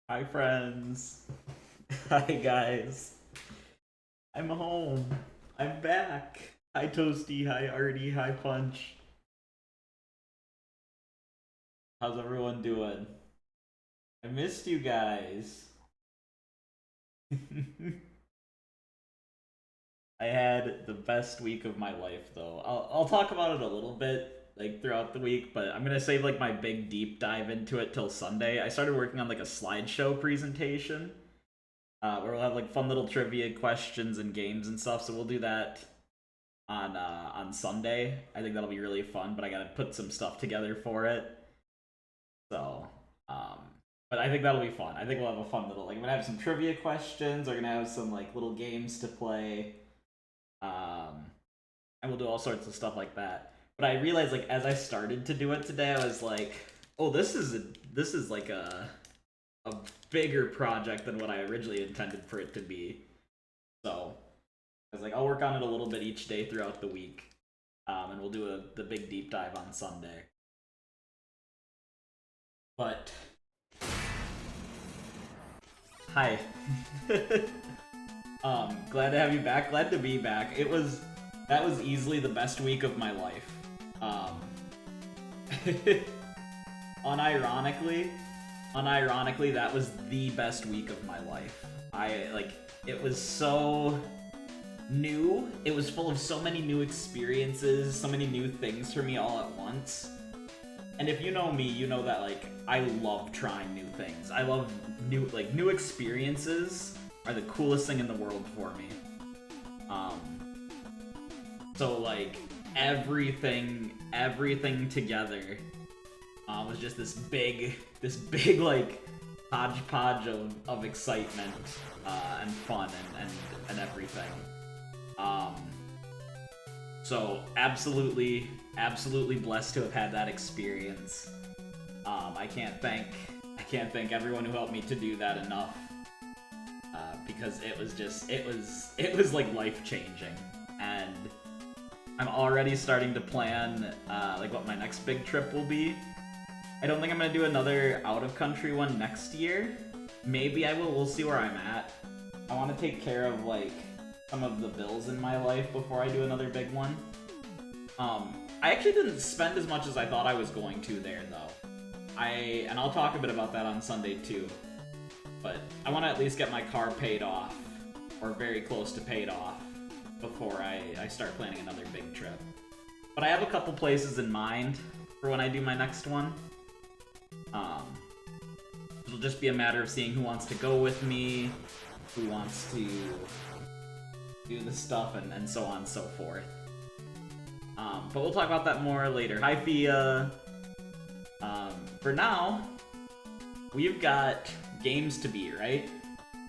Hi, friends. Hi, guys. I'm home. I'm back. Hi, Toasty. Hi, Artie. Hi, Punch. How's everyone doing? I missed you guys. I had the best week of my life, though. I'll talk about it a little bit, like, throughout the week, but I'm gonna save, like, my big deep dive into it till Sunday. I started working on, like, a slideshow presentation, where we'll have, like, fun little trivia questions and games and stuff, so we'll do that on Sunday. I think that'll be really fun, but I gotta put some stuff together for it. So, um, but I think that'll be fun. I think we'll have a fun little, like, I'm gonna have some trivia questions. We're gonna have some, like, little games to play. And we'll do all sorts of stuff like that. But I realized, like, as I started to do it today, I was like, oh, this is like a bigger project than what I originally intended for it to be. So I was like, I'll work on it a little bit each day throughout the week, and we'll do the big deep dive on Sunday. But hi. Glad to have you back. Glad to be back. That was easily the best week of my life. Unironically, that was the best week of my life. It was so new. It was full of so many new experiences, so many new things for me all at once. And if you know me, you know that, like, I love trying new things. I love new experiences are the coolest thing in the world for me. So, like, everything together was just this big like hodgepodge of excitement and fun and everything. So absolutely blessed to have had that experience. I can't thank everyone who helped me to do that enough, because it was like life-changing, and I'm already starting to plan like what my next big trip will be. I don't think I'm gonna do another out-of-country one next year. Maybe I will. We'll see where I'm at. I want to take care of, like, some of the bills in my life before I do another big one. I actually didn't spend as much as I thought I was going to there, though. And I'll talk a bit about that on Sunday, too. But I want to at least get my car paid off, or very close to paid off, before I start planning another big trip. But I have a couple places in mind for when I do my next one. It'll just be a matter of seeing who wants to go with me, who wants to do the stuff, and so on and so forth. But we'll talk about that more later. Hi, Fia! For now, we've got games to beat, right?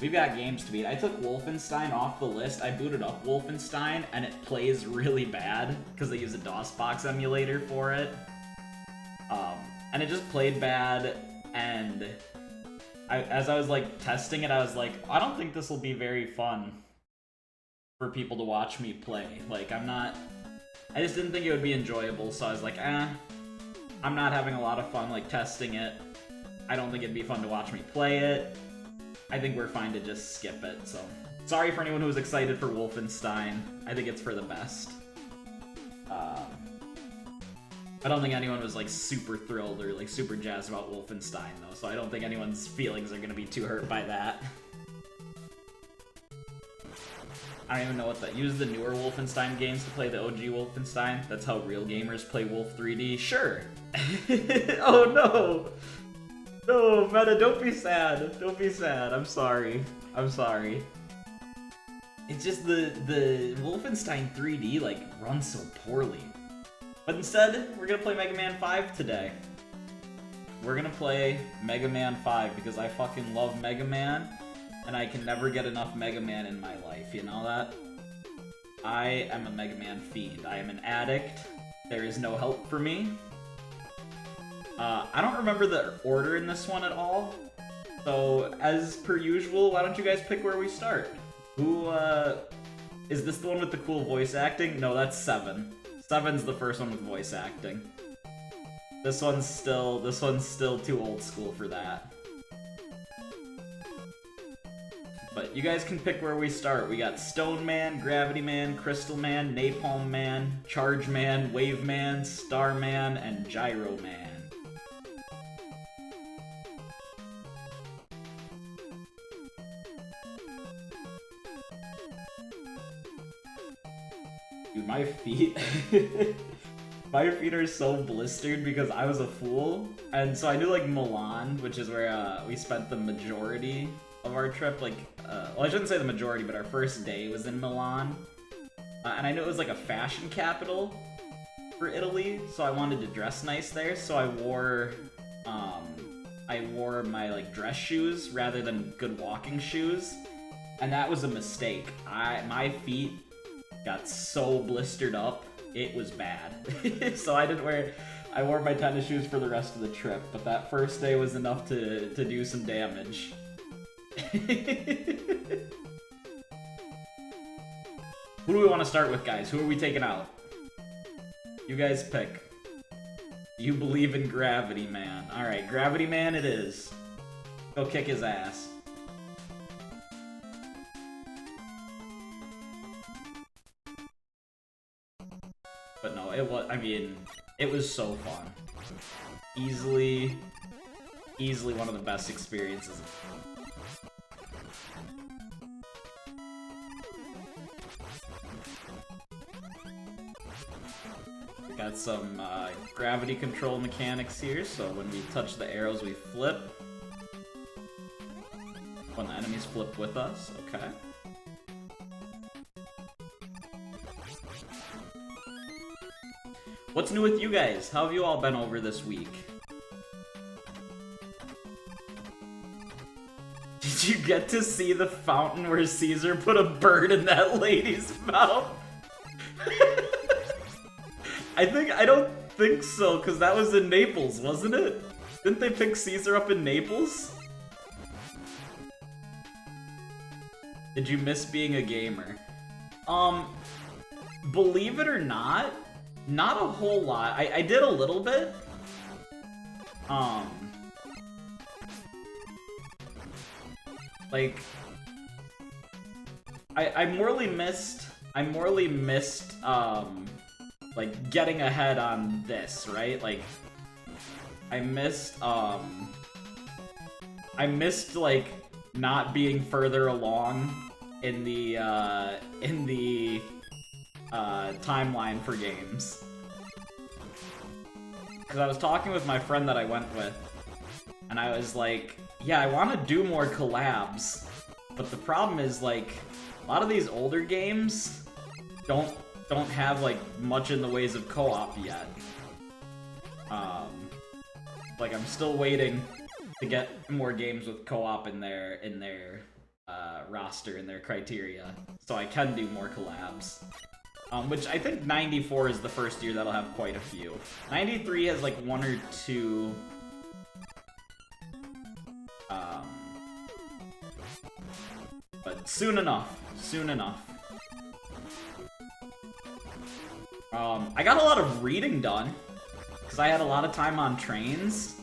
We've got games to beat. I took Wolfenstein off the list. I booted up Wolfenstein, and it plays really bad because they use a DOSBox emulator for it. And it just played bad, and as I was like testing it, I was like, I don't think this will be very fun for people to watch me play. Like, I just didn't think it would be enjoyable, so I was like, I'm not having a lot of fun, like, testing it. I don't think it'd be fun to watch me play it. I think we're fine to just skip it, so. Sorry for anyone who was excited for Wolfenstein. I think it's for the best. I don't think anyone was, like, super thrilled or, like, super jazzed about Wolfenstein, though, so I don't think anyone's feelings are gonna be too hurt by that. I don't even know what that. Use the newer Wolfenstein games to play the OG Wolfenstein. That's how real gamers play Wolf 3D. Sure. Oh no. No, Meta, don't be sad. Don't be sad. I'm sorry. I'm sorry. It's just the Wolfenstein 3D like runs so poorly. But instead, we're gonna play Mega Man 5 today. We're gonna play Mega Man 5 because I fucking love Mega Man. And I can never get enough Mega Man in my life, you know that? I am a Mega Man fiend. I am an addict. There is no help for me. I don't remember the order in this one at all. So, as per usual, why don't you guys pick where we start? Who, is this the one with the cool voice acting? No, that's 7. 7's the first one with voice acting. This one's still too old school for that. But you guys can pick where we start. We got Stone Man, Gravity Man, Crystal Man, Napalm Man, Charge Man, Wave Man, Star Man, and Gyro Man. Dude, my feet... my feet are so blistered because I was a fool. And so I knew, like, Milan, which is where we spent the majority of our trip, like, well, I shouldn't say the majority, but our first day was in Milan. And I knew it was, like, a fashion capital for Italy, so I wanted to dress nice there, so I wore my, like, dress shoes rather than good walking shoes. And that was a mistake. My feet got so blistered up, it was bad. So I wore my tennis shoes for the rest of the trip, but that first day was enough to do some damage. Who do we want to start with, guys? Who are we taking out? You guys pick. Do you believe in Gravity Man? Alright, Gravity Man it is. Go kick his ass. But no, it was so fun. Easily one of the best experiences. Got some gravity control mechanics here, so when we touch the arrows we flip. When the enemies flip with us, okay. What's new with you guys? How have you all been over this week? Did you get to see the fountain where Caesar put a bird in that lady's mouth? I don't think so, because that was in Naples, wasn't it? Didn't they pick Caesar up in Naples? Did you miss being a gamer? Believe it or not, not a whole lot. I did a little bit. Like, I morely missed, like getting ahead on this, right? Like I missed like not being further along in the timeline for games. Because I was talking with my friend that I went with, and I was like, yeah, I want to do more collabs, but the problem is, like, a lot of these older games don't have, like, much in the ways of co-op yet. Like, I'm still waiting to get more games with co-op in their roster, in their criteria, so I can do more collabs. Which I think 94 is the first year that'll have quite a few. 93 has like one or two. But soon enough. Soon enough. I got a lot of reading done, because I had a lot of time on trains,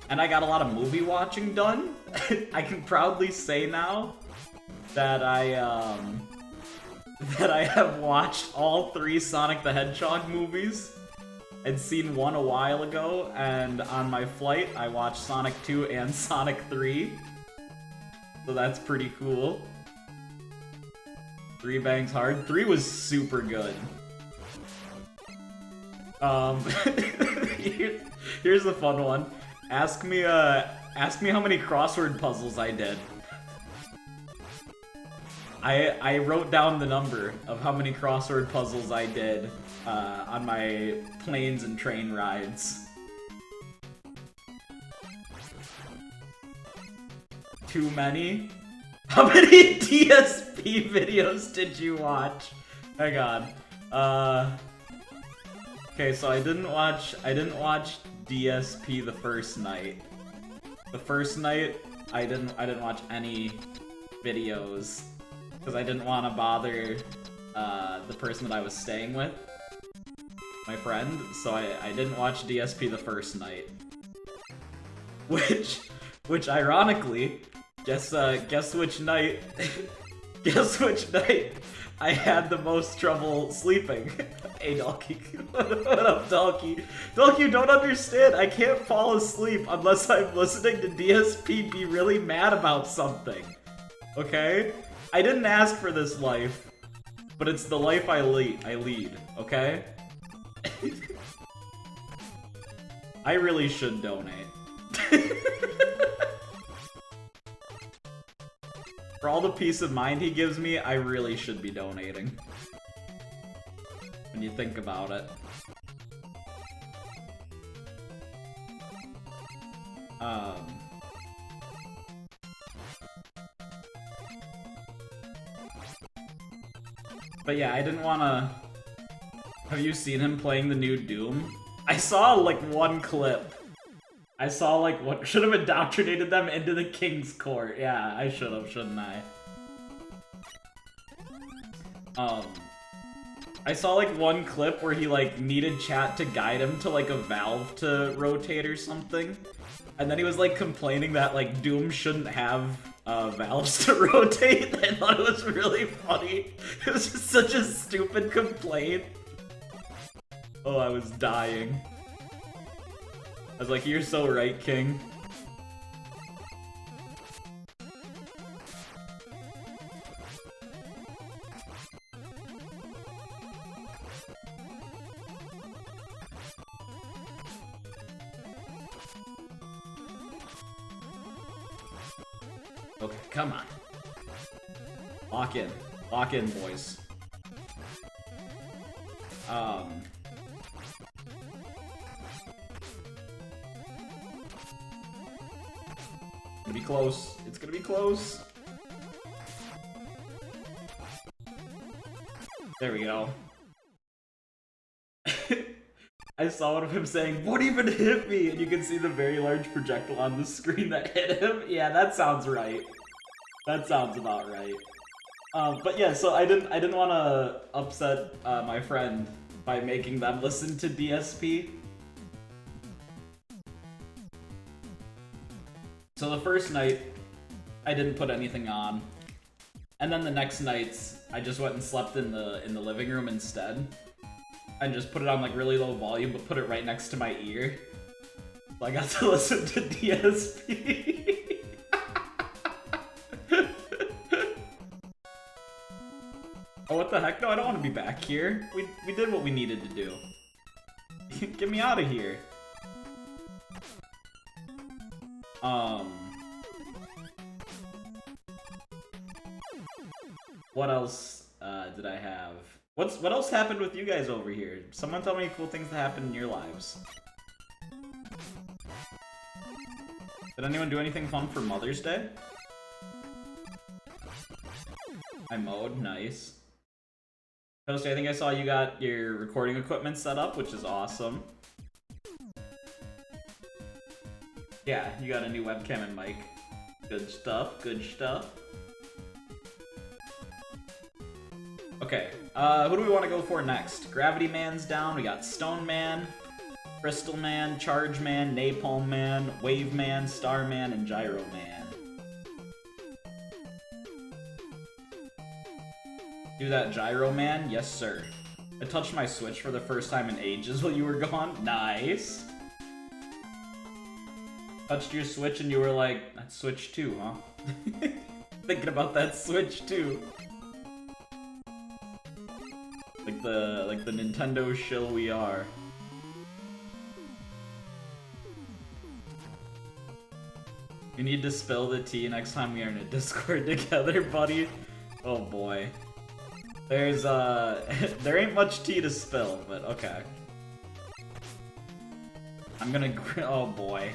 and I got a lot of movie watching done. I can proudly say now that I have watched all 3 Sonic the Hedgehog movies. I'd seen one a while ago, and on my flight, I watched Sonic 2 and Sonic 3. So that's pretty cool. 3 bangs hard. 3 was super good. Here's the fun one. Ask me how many crossword puzzles I did. I wrote down the number of how many crossword puzzles I did on my planes and train rides. Too many? How many DSP videos did you watch? Hang on. Okay, so I didn't watch DSP the first night. The first night I didn't watch any videos, because I didn't want to bother the person that I was staying with, my friend, so I didn't watch DSP the first night. Which ironically, guess which night, guess which night I had the most trouble sleeping. Hey, Dalky. What up, Dalky? Dalky, you don't understand. I can't fall asleep unless I'm listening to DSP be really mad about something. Okay? I didn't ask for this life, but it's the life I lead, okay? I really should donate. For all the peace of mind he gives me, I really should be donating. When you think about it. But yeah, I didn't wanna... Have you seen him playing the new Doom? I saw, like, one clip. I saw, like, what should have indoctrinated them into the King's Court. Yeah, I should have, shouldn't I? I saw, like, one clip where he, like, needed chat to guide him to, like, a valve to rotate or something. And then he was, like, complaining that, like, Doom shouldn't have valves to rotate. I thought it was really funny. It was just such a stupid complaint. Oh, I was dying. I was like, you're so right, King. Okay, come on. Lock in. Lock in, boys. Gonna be close. It's gonna be close. There we go. I saw one of him saying, "What even hit me?" And you can see the very large projectile on the screen that hit him. Yeah, that sounds right. That sounds about right. But yeah, so I didn't want to upset my friend by making them listen to DSP. So the first night, I didn't put anything on, and then the next nights, I just went and slept in the living room instead. and just put it on like really low volume, but put it right next to my ear. So I got to listen to DSP. Oh, what the heck? No, I don't want to be back here. We did what we needed to do. Get me out of here. What else did I have? What else happened with you guys over here? Someone tell me cool things that happened in your lives. Did anyone do anything fun for Mother's Day? I mowed, nice. Toasty, I think I saw you got your recording equipment set up, which is awesome. Yeah, you got a new webcam and mic. Good stuff, good stuff. Okay, who do we want to go for next? Gravity Man's down, we got Stone Man, Crystal Man, Charge Man, Napalm Man, Wave Man, Star Man, and Gyro Man. Do that, Gyro Man? Yes, sir. I touched my Switch for the first time in ages while you were gone. Nice. Touched your Switch and you were like, that's Switch 2, huh? Thinking about that Switch 2. Like the Nintendo shill we are. We need to spill the tea next time we are in a Discord together, buddy. Oh boy. There's there ain't much tea to spill, but okay. I'm gonna oh boy.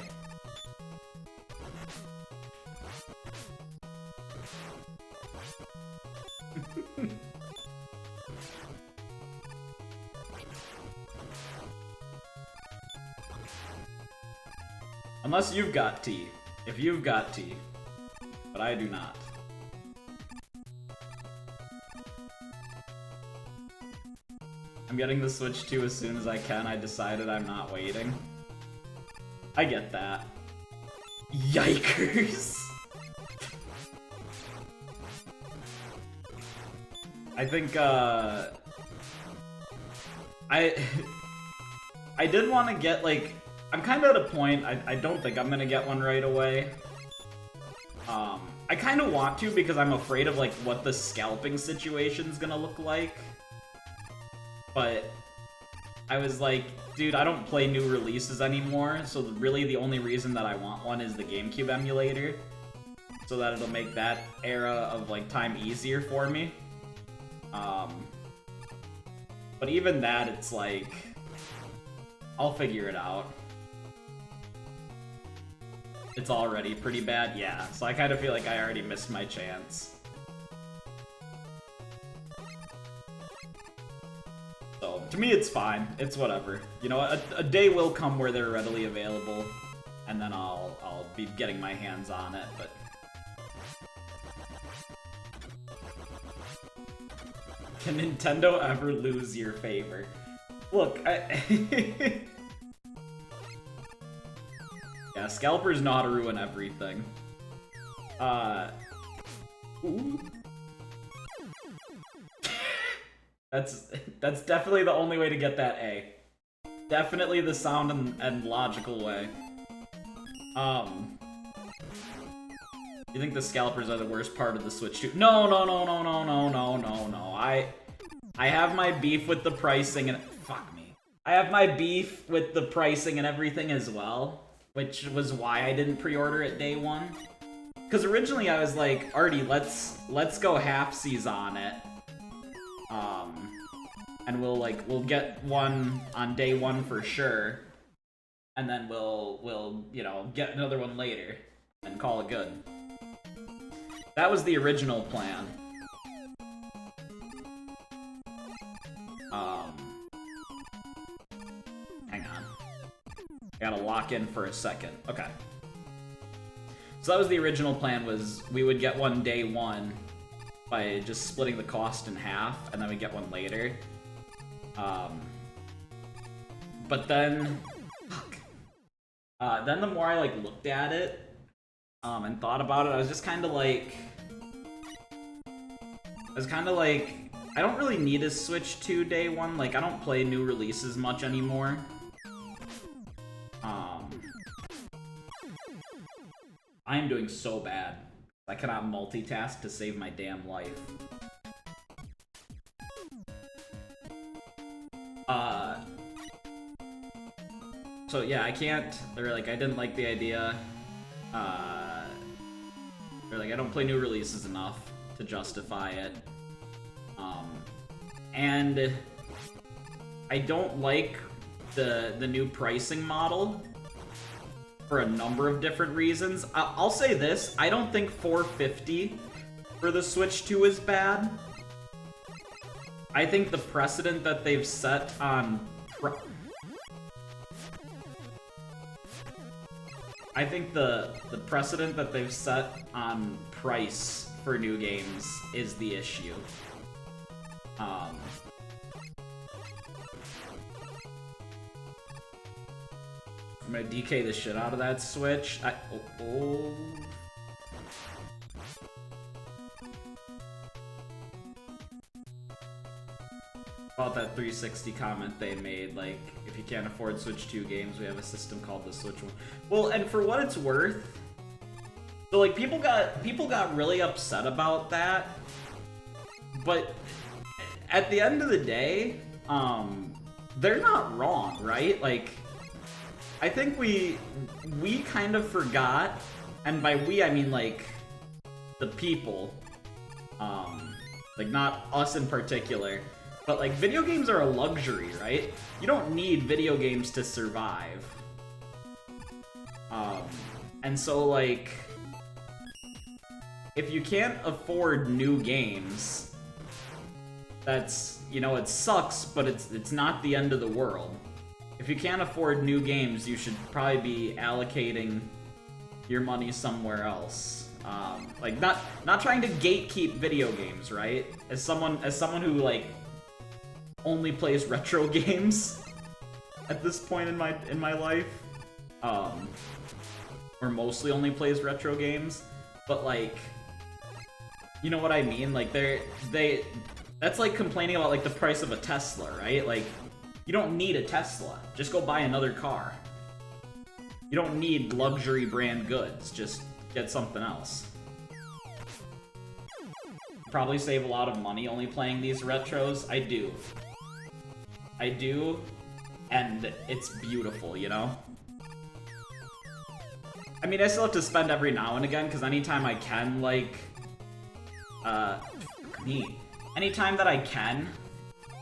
Unless you've got tea. If you've got tea. But I do not. I'm getting the Switch 2 as soon as I can. I decided I'm not waiting. I get that. Yikers! I think, I did want to get, like... I'm kind of at a point, I don't think I'm gonna get one right away. I kind of want to because I'm afraid of, like, what the scalping situation's gonna look like. But I was like, dude, I don't play new releases anymore, so really the only reason that I want one is the GameCube emulator. So that it'll make that era of, like, time easier for me. But even that, it's like... I'll figure it out. It's already pretty bad, yeah. So I kind of feel like I already missed my chance. So, to me it's fine. It's whatever. You know, a day will come where they're readily available, and then I'll be getting my hands on it, but... Can Nintendo ever lose your favor? Look, yeah, scalpers know how to ruin everything. Ooh. That's definitely the only way to get that A. Definitely the sound and logical way. You think the scalpers are the worst part of the Switch 2? No. I have my beef with the pricing and fuck me. I have my beef with the pricing and everything as well, which was why I didn't pre-order it day one. Because originally I was like, Artie, let's go halfsies on it. And we'll get one on day one for sure. And then we'll you know, get another one later and call it good. That was the original plan. Hang on. I gotta lock in for a second. Okay. So that was the original plan, was we would get one day one by just splitting the cost in half, and then we get one later. But then... Fuck. Then the more I, like, looked at it, and thought about it, I was just kind of like... I don't really need a Switch 2 day one. Like, I don't play new releases much anymore. I am doing so bad. I cannot multitask to save my damn life. So yeah, I can't, or like, I didn't like the idea. Or like, I don't play new releases enough to justify it. And I don't like the new pricing model for a number of different reasons. I'll say this, I don't think $450 for the Switch 2 is bad. I think the precedent that they've set on I think the precedent that they've set on price for new games is the issue. I'm gonna DK the shit out of that Switch. About that 360 comment they made, like, if you can't afford Switch 2 games, we have a system called the Switch 1. Well, and for what it's worth, so like people got really upset about that, but at the end of the day, they're not wrong, right? Like, I think we kind of forgot, and by we I mean like the people, like not us in particular. But, like, video games are a luxury, right? You don't need video games to survive. And so, like, if you can't afford new games, that's, you know, it sucks, but it's not the end of the world. If you can't afford new games, you should probably be allocating your money somewhere else. Like, not trying to gatekeep video games, right? As someone who, like, only plays retro games at this point in my life, or mostly only plays retro games, but like, you know what I mean? Like that's like complaining about like the price of a Tesla, right? Like, you don't need a Tesla, just go buy another car. You don't need luxury brand goods, just get something else. Probably save a lot of money only playing these retros. I do, and it's beautiful, you know? I mean, I still have to spend every now and again, because anytime I can, like, anytime that I can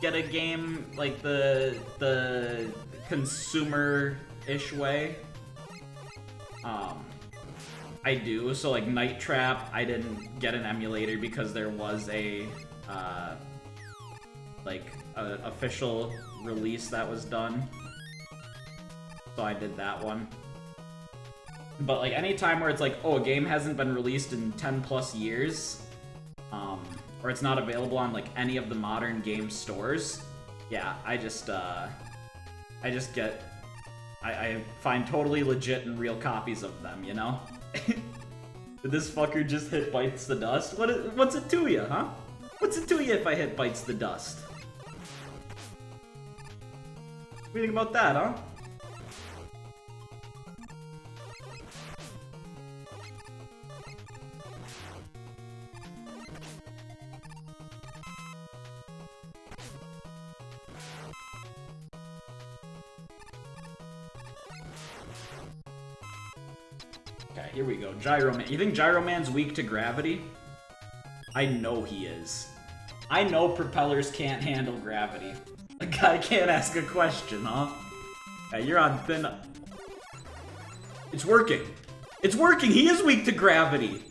get a game, like, the consumer-ish way, I do. So, like, Night Trap, I didn't get an emulator because there was a, like, an official release that was done, so I did that one. But like any time where it's like, oh, a game hasn't been released in 10 plus years, or it's not available on like any of the modern game stores, yeah, I find totally legit and real copies of them, you know? Did this fucker just hit Bites the Dust? What's it to you, huh? What's it to you if I hit Bites the Dust? What do you think about that, huh? Okay, here we go. Gyro Man. You think Gyro Man's weak to gravity? I know he is. I know propellers can't handle gravity. A guy can't ask a question, huh? Yeah, you're on thin... It's working! It's working! He is weak to gravity!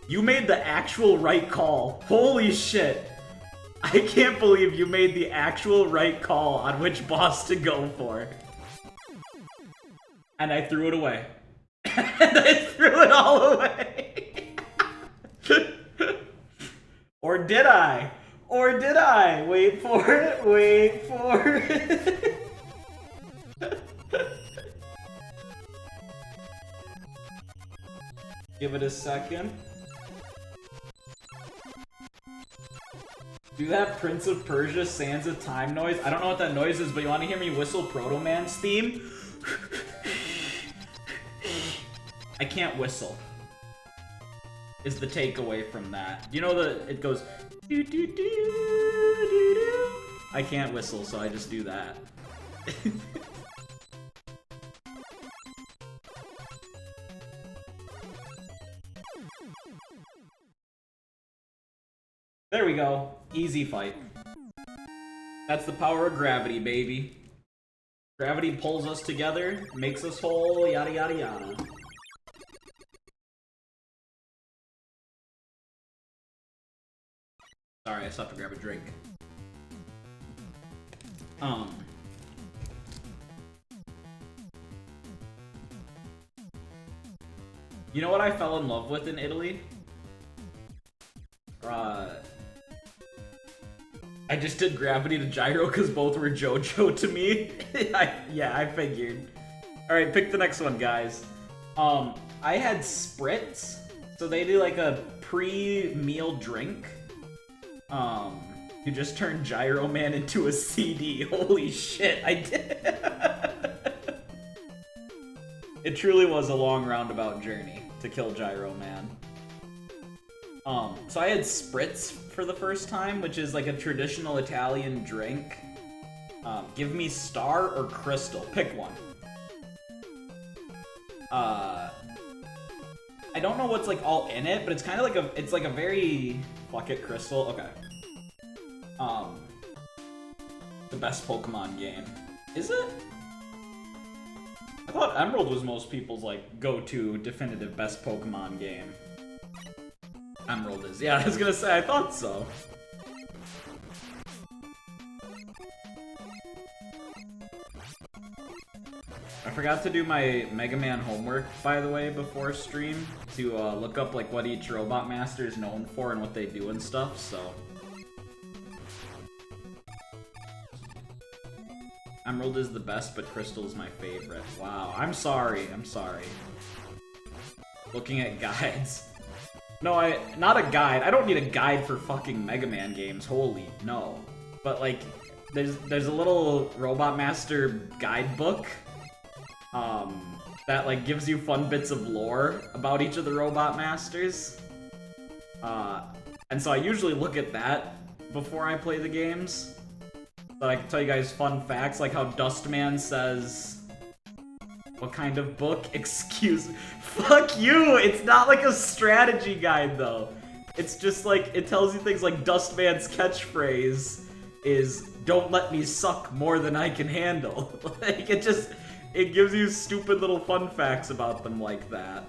You made the actual right call. Holy shit! I can't believe you made the actual right call on which boss to go for. And I threw it away. And I threw it all away! Or did I? Or did I? Wait for it, wait for it. Give it a second. Do that Prince of Persia Sands of Time noise. I don't know what that noise is, but you want to hear me whistle Proto Man's theme? I can't whistle. Is the takeaway from that. You know it goes doo doo doo doo doo. I can't whistle, so I just do that. There we go. Easy fight. That's the power of gravity, baby. Gravity pulls us together, makes us whole, yada yada yada. Sorry, I still have to grab a drink. You know what I fell in love with in Italy? I just did gravity to gyro because both were JoJo to me. Yeah, I figured. Alright, pick the next one, guys. I had spritz. So they do like a pre-meal drink. You just turned Gyro Man into a CD. Holy shit, I did. It truly was a long roundabout journey to kill Gyro Man. So I had spritz for the first time, which is like a traditional Italian drink. Give me star or crystal. Pick one. I don't know what's like all in it, but it's kind of like it's like a very... Fuck it, crystal. Okay. The best Pokemon game. Is it? I thought Emerald was most people's like go-to definitive best Pokemon game. Emerald is. Yeah, I was gonna say, I thought so. I forgot to do my Mega Man homework, by the way, before stream, to look up like what each Robot Master is known for and what they do and stuff, so... Emerald is the best, but Crystal is my favorite. Wow, I'm sorry, I'm sorry. Looking at guides. No, not a guide. I don't need a guide for fucking Mega Man games, holy, no. But like, there's a little Robot Master guidebook, that like gives you fun bits of lore about each of the Robot Masters. And so I usually look at that before I play the games. So I can tell you guys fun facts, like how Dustman says... What kind of book? Excuse me. Fuck you! It's not like a strategy guide, though. It's just like, it tells you things like Dustman's catchphrase is, don't let me suck more than I can handle. Like, it gives you stupid little fun facts about them like that.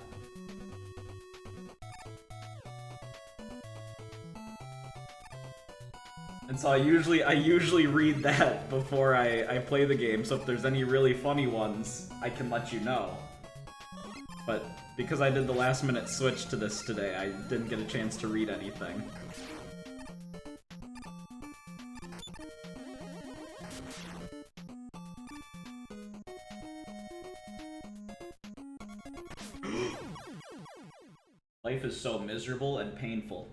And so I usually read that before I play the game, so if there's any really funny ones, I can let you know. But because I did the last minute switch to this today, I didn't get a chance to read anything. Life is so miserable and painful.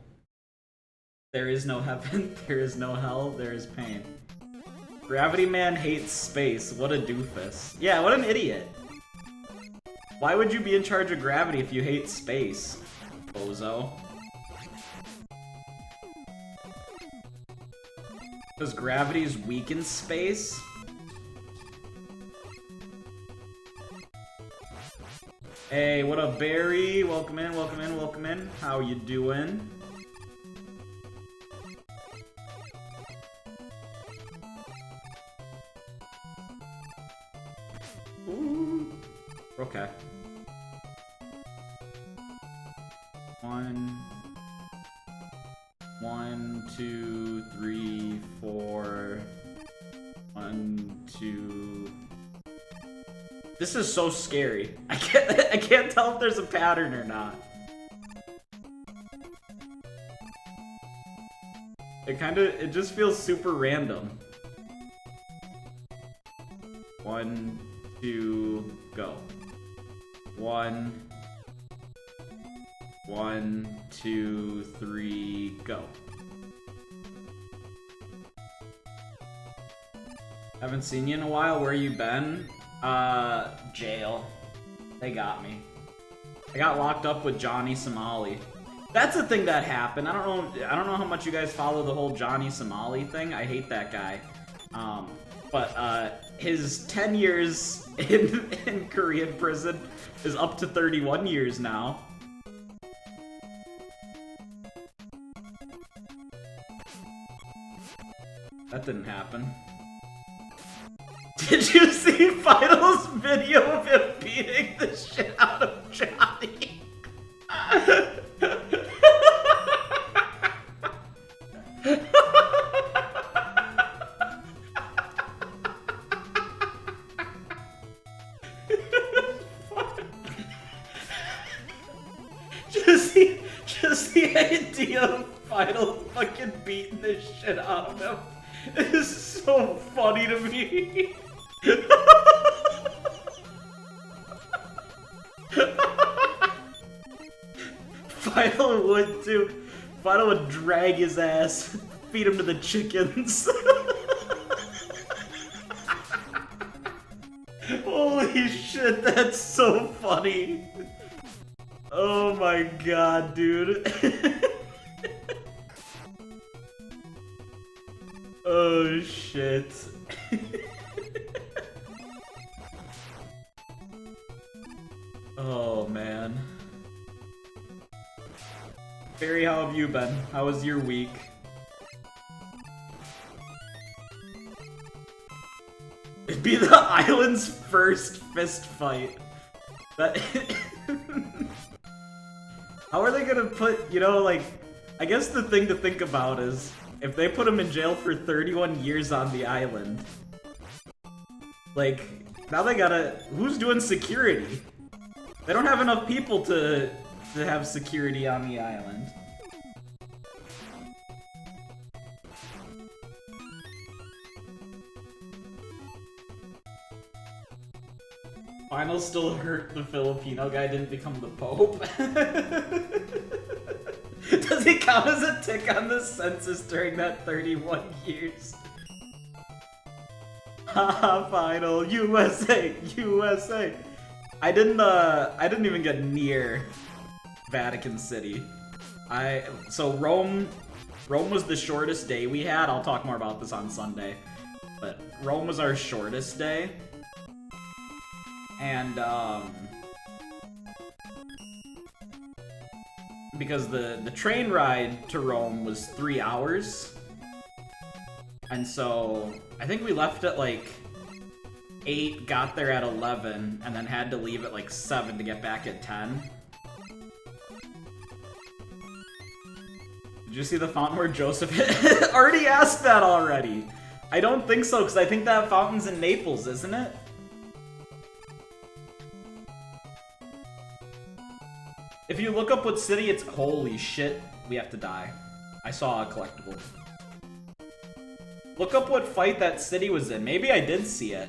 There is no heaven, there is no hell, there is pain. Gravity Man hates space, what a doofus. Yeah, what an idiot. Why would you be in charge of gravity if you hate space, bozo? Because gravity's weak in space? Hey, what up, Barry? Welcome in, welcome in, welcome in. How you doing? Ooh. Okay. 1, 2, 3, 4. 1, 2. This is so scary. I can't tell if there's a pattern or not. It just feels super random. 1, 2, go. 1, 2, 3, go. Haven't seen you in a while. Where you been? Jail. They got me. I got locked up with Johnny Somali. That's a thing that happened. I don't know how much you guys follow the whole Johnny Somali thing. I hate that guy. But his 10 years in Korean prison is up to 31 years now. That didn't happen. Did you see Final's video of him beating the shit out of Johnny? Just the idea of Final fucking beating the shit out of him is so funny to me. Final would too. Final would drag his ass, feed him to the chickens. Holy shit, that's so funny. Oh my god, dude. Oh shit. Oh man. Barry, how have you been? How was your week? It'd be the island's first fist fight. That. How are they gonna put, you know, like, I guess the thing to think about is, if they put him in jail for 31 years on the island, like, now they gotta, who's doing security? They don't have enough people to have security on the island. Final still hurt the Filipino guy didn't become the Pope. Does he count as a tick on the census during that 31 years? Haha, Final, USA, USA. I didn't even get near Vatican City. So Rome was the shortest day we had. I'll talk more about this on Sunday. But Rome was our shortest day. And, because the train ride to Rome was 3 hours. And so, I think we left at like 8, got there at 11, and then had to leave at like 7 to get back at 10. Did you see the fountain where Joseph hit? Already asked that already. I don't think so, because I think that fountain's in Naples, isn't it? If you look up what city it's... Holy shit, we have to die. I saw a collectible. Look up what fight that city was in. Maybe I did see it.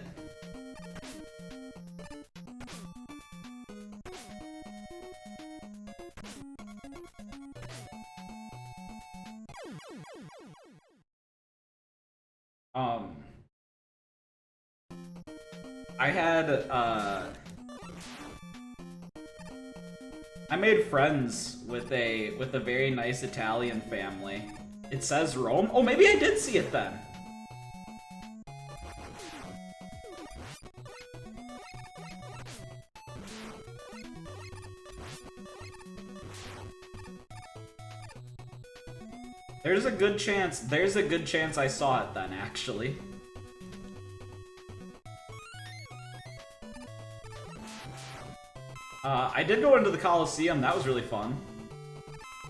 I had, I made friends with a very nice Italian family. It says Rome. Oh, maybe I did see it then. There's a good chance I saw it then, actually. I did go into the Coliseum. That was really fun.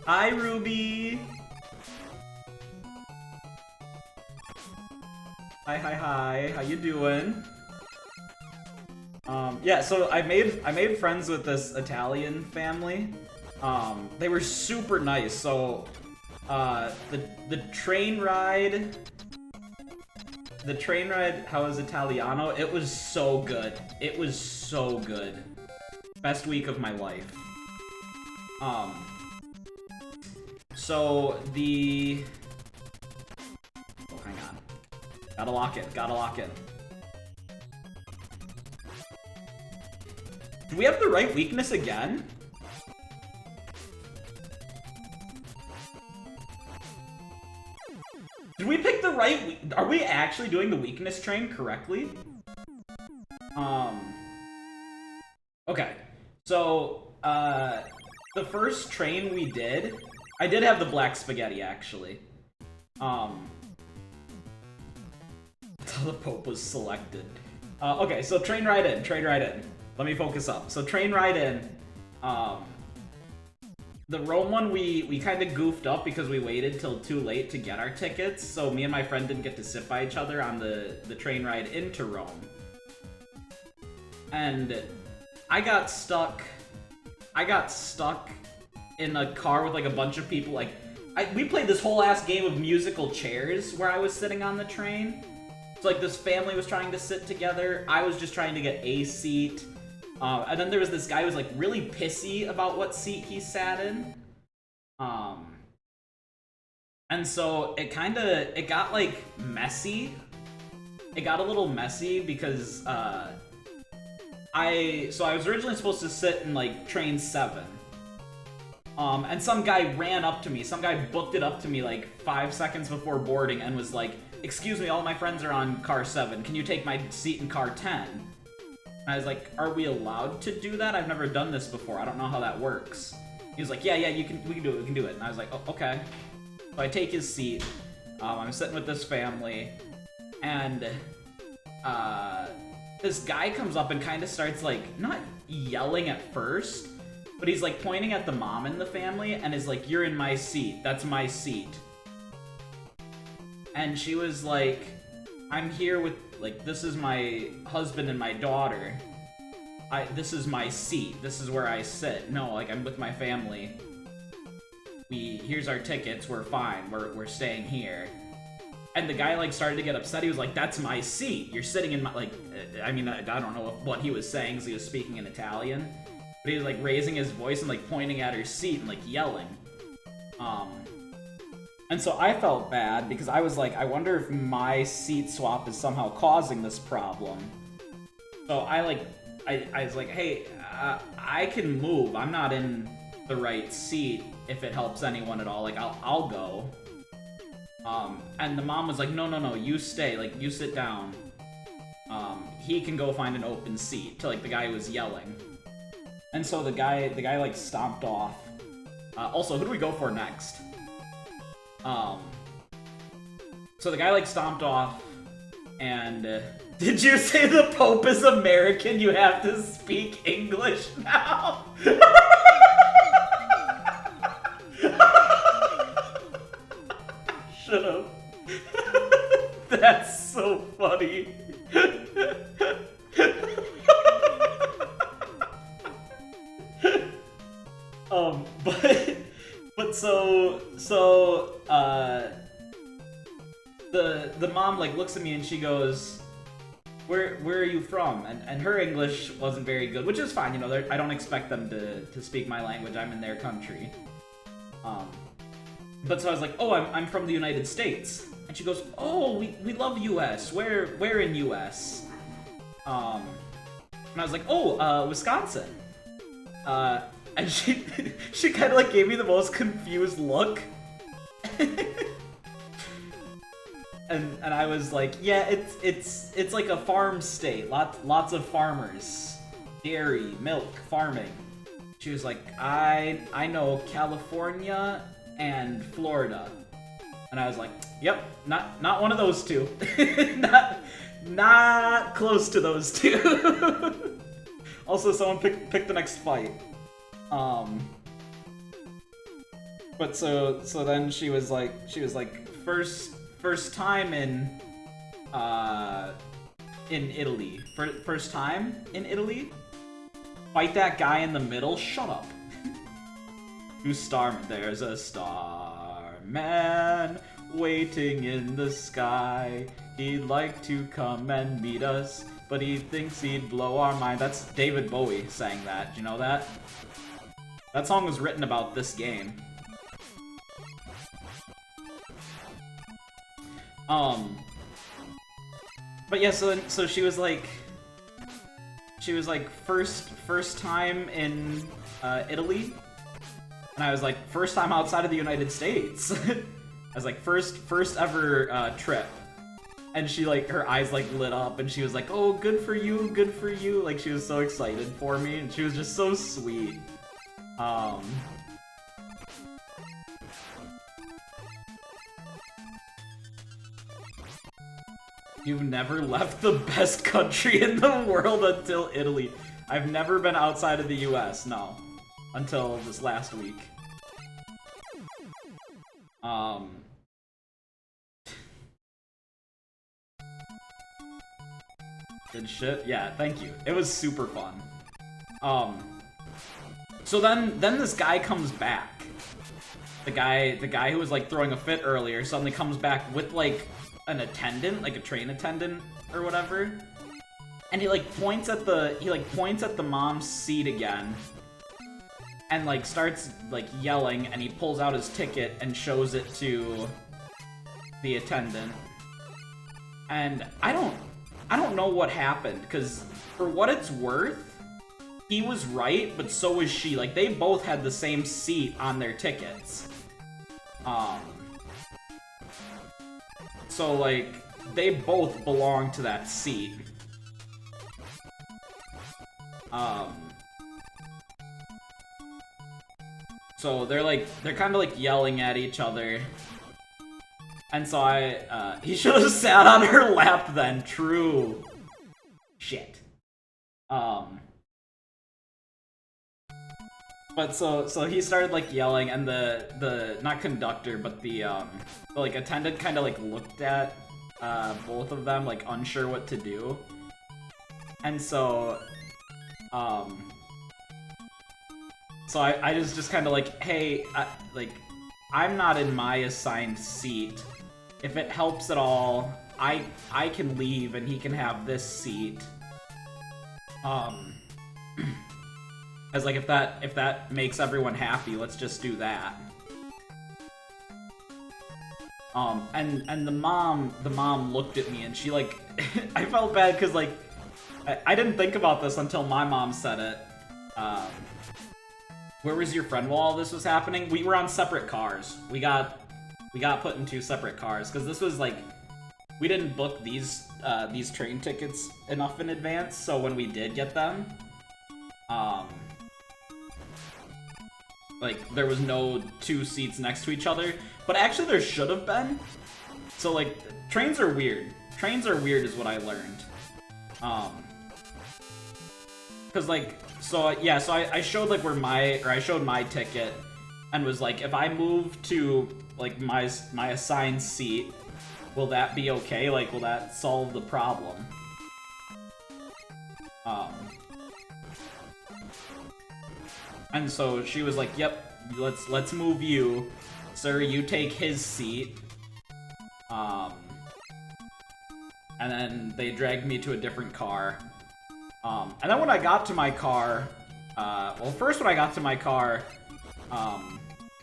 Hi, Ruby. Hi. How you doing? Yeah. So I made friends with this Italian family. They were super nice. So, the train ride. How is Italiano? It was so good. It was so good. Best week of my life. So the... Oh, hang on. Gotta lock in. Do we have the right weakness again? Did we pick the right... Are we actually doing the weakness train correctly? Okay. So, the first train we did... I did have the black spaghetti, actually. Until the Pope was selected. Okay, so train right in, train right in. Let me focus up. So train right in. The Rome one, we kind of goofed up because we waited till too late to get our tickets, so me and my friend didn't get to sit by each other on the train ride into Rome. And I got stuck in a car with like a bunch of people. Like, we played this whole ass game of musical chairs where I was sitting on the train. So like this family was trying to sit together, I was just trying to get a seat. And then there was this guy who was like really pissy about what seat he sat in. And so it got like messy. It got a little messy because I was originally supposed to sit in like train 7. And some guy ran up to me, some guy booked it up to me like 5 seconds before boarding and was like, "Excuse me, all my friends are on car 7, can you take my seat in car 10? And I was like, "Are we allowed to do that? I've never done this before. I don't know how that works." He was like, "Yeah, we can do it." And I was like, "Oh, okay." So I take his seat. I'm sitting with this family, and this guy comes up and kind of starts like not yelling at first, but he's like pointing at the mom in the family and is like, "You're in my seat. That's my seat." And she was like, "I'm here with, like, this is my husband and my daughter. This is my seat. This is where I sit. No, like, I'm with my family. Here's our tickets. We're fine. We're staying here." And the guy, like, started to get upset. He was like, "That's my seat. You're sitting in my," like, I mean, I don't know what he was saying because he was speaking in Italian. But he was, like, raising his voice and, like, pointing at her seat and, like, yelling. And so I felt bad because I was like, I wonder if my seat swap is somehow causing this problem. So I was like, "Hey, I can move. I'm not in the right seat if it helps anyone at all. Like, I'll go." And the mom was like, No, you stay. Like, you sit down. He can go find an open seat," to, like, the guy who was yelling. And so the guy, like, stomped off. Also, who do we go for next? So the guy, like, stomped off, and, did you say the Pope is American? You have to speak English now? Shut up. That's so funny. But the mom, like, looks at me and she goes, where are you from? And her English wasn't very good, which is fine, you know, I don't expect them to speak my language, I'm in their country. But so I was like, "Oh, I'm from the United States." And she goes, "Oh, we love US, where in US? And I was like, "Oh, Wisconsin." And she kind of, like, gave me the most confused look. And I was like, "Yeah, it's like a farm state. Lots of farmers. Dairy, milk, farming." She was like, I know California and Florida." And I was like, "Yep, not one of those two." not close to those two. Also, someone pick the next fight. But so then she was like, first time in Italy. First time in Italy? Fight that guy in the middle? Shut up. Who's Starman? There's a starman waiting in the sky. He'd like to come and meet us, but he thinks he'd blow our mind. That's David Bowie sang that. Do you know that? That song was written about this game. But yeah, so she was like, she was like, first time in Italy. And I was like, first time outside of the United States. I was like, first ever trip. And she, like, her eyes, like, lit up, and she was like, oh, good for you, good for you. Like, she was so excited for me, and she was just so sweet. You've never left the best country in the world until Italy. I've never been outside of the US, no. Until this last week. Good shit? Yeah, thank you. It was super fun. So then this guy comes back. The guy who was like throwing a fit earlier suddenly comes back with like an attendant, like a train attendant or whatever. And he points at the mom's seat again. And like starts like yelling, and he pulls out his ticket and shows it to the attendant. And I don't know what happened, because for what it's worth, he was right, but so was she. Like, they both had the same seat on their tickets. So, like, they both belong to that seat. So they're kind of like yelling at each other. And so he should have sat on her lap then, true. Shit. But so he started like yelling, and the not conductor, but the like attendant kind of like looked at both of them, like unsure what to do. And so I was just kind of like, hey, I'm not in my assigned seat. If it helps at all, I can leave and he can have this seat. As like if that makes everyone happy, let's just do that. And the mom looked at me and she like I felt bad because like I didn't think about this until my mom said it. Where was your friend while all this was happening? We were on separate cars. We got put in 2 separate cars because this was like we didn't book these train tickets enough in advance, so when we did get them, like there was no 2 seats next to each other, but actually there should have been. So like trains are weird. Trains are weird is what I learned. Cause like I showed like I showed my ticket and was like, if I move to like my assigned seat, will that be okay? Like, will that solve the problem? And so she was like, yep, let's move you. Sir, you take his seat. And then they dragged me to a different car. And then when I got to my car, well, first when I got to my car,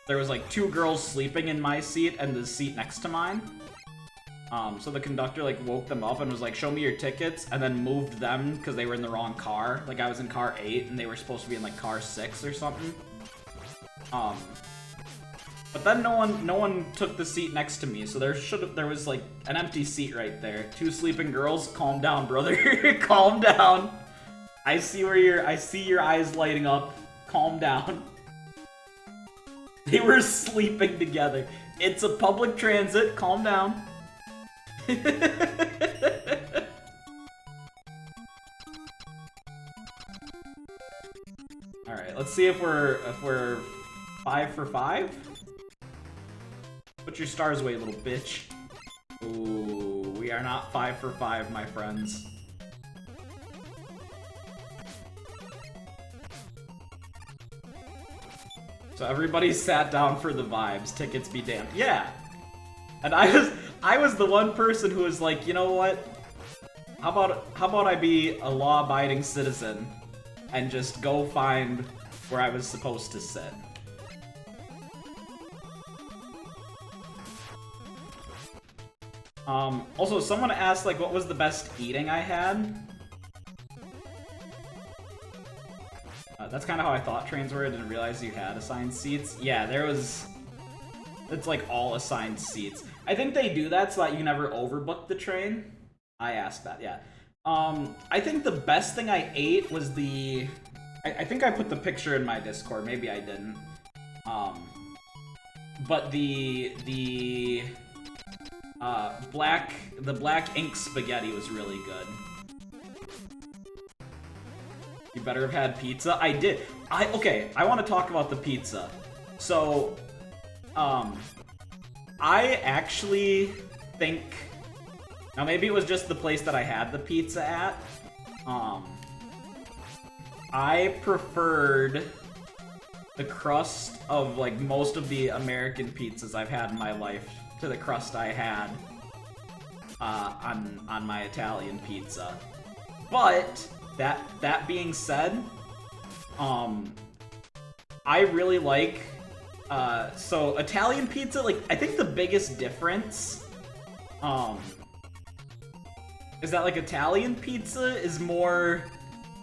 there was like 2 girls sleeping in my seat and the seat next to mine. So the conductor like woke them up and was like, show me your tickets, and then moved them because they were in the wrong car. Like I was in car 8 and they were supposed to be in like car 6 or something. But then no one took the seat next to me, so there was like an empty seat right there. 2 sleeping girls. Calm down, brother. Calm down. I see your eyes lighting up. Calm down. They were sleeping together. It's a public transit. Calm down. All right, let's see if we're 5 for 5. Put your stars away, little bitch. Ooh, we are not 5 for 5, my friends. So everybody sat down for the vibes. Tickets be damned. Yeah. And I was the one person who was like, you know what? How about I be a law-abiding citizen and just go find where I was supposed to sit. Also, someone asked like what was the best eating I had. That's kind of how I thought trains were. I didn't realize you had assigned seats. Yeah, there was... It's like all assigned seats. I think they do that so that you never overbook the train. I asked that, yeah. I think the best thing I ate was the... I think I put the picture in my Discord. Maybe I didn't. But the black ink spaghetti was really good. You better have had pizza. I did. Okay, I want to talk about the pizza. So, I actually think, now maybe it was just the place that I had the pizza at. I preferred the crust of like most of the American pizzas I've had in my life to the crust I had on my Italian pizza. But that being said, I really like so Italian pizza, like I think the biggest difference is that like Italian pizza is more,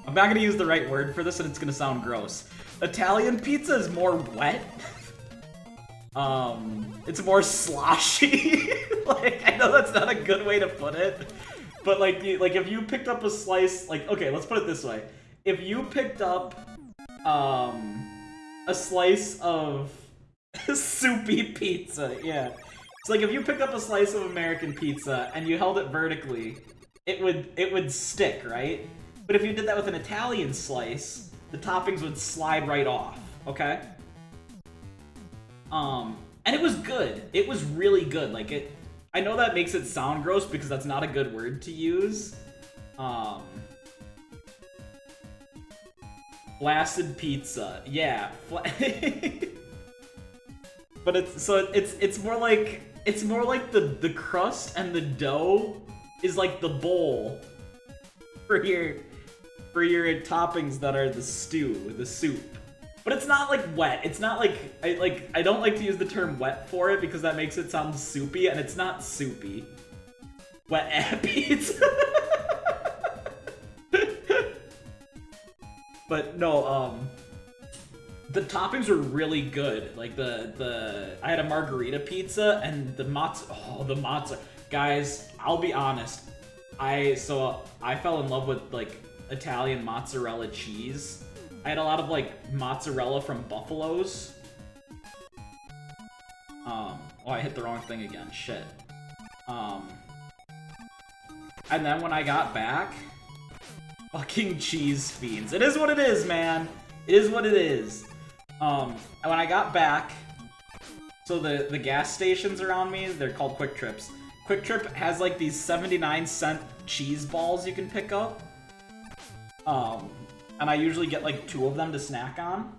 I'm not gonna use the right word for this and it's gonna sound gross. Italian pizza is more wet. It's more sloshy. Like, I know that's not a good way to put it, but like if you picked up a slice, like, okay, let's put it this way. If you picked up a slice of soupy pizza, yeah. It's like if you picked up a slice of American pizza and you held it vertically, it would stick, right? But if you did that with an Italian slice, the toppings would slide right off, okay? And it was good. It was really good. Like, I know that makes it sound gross because that's not a good word to use. Flaccid pizza. Yeah. But it's more like the crust and the dough is like the bowl for your toppings that are the stew, the soup. But it's not like wet. It's not like I don't like to use the term wet for it because that makes it sound soupy, and it's not soupy. Wet pizza. But no, the toppings were really good. Like I had a margarita pizza and the mozza. Guys, I'll be honest. I fell in love with like Italian mozzarella cheese. I had a lot of like mozzarella from Buffalo's. Oh, I hit the wrong thing again. Shit. And then when I got back, fucking cheese fiends. It is what it is, man. It is what it is. And when I got back, so the gas stations around me, they're called Quick Trips. Quick Trip has like these 79-cent cheese balls you can pick up. And I usually get like 2 of them to snack on.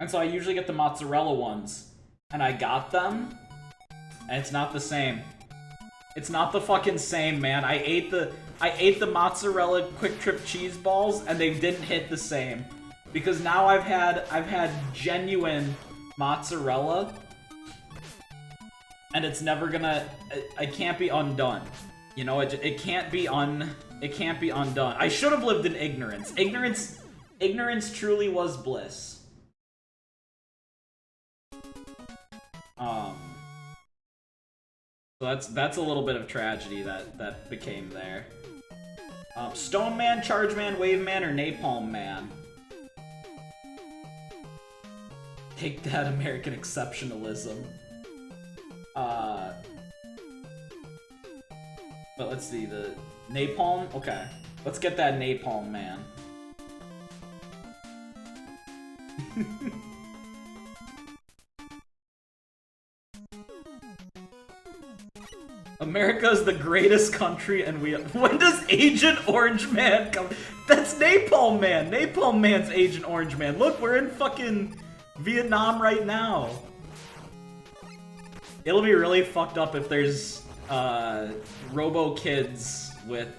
And so I usually get the mozzarella ones. And I got them, and it's not the same. It's not the fucking same, man. I ate the mozzarella Quick Trip cheese balls, and they didn't hit the same. Because now I've had genuine mozzarella, and it's never gonna. It can't be undone. You know, it can't be undone. I should have lived in ignorance. Ignorance truly was bliss. So that's a little bit of tragedy that became there. Stone Man, Charge Man, Wave Man, or Napalm Man? Take that, American exceptionalism. But let's see, the Napalm? Okay. Let's get that Napalm Man. America's the greatest country and we... When does Agent Orange Man come? That's Napalm Man! Napalm Man's Agent Orange Man. Look, we're in fucking Vietnam right now. It'll be really fucked up if there's robo kids with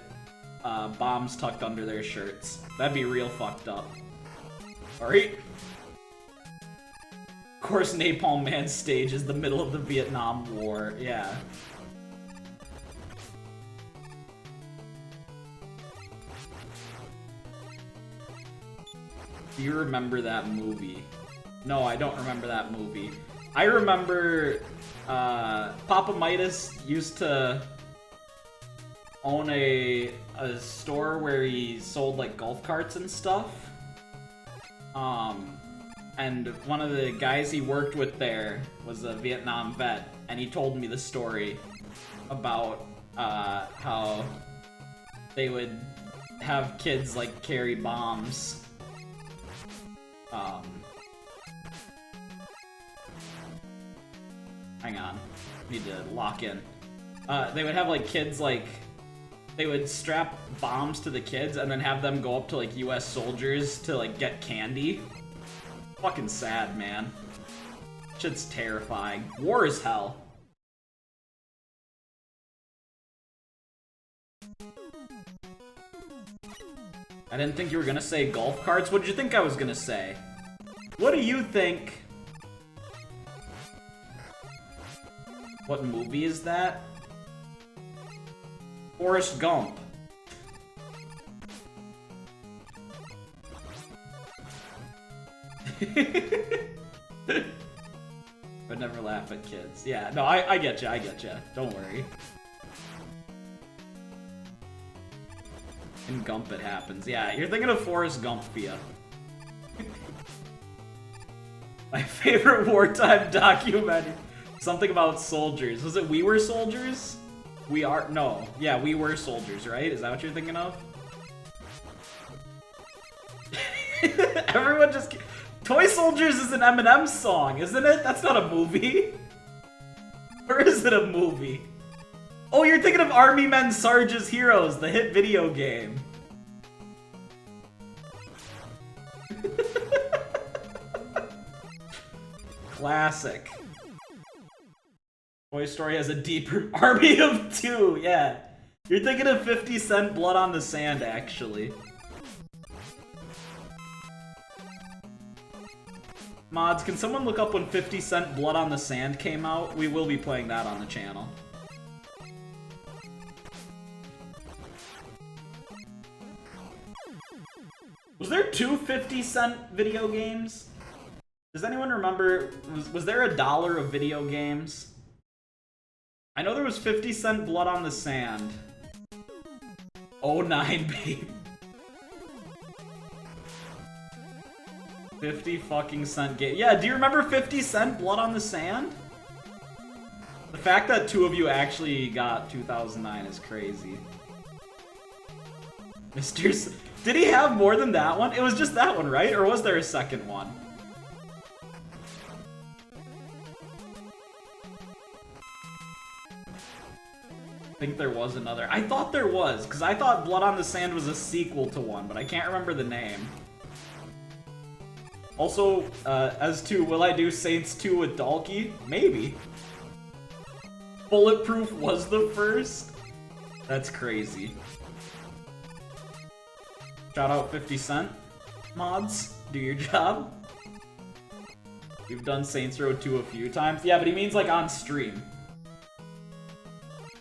bombs tucked under their shirts. That'd be real fucked up. Alright. Of course, Napalm Man's stage is the middle of the Vietnam War. Yeah. you remember that movie? No, I don't remember that movie. I remember Papa Midas used to own a store where he sold like golf carts and stuff. And one of the guys he worked with there was a Vietnam vet, and he told me the story about how they would have kids like carry bombs. Hang on, need to lock in. They would have like kids like, they would strap bombs to the kids and then have them go up to like US soldiers to like get candy. Fucking sad, man. Shit's terrifying. War is hell. I didn't think you were gonna say golf carts. What did you think I was gonna say? What do you think? What movie is that? Forrest Gump. But never laugh at kids. Yeah, no, I get you, I get you. Don't worry. In Gump it happens. Yeah, you're thinking of Forrest Gump, Fia. My favorite wartime documentary. Something about soldiers. Was it We Were Soldiers? We Are... No. Yeah, We Were Soldiers, right? Is that what you're thinking of? Everyone just... Toy Soldiers is an Eminem song, isn't it? That's not a movie. Or is it a movie? Oh, you're thinking of Army Men Sarge's Heroes, the hit video game. Classic. Toy Story has a deeper army of two, yeah. You're thinking of 50 Cent Blood on the Sand, actually. Mods, can someone look up when 50 Cent Blood on the Sand came out? We will be playing that on the channel. Was there two 50 Cent video games? Does anyone remember, was there $1 of video games? I know there was 50 Cent Blood on the Sand. 09, babe. 50 fucking cent game. Yeah, do you remember 50 Cent Blood on the Sand? The fact that two of you actually got 2009 is crazy. Mr. Did he have more than that one? It was just that one, right? Or was there a second one? I think there was another. I thought there was, because I thought Blood on the Sand was a sequel to one, but I can't remember the name. Also, as to will I do Saints 2 with Dalkey? Maybe. Bulletproof was the first? That's crazy. Shout out 50 Cent. Mods, do your job. We've done Saints Row 2 a few times. Yeah, but he means like on stream.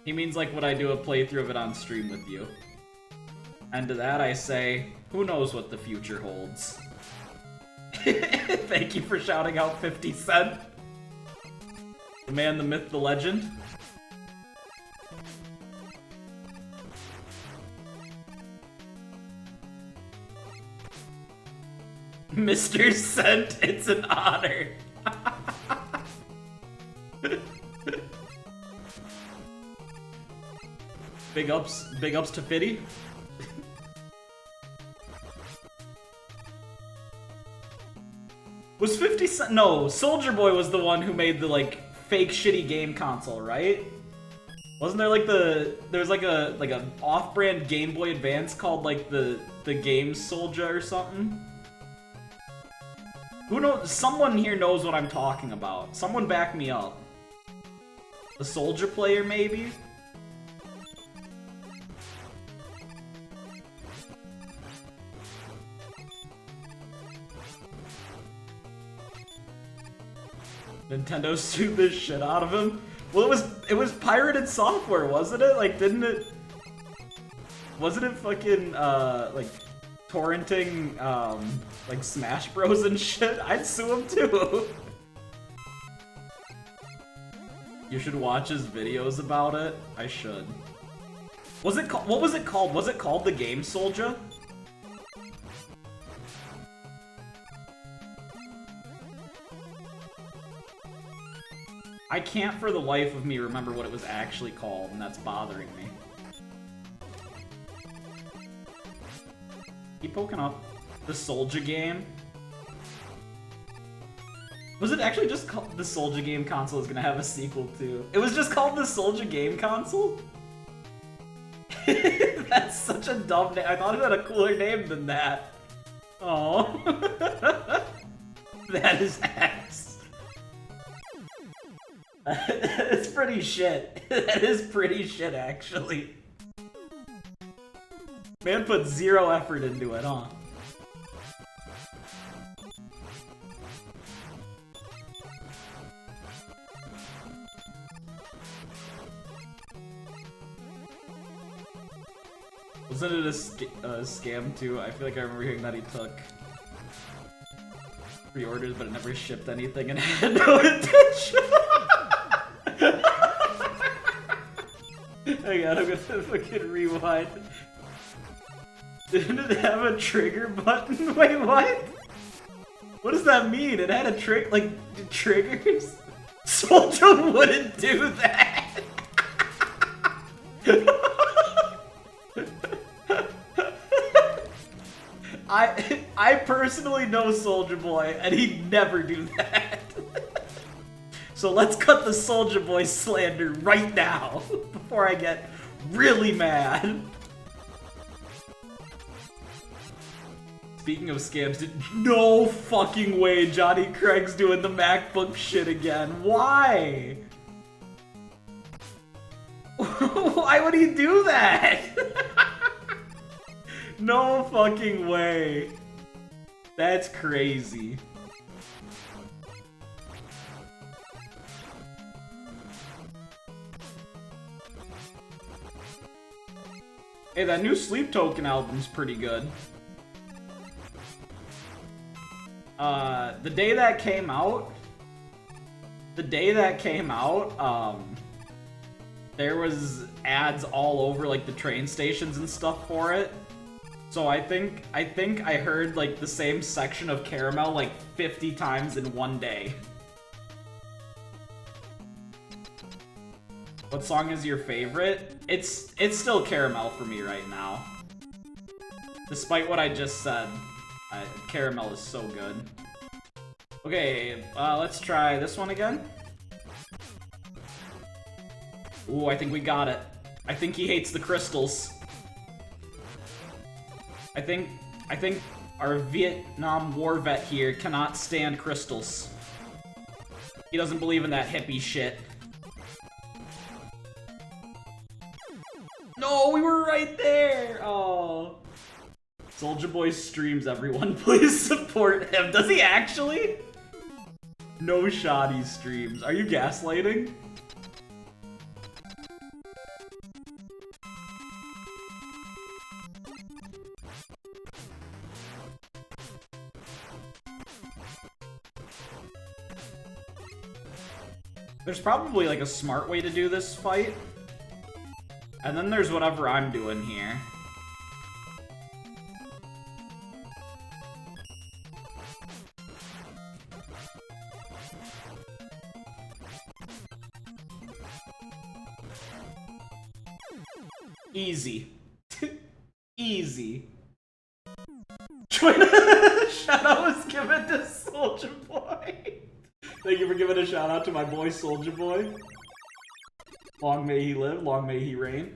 He means like would I do a playthrough of it on stream with you. And to that I say, who knows what the future holds. Thank you for shouting out 50 Cent. The man, the myth, the legend. Mr. Cent, it's an honor. Big ups to Fitty. Was 50 Cent? No, Soulja Boy was the one who made the like fake shitty game console, right? Wasn't there like there's like a off-brand Game Boy Advance called like the Game Soulja or something? Who knows? Someone here knows what I'm talking about. Someone back me up. The Soulja player, maybe? Nintendo sued the shit out of him. Well, it was pirated software, wasn't it? Like, wasn't it fucking like torrenting, like Smash Bros and shit, I'd sue him too. You should watch his videos about it. I should. Was it what was it called? Was it called The Game Soldier? I can't for the life of me remember what it was actually called, and that's bothering me. Keep poking up. The Soldier Game? Was it actually just called The Soldier Game Console is gonna have a sequel too? It was just called The Soldier Game Console? That's such a dumb name. I thought it had a cooler name than that. Oh, that is ass. It's pretty shit. That is pretty shit, actually. Man put zero effort into it, huh? Wasn't it a scam too? I feel like I remember hearing that he took pre-orders, but it never shipped anything and had no intention. Hang on, I'm gonna fucking rewind. Didn't it have a trigger button? Wait, what? What does that mean? It had a like, triggers? Soldier wouldn't do that! I personally know Soldier Boy, and he'd never do that. So let's cut the Soldier Boy slander right now, before I get really mad. Speaking of scams, no fucking way Johnny Craig's doing the MacBook shit again. Why? Why would he do that? No fucking way. That's crazy. Hey, that new Sleep Token album's pretty good. The day that came out, there was ads all over like the train stations and stuff for it. So I think I heard like the same section of Caramel like 50 times in one day. What song is your favorite? It's still Caramel for me right now. Despite what I just said, Caramel is so good. Okay, let's try this one again. Ooh, I think we got it. I think he hates the crystals. I think our Vietnam War vet here cannot stand crystals. He doesn't believe in that hippie shit. No, we were right there! Oh. Soulja Boy streams, everyone. Please support him. Does he actually? No shoddy streams. Are you gaslighting? There's probably like a smart way to do this fight. And then there's whatever I'm doing here. Easy. Easy. Shout out was given to Soulja Boy. Thank you for giving a shout out to my boy Soulja Boy. Long may he live, long may he reign.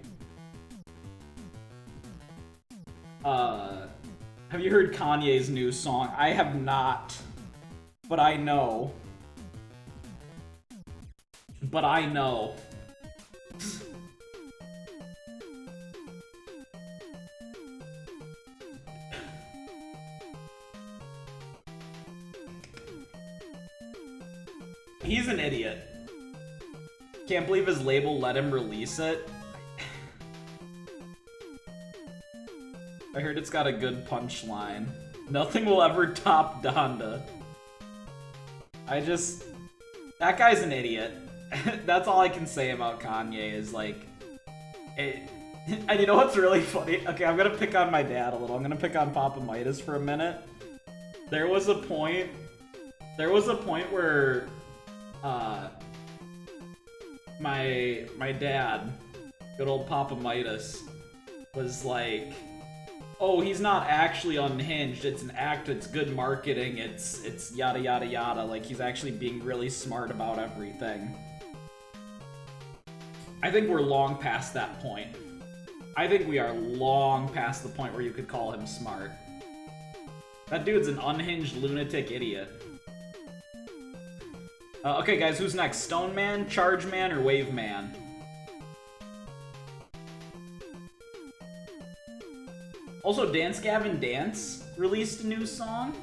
Have you heard Kanye's new song? I have not, but I know. But I know. He's an idiot. Can't believe his label let him release it. I heard it's got a good punchline. Nothing will ever top Donda. That guy's an idiot. That's all I can say about Kanye is like... And you know what's really funny? Okay, I'm gonna pick on my dad a little. I'm gonna pick on Papa Midas for a minute. There was a point where my dad, good old Papa Midas, was like, oh, he's not actually unhinged, it's an act, it's good marketing, it's yada yada yada, like he's actually being really smart about everything. I think we're long past that point. I think we are long past the point where you could call him smart. That dude's an unhinged lunatic idiot. Okay, guys, who's next? Stone Man, Charge Man, or Wave Man? Also, Dance Gavin Dance released a new song.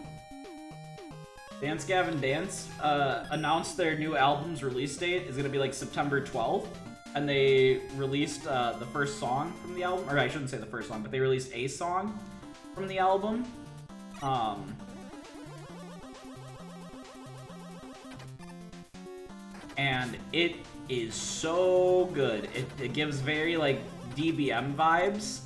Dance Gavin Dance announced their new album's release date is gonna be like September 12th. And they released the first song from the album, or I shouldn't say the first song, but they released a song from the album. And it is so good. It gives very like DBM vibes.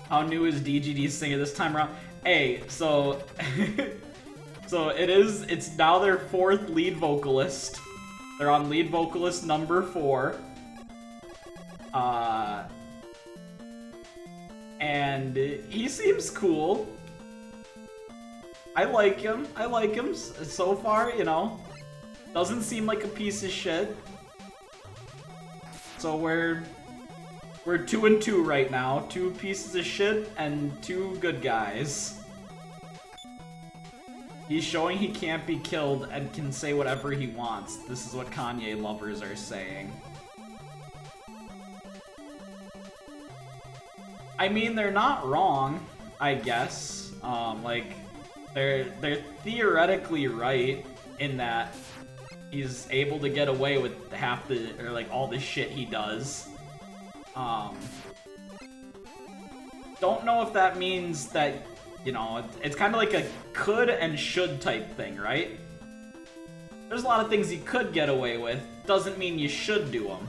How new is DGD's singer this time around? Hey, so so it's now their 4th lead vocalist. They're on lead vocalist number 4. And he seems cool. I like him so far, you know. Doesn't seem like a piece of shit. So we're 2-2 right now. 2 pieces of shit and 2 good guys. He's showing he can't be killed and can say whatever he wants. This is what Kanye lovers are saying. I mean, they're not wrong, I guess. Like, they're theoretically right in that he's able to get away with half the, or like all the shit he does. Don't know if that means that, you know, it's kind of like a could and should type thing, right? There's a lot of things you could get away with, doesn't mean you should do them.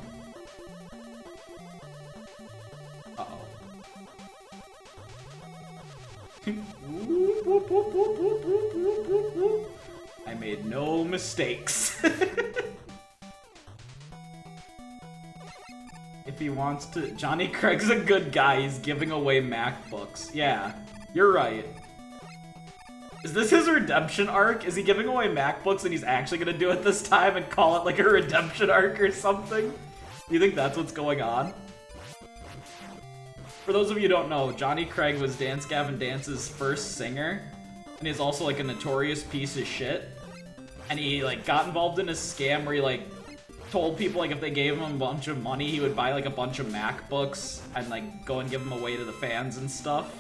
Uh-oh. I made no mistakes. If he wants to... Johnny Craig's a good guy, he's giving away MacBooks. Yeah, you're right. Is this his redemption arc? Is he giving away MacBooks and he's actually gonna do it this time and call it like a redemption arc or something? Do you think that's what's going on? For those of you who don't know, Johnny Craig was Dance Gavin Dance's first singer, and he's also like a notorious piece of shit. And he like got involved in a scam where he like told people like if they gave him a bunch of money, he would buy like a bunch of MacBooks and like go and give them away to the fans and stuff.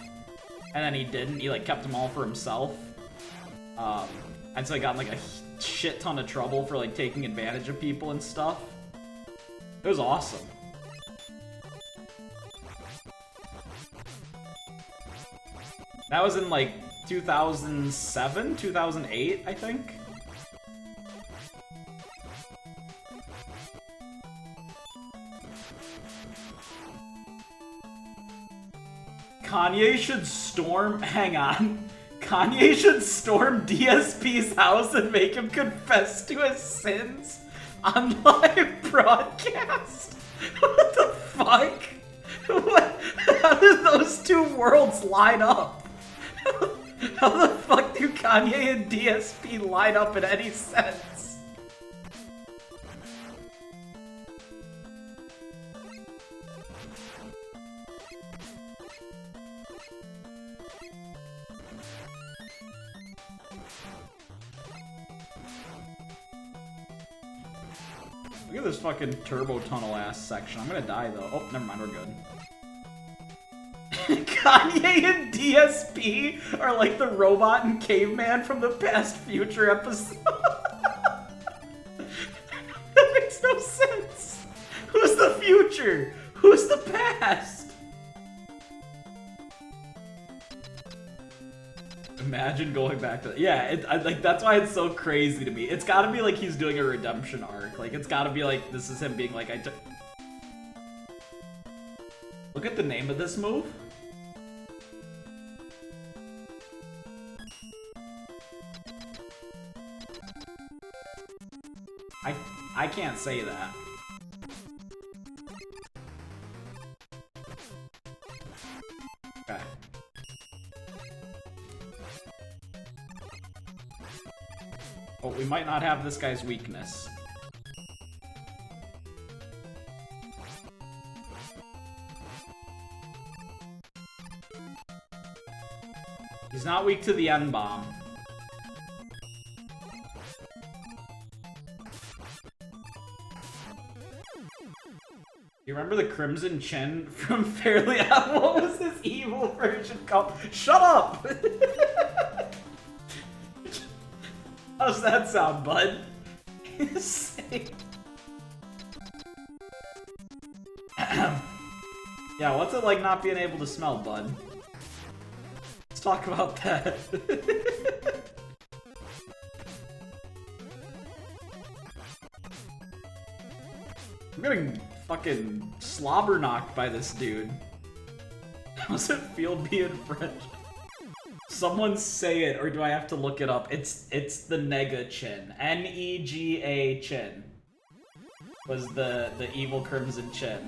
And then he didn't. He like kept them all for himself. And so he got in like a shit ton of trouble for like taking advantage of people and stuff. It was awesome. That was in like 2007, 2008, I think. Kanye should storm... Hang on. Kanye should storm DSP's house and make him confess to his sins on live broadcast? What the fuck? What? How did those two worlds line up? How the fuck do Kanye and DSP line up in any sense? Look at this fucking turbo tunnel ass section. I'm gonna die though. Oh, never mind, we're good. Kanye and DSP are like the robot and caveman from the Past Future episode. That makes no sense. Who's the future? Who's the best? Imagine going back to... Yeah, like, that's why it's so crazy to me. It's gotta be like he's doing a redemption arc. Like, it's gotta be like, this is him being like, I took... Look at the name of this move. I can't say that. Okay. Oh, we might not have this guy's weakness. He's not weak to the N-bomb. You remember the Crimson Chin from Fairly Odd? What was this evil version called? Shut up! How's that sound, bud? Yeah, what's it like not being able to smell, bud? Let's talk about that. I'm getting fucking slobber knocked by this dude. How does it feel being French? Someone say it, or do I have to look it up? It's the Nega Chin. N-E-G-A Chin. Was the evil Crimson Chin.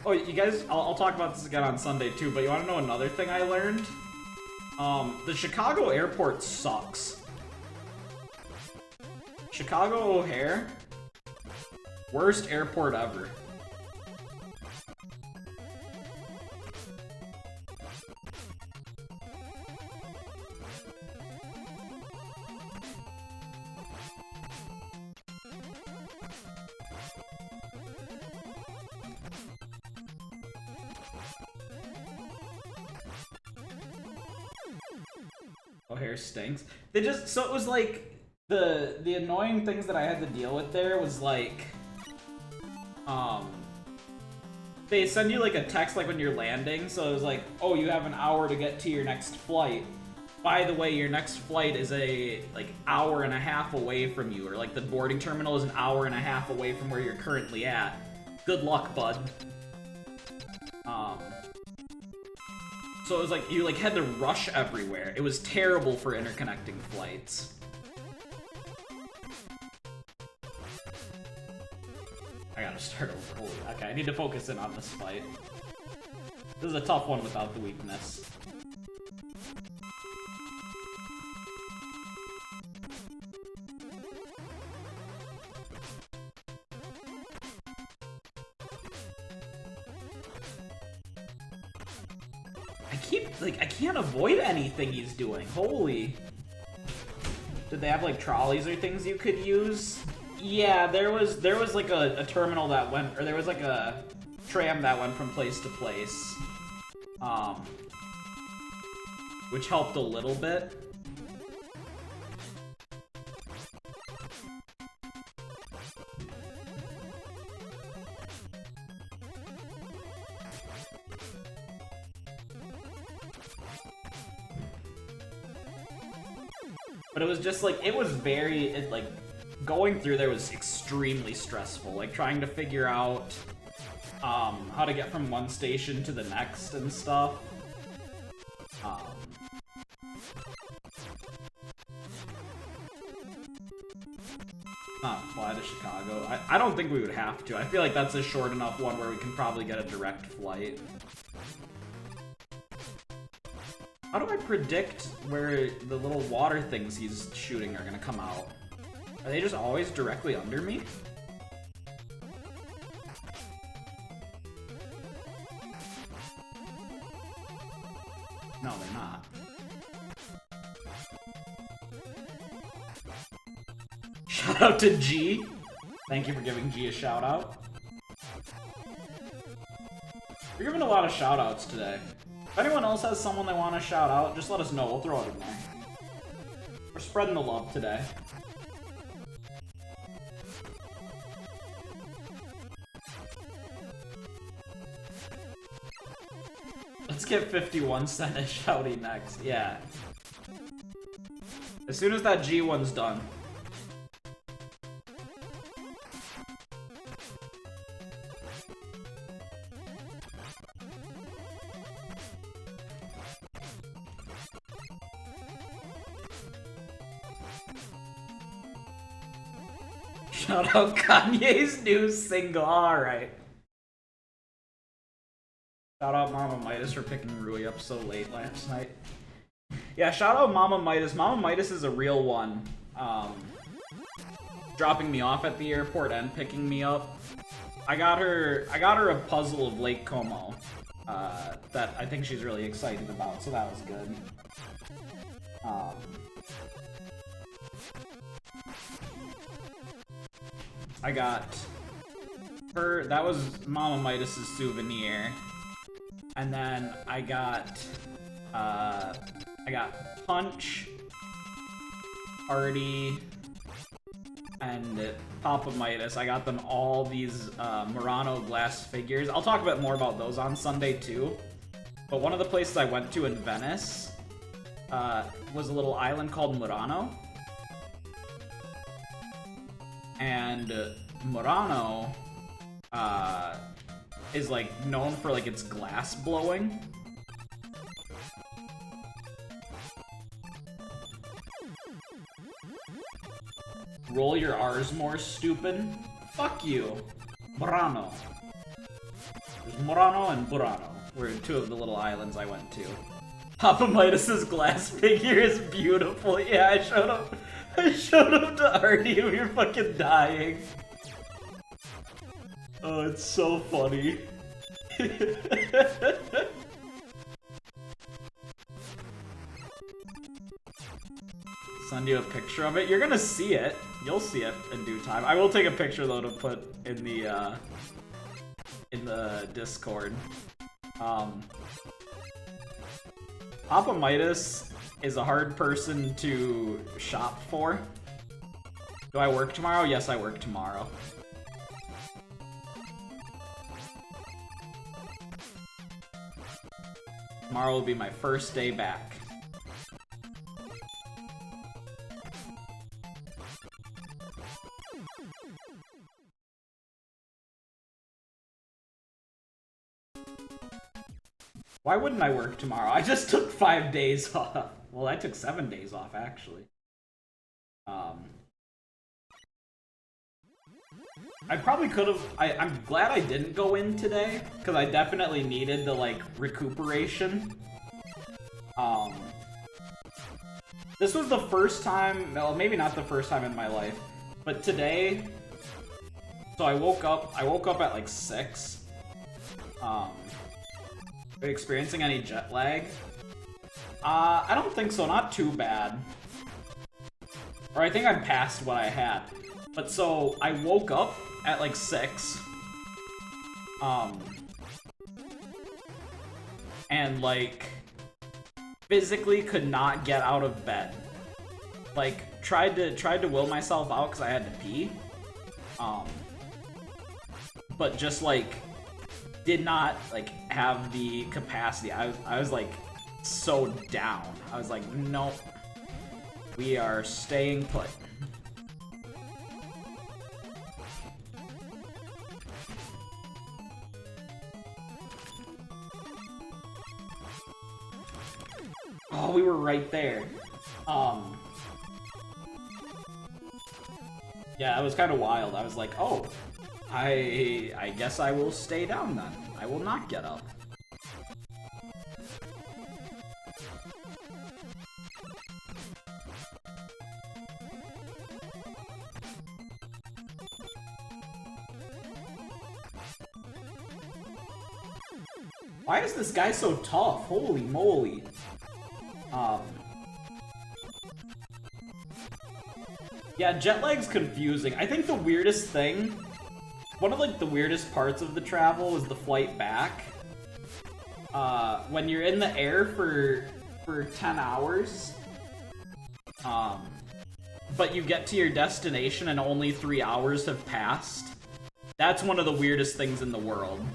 Oh, you guys, I'll talk about this again on Sunday too, but you want to know another thing I learned? The Chicago airport sucks. Chicago O'Hare, worst airport ever. O'Hare stinks. They just, so it was like, the annoying things that I had to deal with there was like, they send you like a text like when you're landing, so it was like, oh, you have an hour to get to your next flight. By the way, your next flight is a, like, hour and a half away from you, or like the boarding terminal is an hour and a half away from where you're currently at. Good luck, bud. So it was like, you like had to rush everywhere. It was terrible for interconnecting flights. I gotta start over. Holy, okay, I need to focus in on this fight. This is a tough one without the weakness. I can't avoid anything he's doing. Holy. Did they have, like, trolleys or things you could use? Yeah, there was like, a terminal that went, or there was, like, a tram that went from place to place. Which helped a little bit. But it was just like, it was very, like, going through there was extremely stressful. Like, trying to figure out how to get from one station to the next and stuff. Not fly to Chicago. I don't think we would have to. I feel like that's a short enough one where we can probably get a direct flight. How do I predict where the little water things he's shooting are gonna come out? Are they just always directly under me? No, they're not. Shout out to G. Thank you for giving G a shout out. We're giving a lot of shout-outs today. If anyone else has someone they want to shout out, just let us know. We'll throw it in there. We're spreading the love today. Let's get 51 Cent as shouty next. Yeah. As soon as that G one's done. Shout out Kanye's new single. Alright. Shout out Mama Midas for picking Rui up so late last night. Yeah, shout out Mama Midas. Mama Midas is a real one. Dropping me off at the airport and picking me up. I got her a puzzle of Lake Como that I think she's really excited about, so that was good. I got her, that was Mama Midas's souvenir. And then I got Punch, Artie, and Papa Midas. I got them all these Murano glass figures. I'll talk a bit more about those on Sunday too. But one of the places I went to in Venice was a little island called Murano. And Murano is like known for like its glass blowing. Roll your R's more, stupid. Fuck you. Murano. There's Murano and Burano were two of the little islands I went to. Papa Midas's glass figure is beautiful. Yeah, I showed up to Artie and we were fucking dying. Oh, it's so funny. Send you a picture of it. You're gonna see it. You'll see it in due time. I will take a picture though to put in the Discord. Papa Midas is a hard person to shop for. Do I work tomorrow? Yes, I work tomorrow. Tomorrow will be my first day back. Why wouldn't I work tomorrow? I just took 5 days off. Well, I took 7 days off, actually. I probably could have... I'm glad I didn't go in today, because I definitely needed the, like, recuperation. This was the first time... Well, maybe not the first time in my life, but today... So I woke up at, like, 6. Are you experiencing any jet lag? I don't think so, not too bad. Or I think I'm past what I had. But so, I woke up at like 6. And like, physically could not get out of bed. Like, tried to will myself out because I had to pee. But just like, did not like have the capacity. I was like so down. I was like, nope. We are staying put. Oh, we were right there. Yeah, it was kind of wild. I was like, oh, I guess I will stay down then. I will not get up. Why is this guy so tough? Holy moly. Yeah, jet lag's confusing. I think the weirdest thing, one of like the weirdest parts of the travel is the flight back. when you're in the air for 10 hours, but you get to your destination and only 3 hours have passed, that's one of the weirdest things in the world.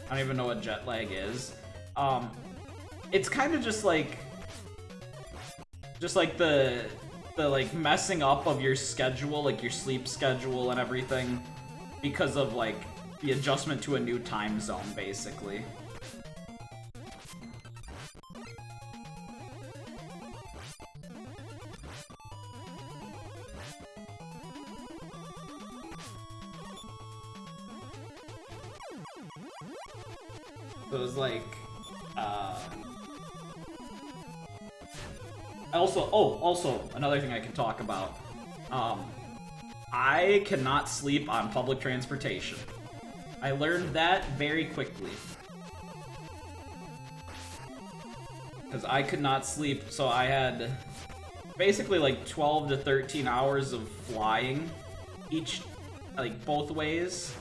I don't even know what jet lag is. It's kind of just like the like messing up of your schedule, like your sleep schedule and everything, because of like the adjustment to a new time zone, basically. So it was like, also, another thing I can talk about. I cannot sleep on public transportation. I learned that very quickly. Because I could not sleep, so I had basically like 12 to 13 hours of flying each, like both ways.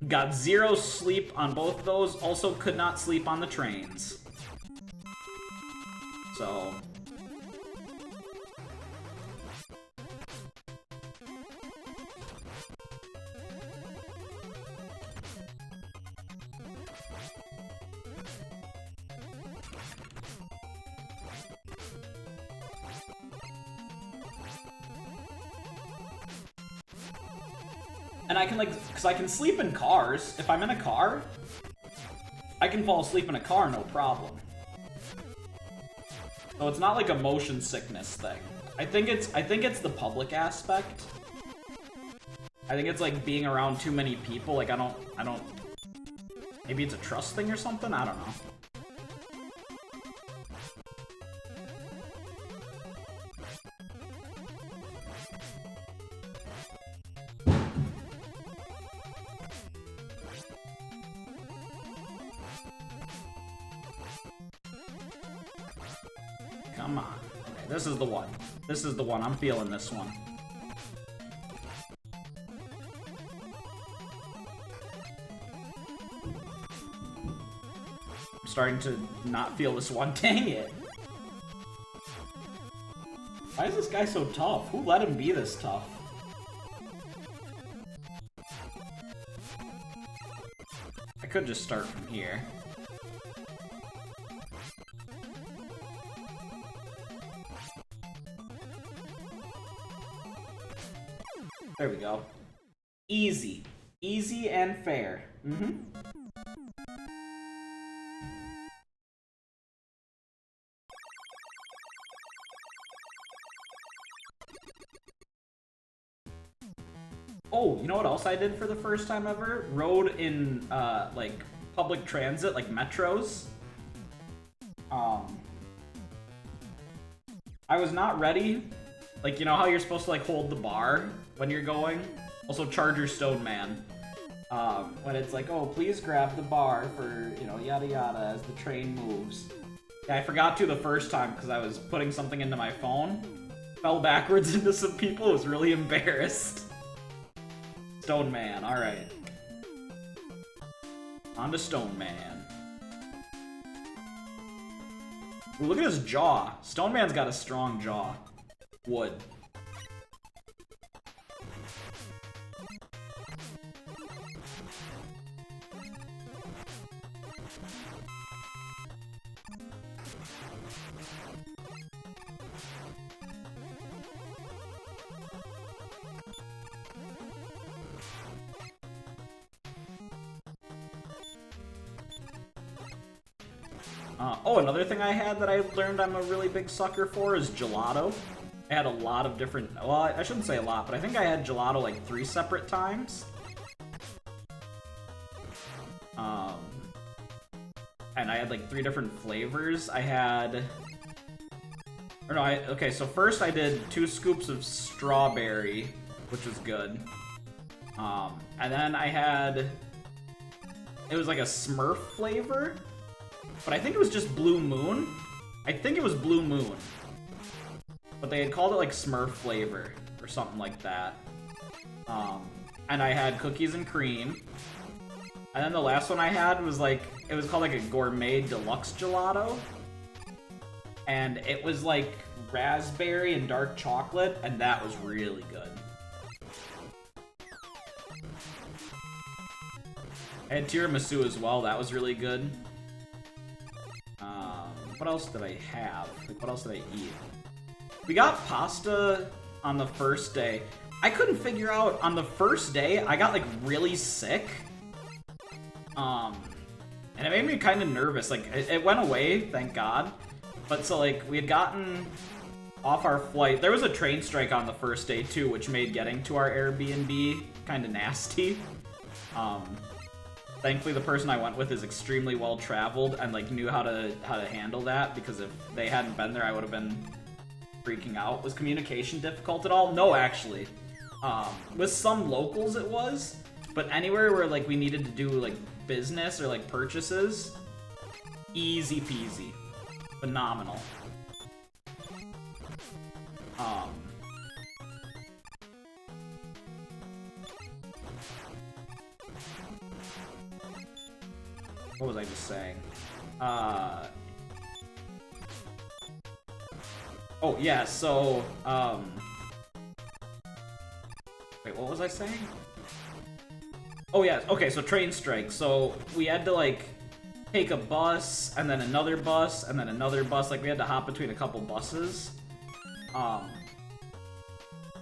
Got 0 sleep on both of those, also could not sleep on the trains. So... And I can, like, because I can sleep in cars. If I'm in a car, I can fall asleep in a car, no problem. So it's not like a motion sickness thing. I think it's the public aspect. I think it's like being around too many people. Like I don't. Maybe it's a trust thing or something. I don't know. Come on. Okay, this is the one. This is the one. I'm feeling this one. I'm starting to not feel this one. Dang it. Why is this guy so tough? Who let him be this tough? I could just start from here. There we go. Easy. Easy and fair. Mm-hmm. Oh, you know what else I did for the first time ever? Rode in, like, public transit, like metros. I was not ready. Like, you know how you're supposed to, like, hold the bar when you're going? Also, Charger Stone Man. When it's like, oh, please grab the bar for, you know, yada yada as the train moves. Yeah, I forgot to the first time because I was putting something into my phone. Fell backwards into some people, was really embarrassed. Stone Man, alright. On to Stone Man. Ooh, look at his jaw. Stone Man's got a strong jaw. Wood. Oh, another thing I had that I learned I'm a really big sucker for is gelato. I had a lot of different, well, I shouldn't say a lot, but I think I had gelato like 3 separate times. And I had like 3 different flavors. I had, or no, okay, so first I did 2 scoops of strawberry, which was good. And then I had, it was like a Smurf flavor, but I think it was just Blue Moon. I think it was Blue Moon. but they had called it like Smurf flavor or something like that. And I had cookies and cream. And then the last one I had was like, it was called like a gourmet deluxe gelato. And it was like raspberry and dark chocolate, and that was really good. I had tiramisu as well, that was really good. What else did I have? Like, what else did I eat? We got pasta on the first day. I couldn't figure out, on the first day, I got like really sick. And it made me kind of nervous. Like, it went away, thank God. But so like, we had gotten off our flight. There was a train strike on the first day too, which made getting to our Airbnb kind of nasty. Thankfully, the person I went with is extremely well traveled and like knew how to handle that, because if they hadn't been there, I would have been freaking out. Was communication difficult at all? No, actually. With some locals it was, but anywhere where like we needed to do like business or like purchases, easy peasy, phenomenal. What was I just saying? Oh, yeah, so, wait, what was I saying? Oh, yeah, okay, so train strike. So, we had to, like, take a bus, and then another bus, and then another bus. Like, we had to hop between a couple buses.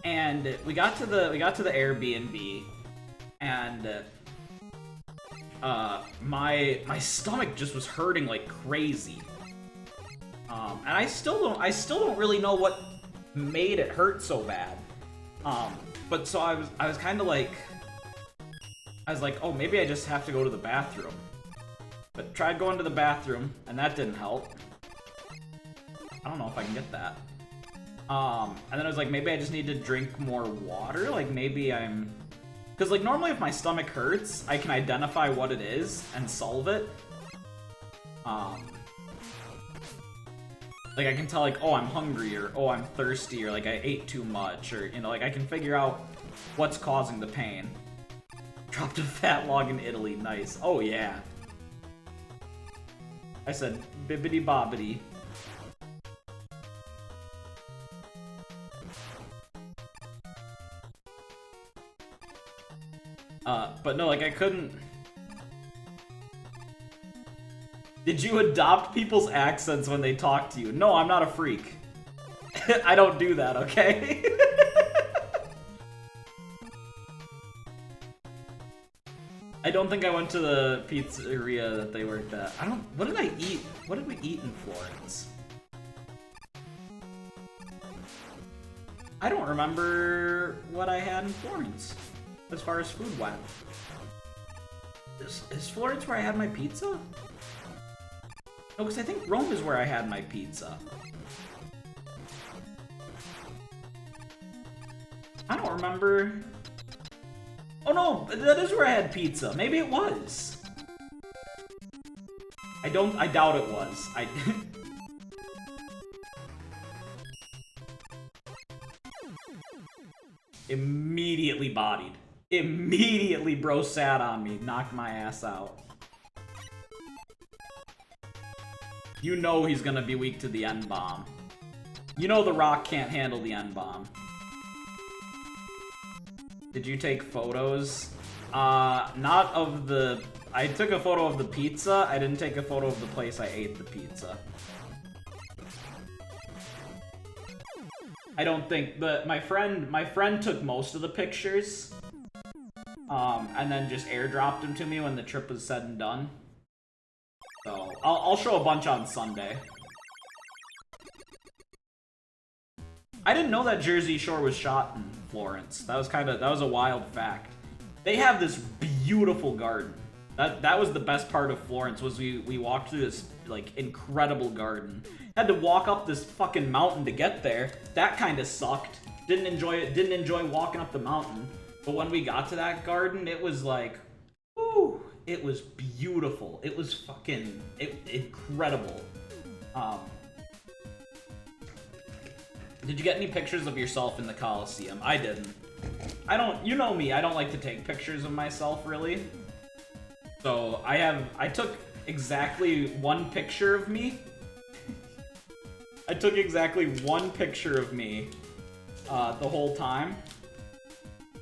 And we got to the Airbnb, and, my stomach just was hurting like crazy. And I still don't really know what made it hurt so bad. But so I was kind of like, I was like, oh, maybe I just have to go to the bathroom. But tried going to the bathroom, and that didn't help. I don't know if I can get that. And then I was like, maybe I just need to drink more water. Like maybe I'm... Because, like, normally if my stomach hurts, I can identify what it is and solve it. Like, I can tell, like, oh, I'm hungry, or oh, I'm thirsty, or, like, I ate too much, or, you know, like, I can figure out what's causing the pain. Dropped a fat log in Italy, nice. Oh, yeah. I said, bibbidi-bobbidi. But no, like, I couldn't... Did you adopt people's accents when they talk to you? No, I'm not a freak. I don't do that, okay? I don't think I went to the pizzeria that they worked at. What did I eat? What did we eat in Florence? I don't remember what I had in Florence. As far as food went. Is Florence where I had my pizza? No, because I think Rome is where I had my pizza. I don't remember. Oh no, that is where I had pizza. Maybe it was. I doubt it was. Immediately bodied. Immediately bro sat on me, knocked my ass out. You know he's gonna be weak to the N-bomb. You know The Rock can't handle the N-bomb. Did you take photos? Not of the... I took a photo of the pizza, I didn't take a photo of the place I ate the pizza. I don't think... My friend took most of the pictures. And then just airdropped them to me when the trip was said and done. So, I'll show a bunch on Sunday. I didn't know that Jersey Shore was shot in Florence. That was a wild fact. They have this beautiful garden. That was the best part of Florence, was we walked through this, like, incredible garden. Had to walk up this fucking mountain to get there. That kind of sucked. Didn't enjoy it. Didn't enjoy walking up the mountain. But when we got to that garden, it was like, woo, it was beautiful. It was fucking incredible. Did you get any pictures of yourself in the Coliseum? I didn't. I don't, you know me, I don't like to take pictures of myself, really. So, I took exactly one picture of me. I took exactly one picture of me, the whole time.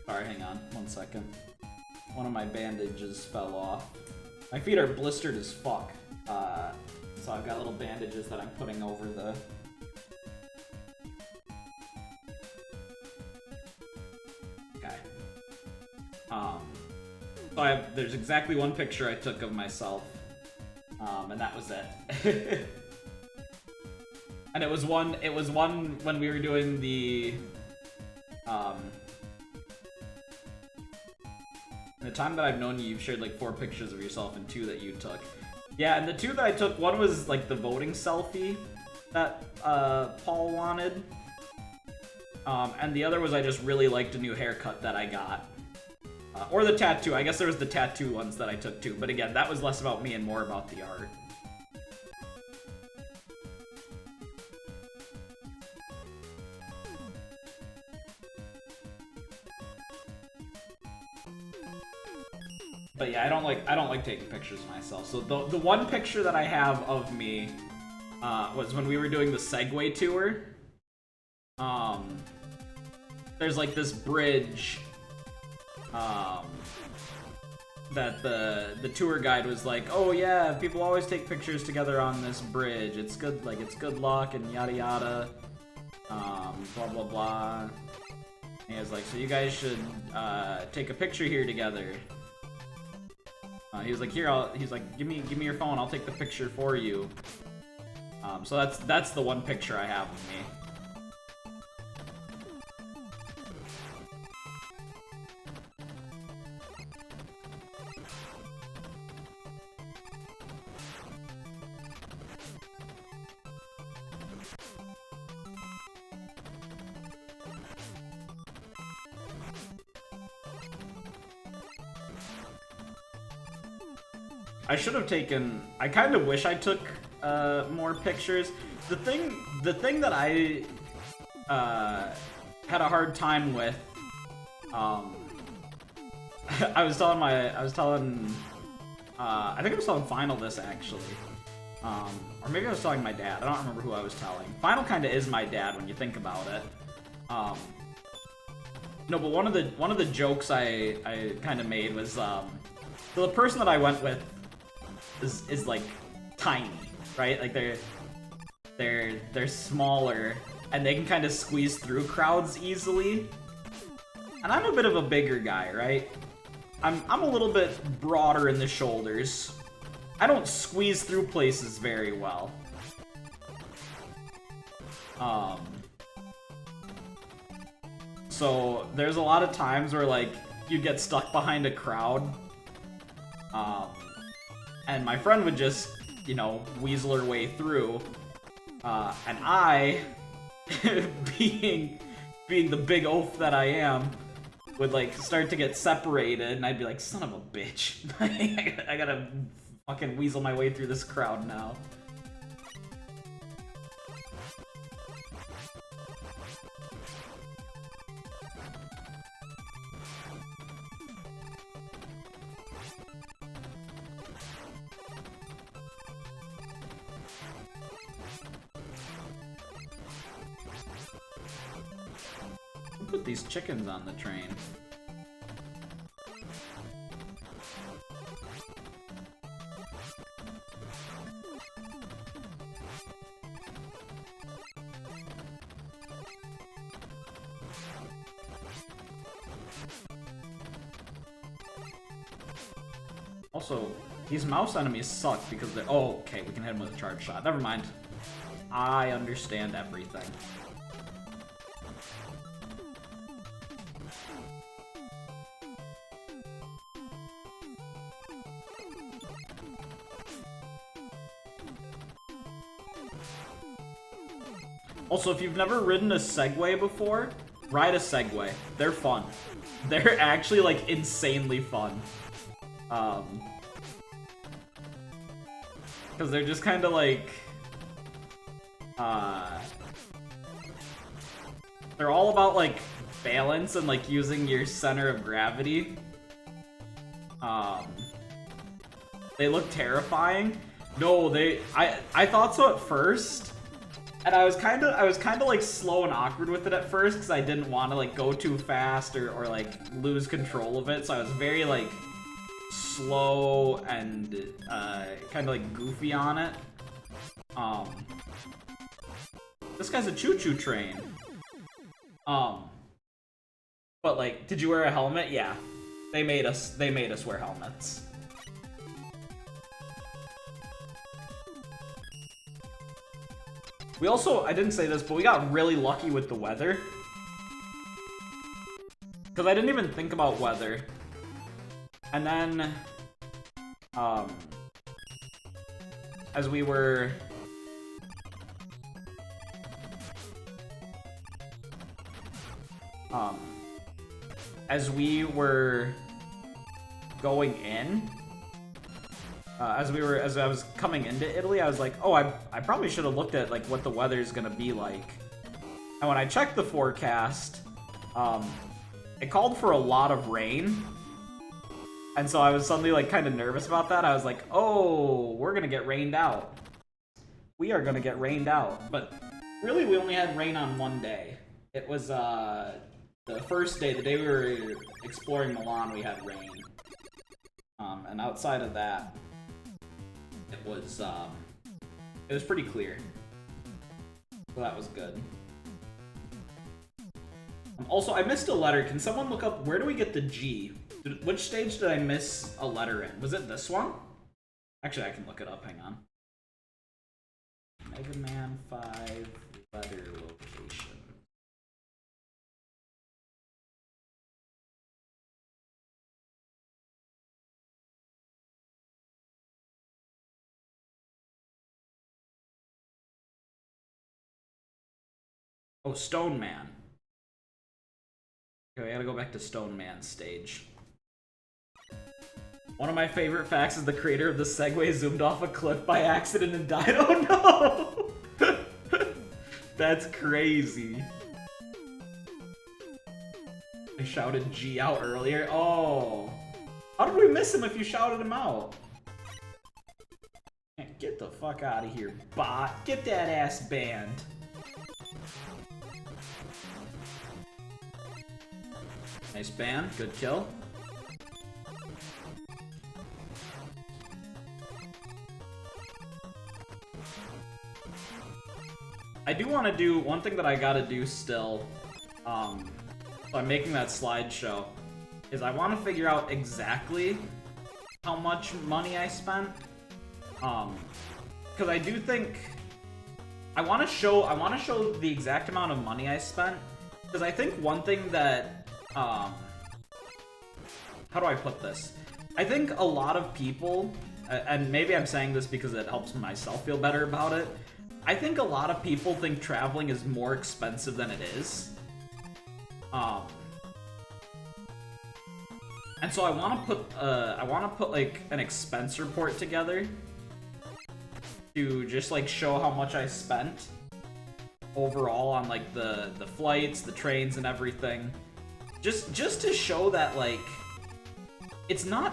Sorry, hang on, 1 second. One of my bandages fell off. My feet are blistered as fuck. So I've got little bandages that I'm putting over the... Okay. So there's exactly one picture I took of myself. And that was it. And it was one when we were doing the, in the time that I've known you, you've shared like 4 pictures of yourself and 2 that you took. Yeah, and the 2 that I took, one was like the voting selfie that Paul wanted. And the other was I just really liked a new haircut that I got. Or the tattoo. I guess there was the tattoo ones that I took too. But again, that was less about me and more about the art. But yeah, I don't like taking pictures of myself. So the one picture that I have of me was when we were doing the Segway tour. There's like this bridge that the tour guide was like, oh yeah, people always take pictures together on this bridge. It's good, like it's good luck and yada yada. Blah blah blah. And he was like, so you guys should take a picture here together. He was like, here, he's like, give me your phone, I'll take the picture for you. So that's the one picture I have of me. I should have taken... I kind of wish I took more pictures. The thing that I had a hard time with, I think I was telling Final this actually, or maybe I was telling my dad. I don't remember who I was telling. Final kind of is my dad when you think about it. No, but one of the jokes I kind of made was the person that I went with is like tiny, right? Like they're smaller and they can kind of squeeze through crowds easily. And I'm a bit of a bigger guy, right? I'm a little bit broader in the shoulders. I don't squeeze through places very well. So there's a lot of times where like you get stuck behind a crowd. And my friend would just, you know, weasel her way through. And I, being the big oaf that I am, would like start to get separated, and I'd be like, son of a bitch. I gotta fucking weasel my way through this crowd now. Put these chickens on the train. Also, these mouse enemies suck because they're... Oh, okay, we can hit them with a charge shot. Never mind. I understand everything. Also, if you've never ridden a Segway before, ride a Segway. They're fun. They're actually, like, insanely fun. Because they're just kind of like... They're all about, like, balance and, like, using your center of gravity. They look terrifying. No, I thought so at first. And I was kind of like slow and awkward with it at first because I didn't want to like go too fast or like lose control of it. So I was very like slow and kind of like goofy on it. This guy's a choo-choo train. But like, did you wear a helmet? Yeah, they made us wear helmets. We also, I didn't say this, but we got really lucky with the weather. Because I didn't even think about weather. And then, as we were... going in, as I was coming into Italy, I was like, oh, I probably should have looked at like what the weather is gonna be like. And when I checked the forecast, it called for a lot of rain. And so I was suddenly like kind of nervous about that. I was like, oh, we're gonna get rained out. We are gonna get rained out. But really, we only had rain on one day. It was the first day, the day we were exploring Milan, we had rain. And outside of that, it was pretty clear. So that was good. Also, I missed a letter. Can someone look up, where do we get the G? Which stage did I miss a letter in? Was it this one? Actually, I can look it up. Hang on. Mega Man 5 letter location. Oh, Stone Man. Okay, I gotta go back to Stone Man's stage. One of my favorite facts is the creator of the Segway zoomed off a cliff by accident and died. Oh no! That's crazy. I shouted G out earlier. Oh. How did we miss him if you shouted him out? Get the fuck out of here, bot. Get that ass banned. Nice ban, good kill. I do want to do one thing that I gotta do still. So I'm making that slideshow. Is I want to figure out exactly how much money I spent. Because I do think I want to show the exact amount of money I spent. Because I think one thing that how do I put this? I think a lot of people, and maybe I'm saying this because it helps myself feel better about it, I think a lot of people think traveling is more expensive than it is. And so I want to put like an expense report together to just like show how much I spent overall on like the flights, the trains, and everything. Just to show that like it's a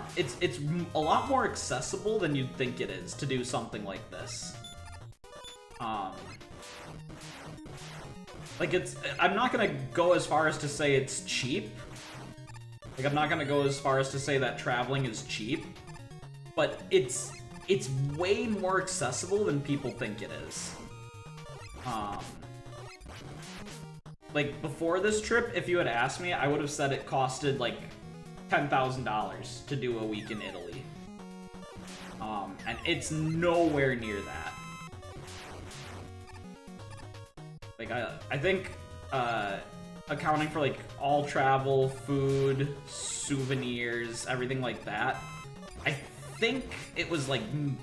lot more accessible than you'd think it is to do something like this. Like I'm not gonna go as far as to say it's cheap. Like I'm not gonna go as far as to say that traveling is cheap, but it's way more accessible than people think it is. Like, before this trip, if you had asked me, I would have said it costed, like, $10,000 to do a week in Italy. And it's nowhere near that. Like, I think, accounting for, like, all travel, food, souvenirs, everything like that, I think it was, like,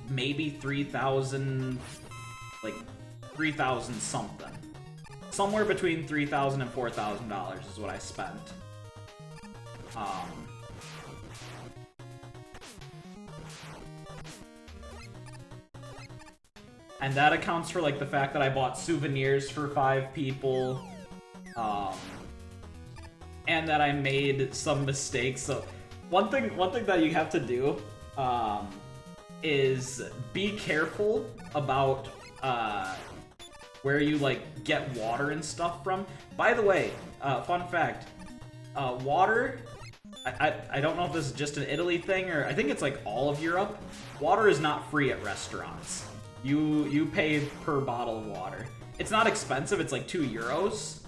maybe 3,000, like, 3,000 something. Somewhere between $3,000 and $4,000 is what I spent. And that accounts for like the fact that I bought souvenirs for 5 people. and that I made some mistakes. So one thing that you have to do is be careful about where you like get water and stuff from. By the way, fun fact, water, I don't know if this is just an Italy thing, or I think it's like all of Europe. Water is not free at restaurants. You pay per bottle of water. It's not expensive, it's like €2.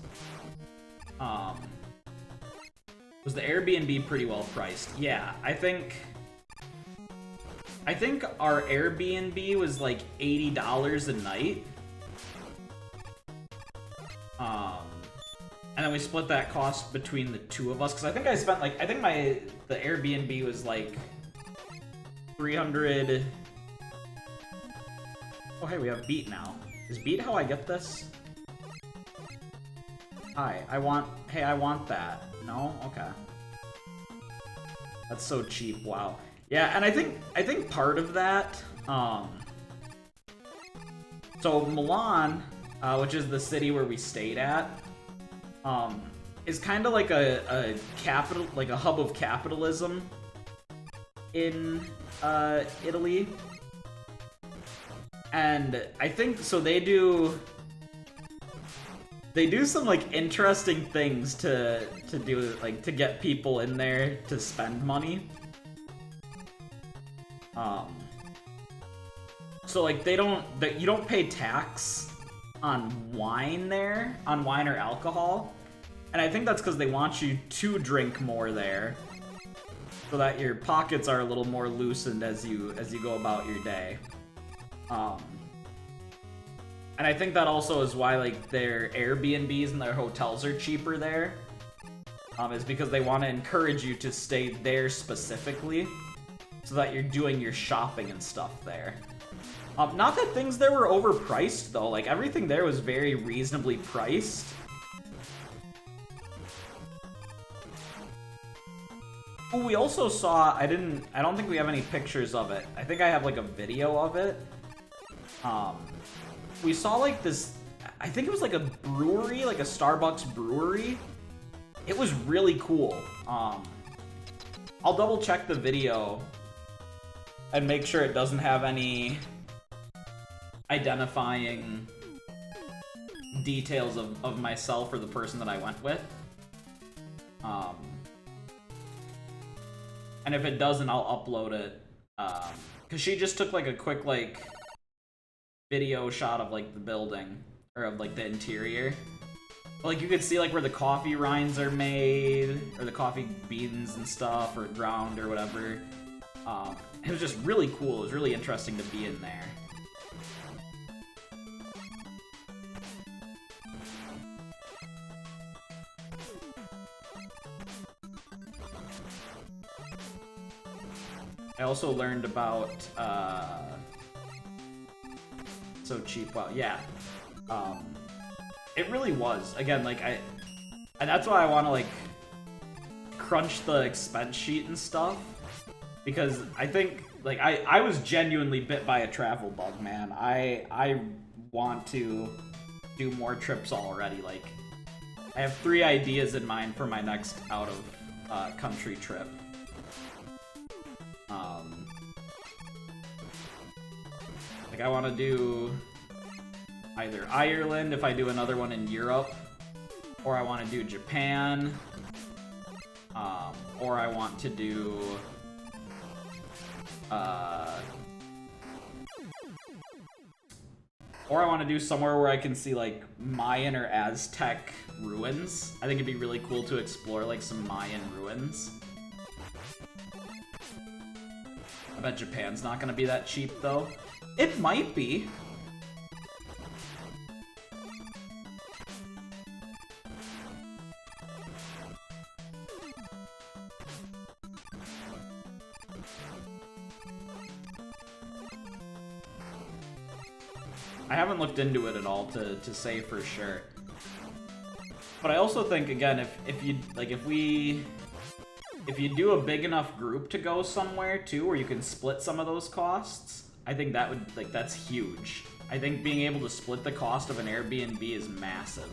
Was the Airbnb pretty well priced? Yeah, I think our Airbnb was like $80 a night. And then we split that cost between the two of us, because I think I spent like, the Airbnb was like 300. Oh hey, we have Beat now. Is Beat how I get this? Hi, I want that. No? Okay. That's so cheap, wow. Yeah, and I think part of that, so Milan, which is the city where we stayed at, is kind of like a capital, like a hub of capitalism in Italy. And I think so they do some like interesting things to do, like to get people in there to spend money. So like you don't pay tax on wine there, on wine or alcohol. And I think that's because they want you to drink more there, so that your pockets are a little more loosened as you go about your day. And I think that also is why like their Airbnbs and their hotels are cheaper there. Is because they want to encourage you to stay there specifically, so that you're doing your shopping and stuff there. Not that things there were overpriced though, like everything there was very reasonably priced. Ooh, we also saw, I don't think we have any pictures of it. I think I have like a video of it. We saw like this, I think it was like a brewery, like a Starbucks brewery. It was really cool. I'll double check the video and make sure it doesn't have any identifying details of myself or the person that I went with. And if it doesn't, I'll upload it. Cause she just took like a quick like video shot of like the building, or of like the interior. But, like you could see like where the coffee rinds are made, or the coffee beans and stuff, or ground or whatever. It was just really cool. It was really interesting to be in there. I also learned about, so cheap, wow, yeah. It really was. Again, like, and that's why I want to, like, crunch the expense sheet and stuff. Because I think, like, I was genuinely bit by a travel bug, man. I want to do more trips already. Like, I have 3 ideas in mind for my next out-of-country trip. Like, I want to do either Ireland if I do another one in Europe, or I want to do Japan, or I want to do somewhere where I can see like Mayan or Aztec ruins. I think it'd be really cool to explore like some Mayan ruins. I bet Japan's not gonna be that cheap though. It might be. I haven't looked into it at all to say for sure. But I also think, again, if you do a big enough group to go somewhere too, where you can split some of those costs, I think that would, like, that's huge. I think being able to split the cost of an Airbnb is massive.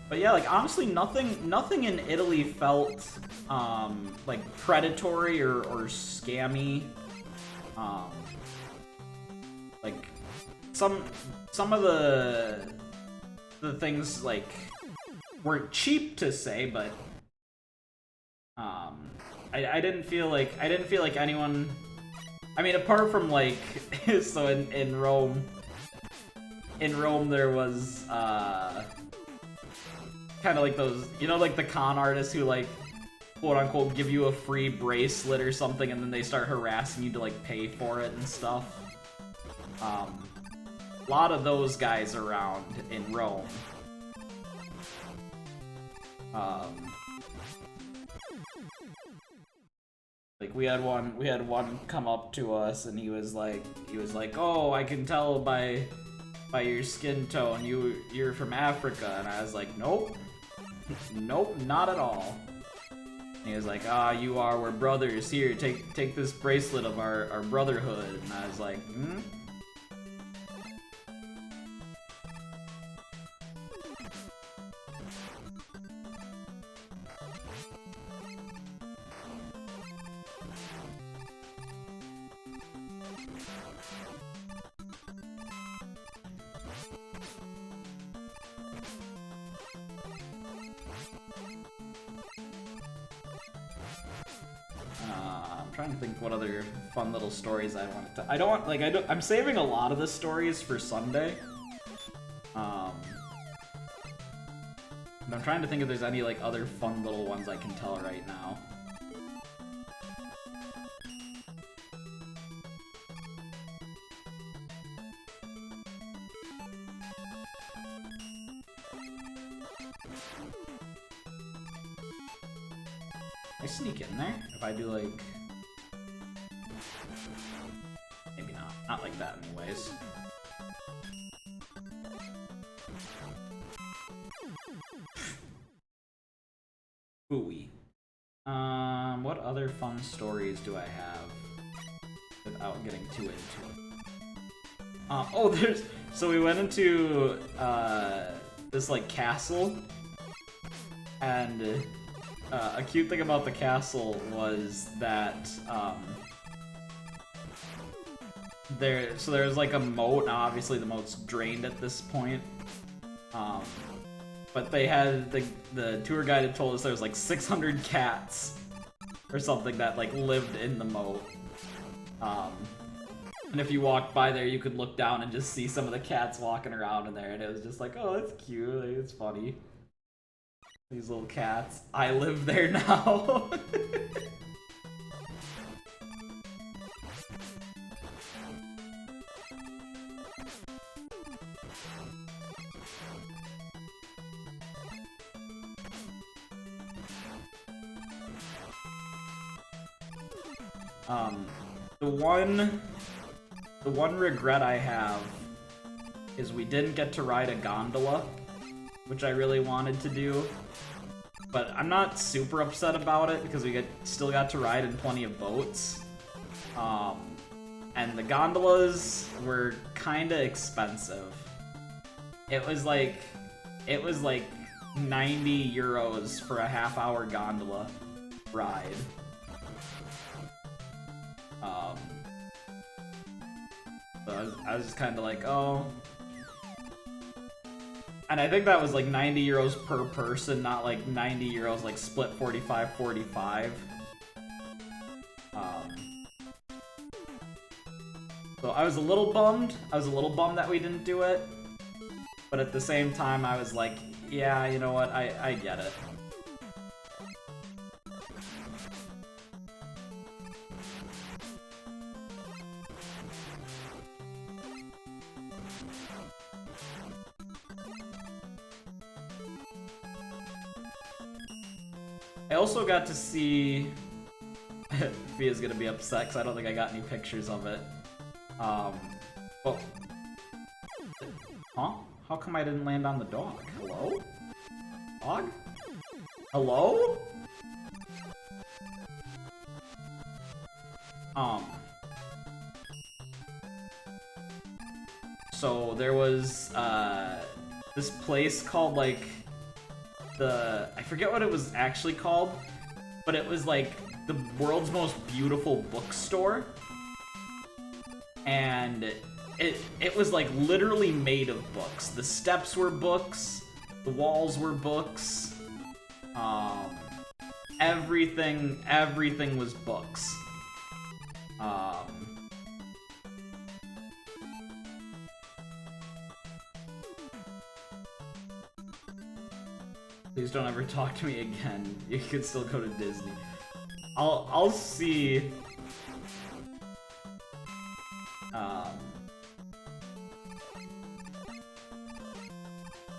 But yeah, like honestly, nothing in Italy felt like predatory or scammy. Like some of the things like weren't cheap to say, but I didn't feel like anyone. I mean, apart from like so in Rome there was kind of like those, you know, like the con artists who like quote unquote give you a free bracelet or something and then they start harassing you to like pay for it and stuff. A lot of those guys around in Rome. Like we had one come up to us and he was like, oh, I can tell by your skin tone you're from Africa, and I was like, nope, not at all. And he was like, you are, we're brothers, here, take this bracelet of our brotherhood, and I was like, I'm trying to think what other fun little stories I wanted to. I'm saving a lot of the stories for Sunday. And I'm trying to think if there's any like other fun little ones I can tell right now. I sneak in there if I do like, maybe not like that anyways. Ooey. What other fun stories do I have without getting too into it? So we went into this like castle, and a cute thing about the castle was that there's like a moat. Now obviously the moat's drained at this point, but they had the tour guide had told us there was like 600 cats or something that like lived in the moat. And if you walked by there, you could look down and just see some of the cats walking around in there, and it was just like, oh, that's cute, like, it's funny. These little cats. I live there now. The one regret I have is we didn't get to ride a gondola, which I really wanted to do. But I'm not super upset about it because we still got to ride in plenty of boats. And the gondolas were kind of expensive. It was like 90 euros for a half-hour gondola ride. So I was just kind of like, oh. And I think that was like 90 euros per person, not like 90 euros like split 45-45. So I was a little bummed. That we didn't do it. But at the same time, I was like, yeah, you know what? I get it. I also got to see... Fia's gonna be upset because I don't think I got any pictures of it. Oh. Huh? How come I didn't land on the dog? Hello? Dog? Hello? So there was, this place called, like, I forget what it was actually called, but it was like the world's most beautiful bookstore. And it was like literally made of books. The steps were books, the walls were books. Everything was books. Please don't ever talk to me again. You could still go to Disney. I'll see.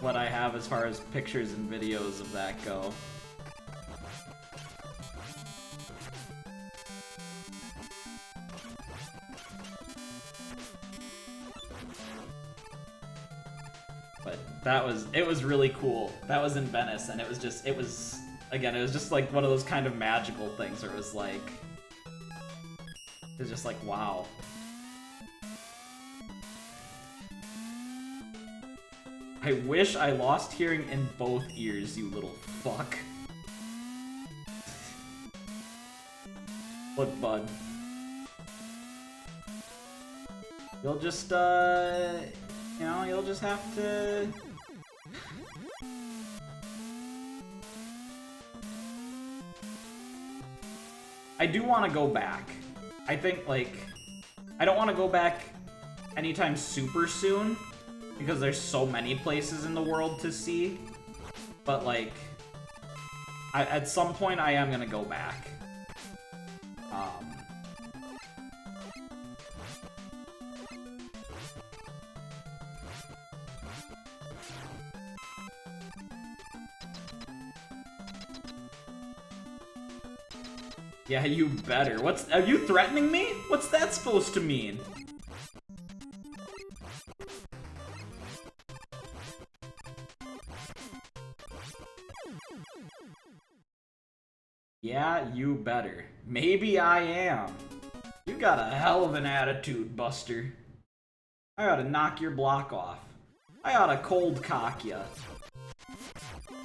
What I have as far as pictures and videos of that go. But it was really cool. That was in Venice, and it was just like one of those kind of magical things where it was just like, wow. I wish I lost hearing in both ears, you little fuck. Look, bud. You'll just, you know, you'll just have to... I do want to go back. I think, like, I don't want to go back anytime super soon, because there's so many places in the world to see, but like, at some point I am gonna go back. Yeah, you better. Are you threatening me? What's that supposed to mean? Yeah, you better. Maybe I am. You got a hell of an attitude, Buster. I ought to knock your block off. I ought to cold cock ya.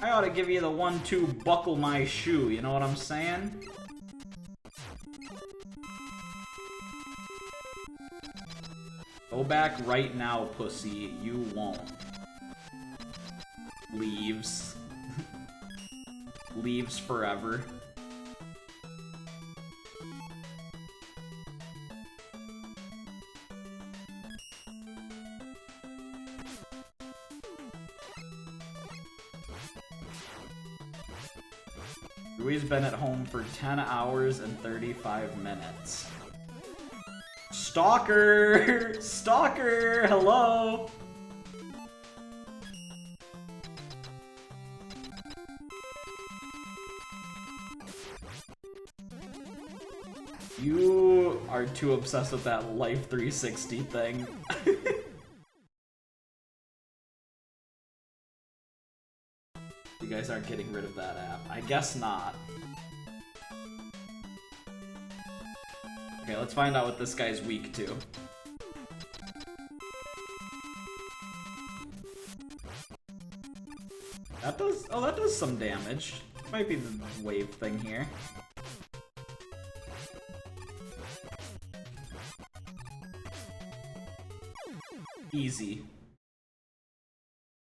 I ought to give you the 1-2 buckle my shoe, you know what I'm saying? Go back right now, pussy. You won't. Leaves. Leaves forever. Rui's been at home for 10 hours and 35 minutes. Stalker! Stalker! Hello! You are too obsessed with that Life 360 thing. You guys aren't getting rid of that app. I guess not. Okay, let's find out what this guy's weak to. That does some damage. Might be the wave thing here. Easy.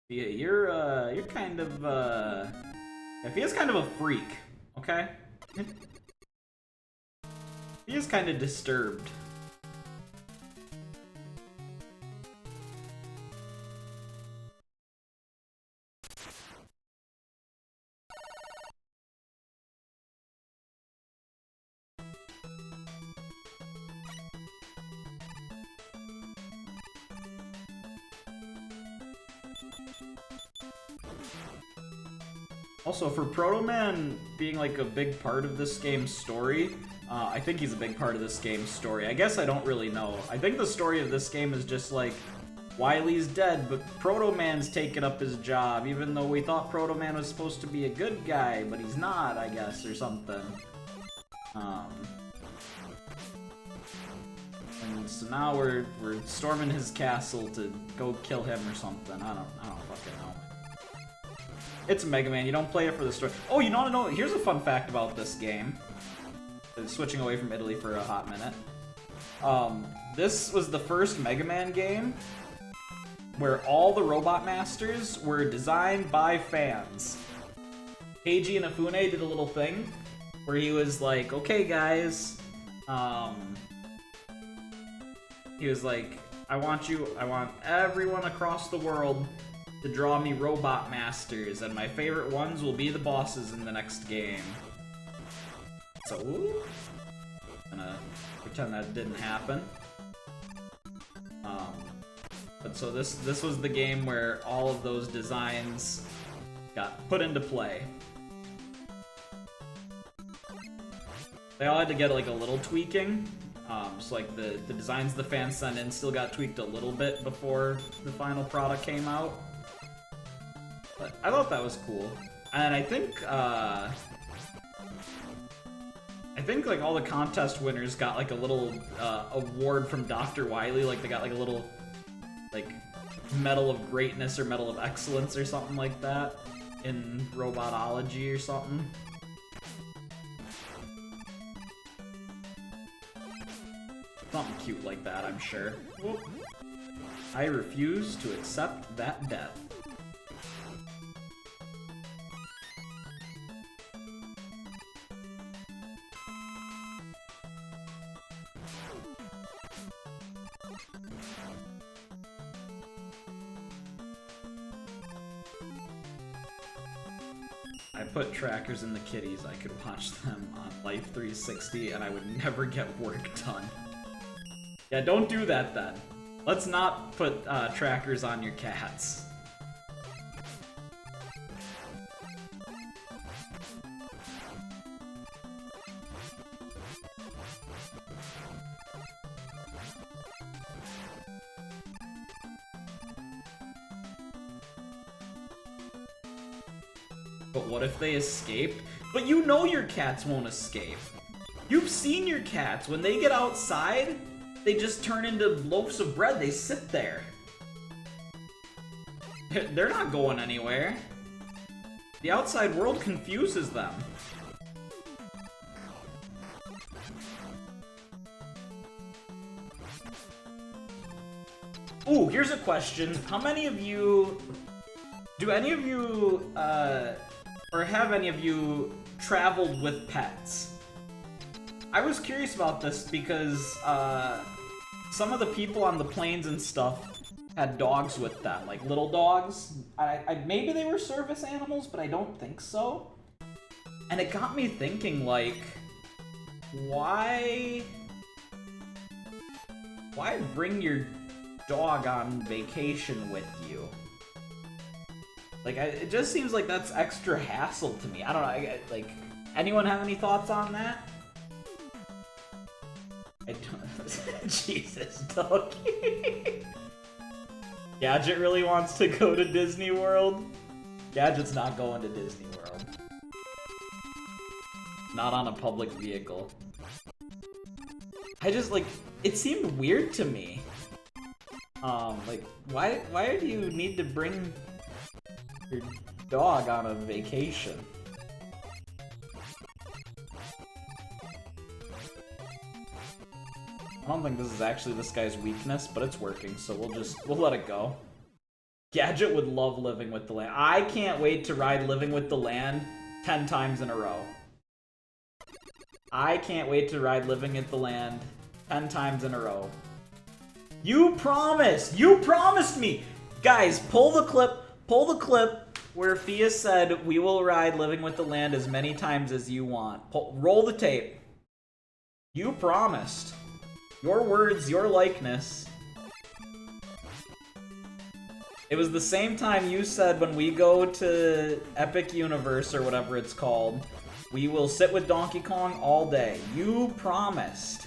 Yeah, you're kind of, if he is kind of a freak, okay? He is kind of disturbed. Also, for Proto Man being like a big part of this game's story, I think he's a big part of this game's story. I guess I don't really know. I think the story of this game is just like, Wily's dead, but Proto Man's taken up his job, even though we thought Proto Man was supposed to be a good guy, but he's not, I guess, or something. And so now we're storming his castle to go kill him or something. I don't fucking know. It's Mega Man. You don't play it for the story. Oh, you want to know? Here's a fun fact about this game. Switching away from Italy for a hot minute. This was the first Mega Man game where all the Robot Masters were designed by fans. Keiji Inafune did a little thing where he was like, okay guys, he was like, I want everyone across the world to draw me Robot Masters, and my favorite ones will be the bosses in the next game. So, I'm gonna pretend that didn't happen. But so this was the game where all of those designs got put into play. They all had to get like a little tweaking. So like the designs the fans sent in still got tweaked a little bit before the final product came out. But I thought that was cool. And I think like all the contest winners got like a little award from Dr. Wily, like they got like a little like Medal of Greatness or Medal of Excellence or something like that in Robotology or something. Something cute like that, I'm sure. Whoop. I refuse to accept that death. I put trackers in the kitties. I could watch them on Life 360 and I would never get work done. Yeah, don't do that then. Let's not put trackers on your cats. But what if they escape? But you know your cats won't escape. You've seen your cats. When they get outside, they just turn into loaves of bread. They sit there. They're not going anywhere. The outside world confuses them. Ooh, here's a question. How many of you... Do any of you, or have any of you traveled with pets? I was curious about this because some of the people on the planes and stuff had dogs with them, like little dogs. Maybe they were service animals, but I don't think so. And it got me thinking, like, why bring your dog on vacation with you? Like, it just seems like that's extra hassle to me. I don't know, like, anyone have any thoughts on that? I don't... Jesus, doggy. Gadget really wants to go to Disney World? Gadget's not going to Disney World. Not on a public vehicle. I just, like, it seemed weird to me. Like, why do you need to bring your dog on a vacation? I don't think this is actually this guy's weakness, but it's working, so we'll let it go. Gadget would love Living with the Land. I can't wait to ride Living with the Land 10 times in a row. I can't wait to ride Living with the Land 10 times in a row. You promised! You promised me! Guys, pull the clip where Fia said we will ride Living with the Land as many times as you want. Roll the tape. You promised. Your words, your likeness. It was the same time you said when we go to Epic Universe or whatever it's called, we will sit with Donkey Kong all day. You promised.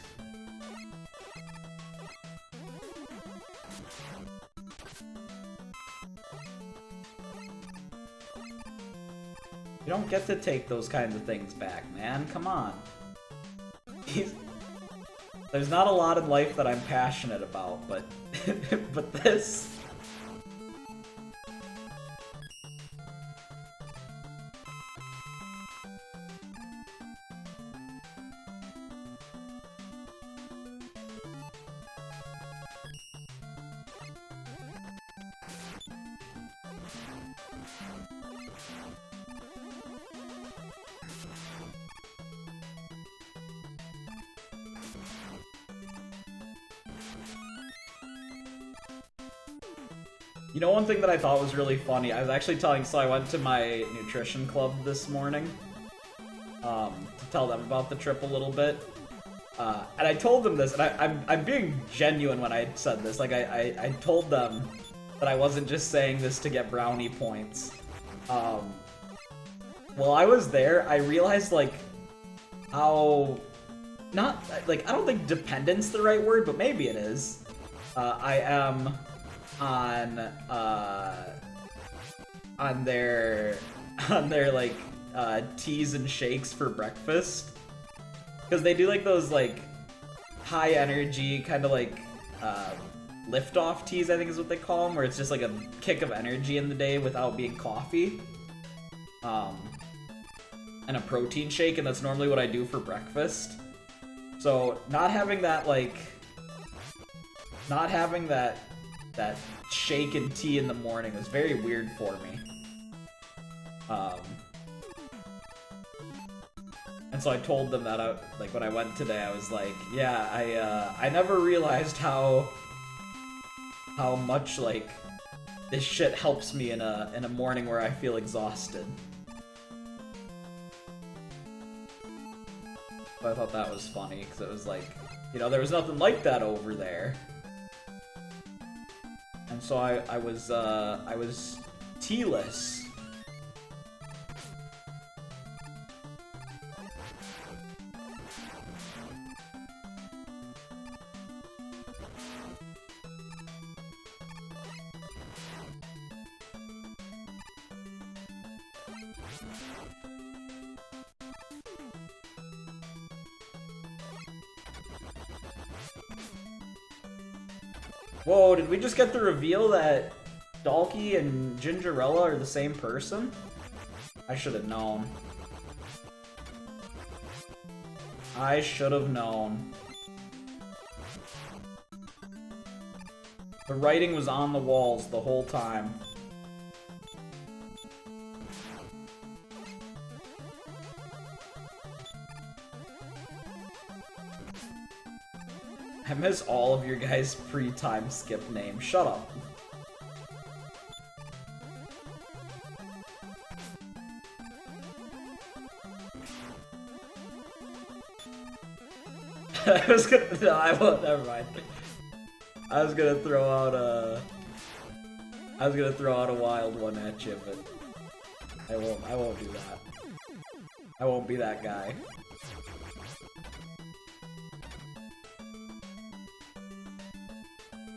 You don't get to take those kinds of things back, man. Come on. There's not a lot in life that I'm passionate about, but but this... You know, one thing that I thought was really funny, I was actually telling, so I went to my nutrition club this morning, to tell them about the trip a little bit. And I told them this, and I'm being genuine when I said this. Like, I told them that I wasn't just saying this to get brownie points. While I was there, I realized, like, how... Not, like, I don't think dependent's the right word, but maybe it is. I am on their like, teas and shakes for breakfast. Because they do, like, those, like, high energy, kind of like, lift-off teas, I think is what they call them, where it's just, like, a kick of energy in the day without being coffee. And a protein shake, and that's normally what I do for breakfast. So, not having that, like... Not having that shake and tea in the morning was very weird for me. And so I told them that, like, when I went today, I was like, yeah, I never realized how much, like, this shit helps me in a morning where I feel exhausted. So I thought that was funny, because it was like, you know, there was nothing like that over there. And so I was tealess. Whoa, did we just get the reveal that Dalky and Gingerella are the same person? I should have known. I should have known. The writing was on the walls the whole time. I miss all of your guys' pre-time skip names. Shut up. I was gonna... No, I won't. Never mind. I was gonna throw out a wild one at you, but I won't do that. I won't be that guy.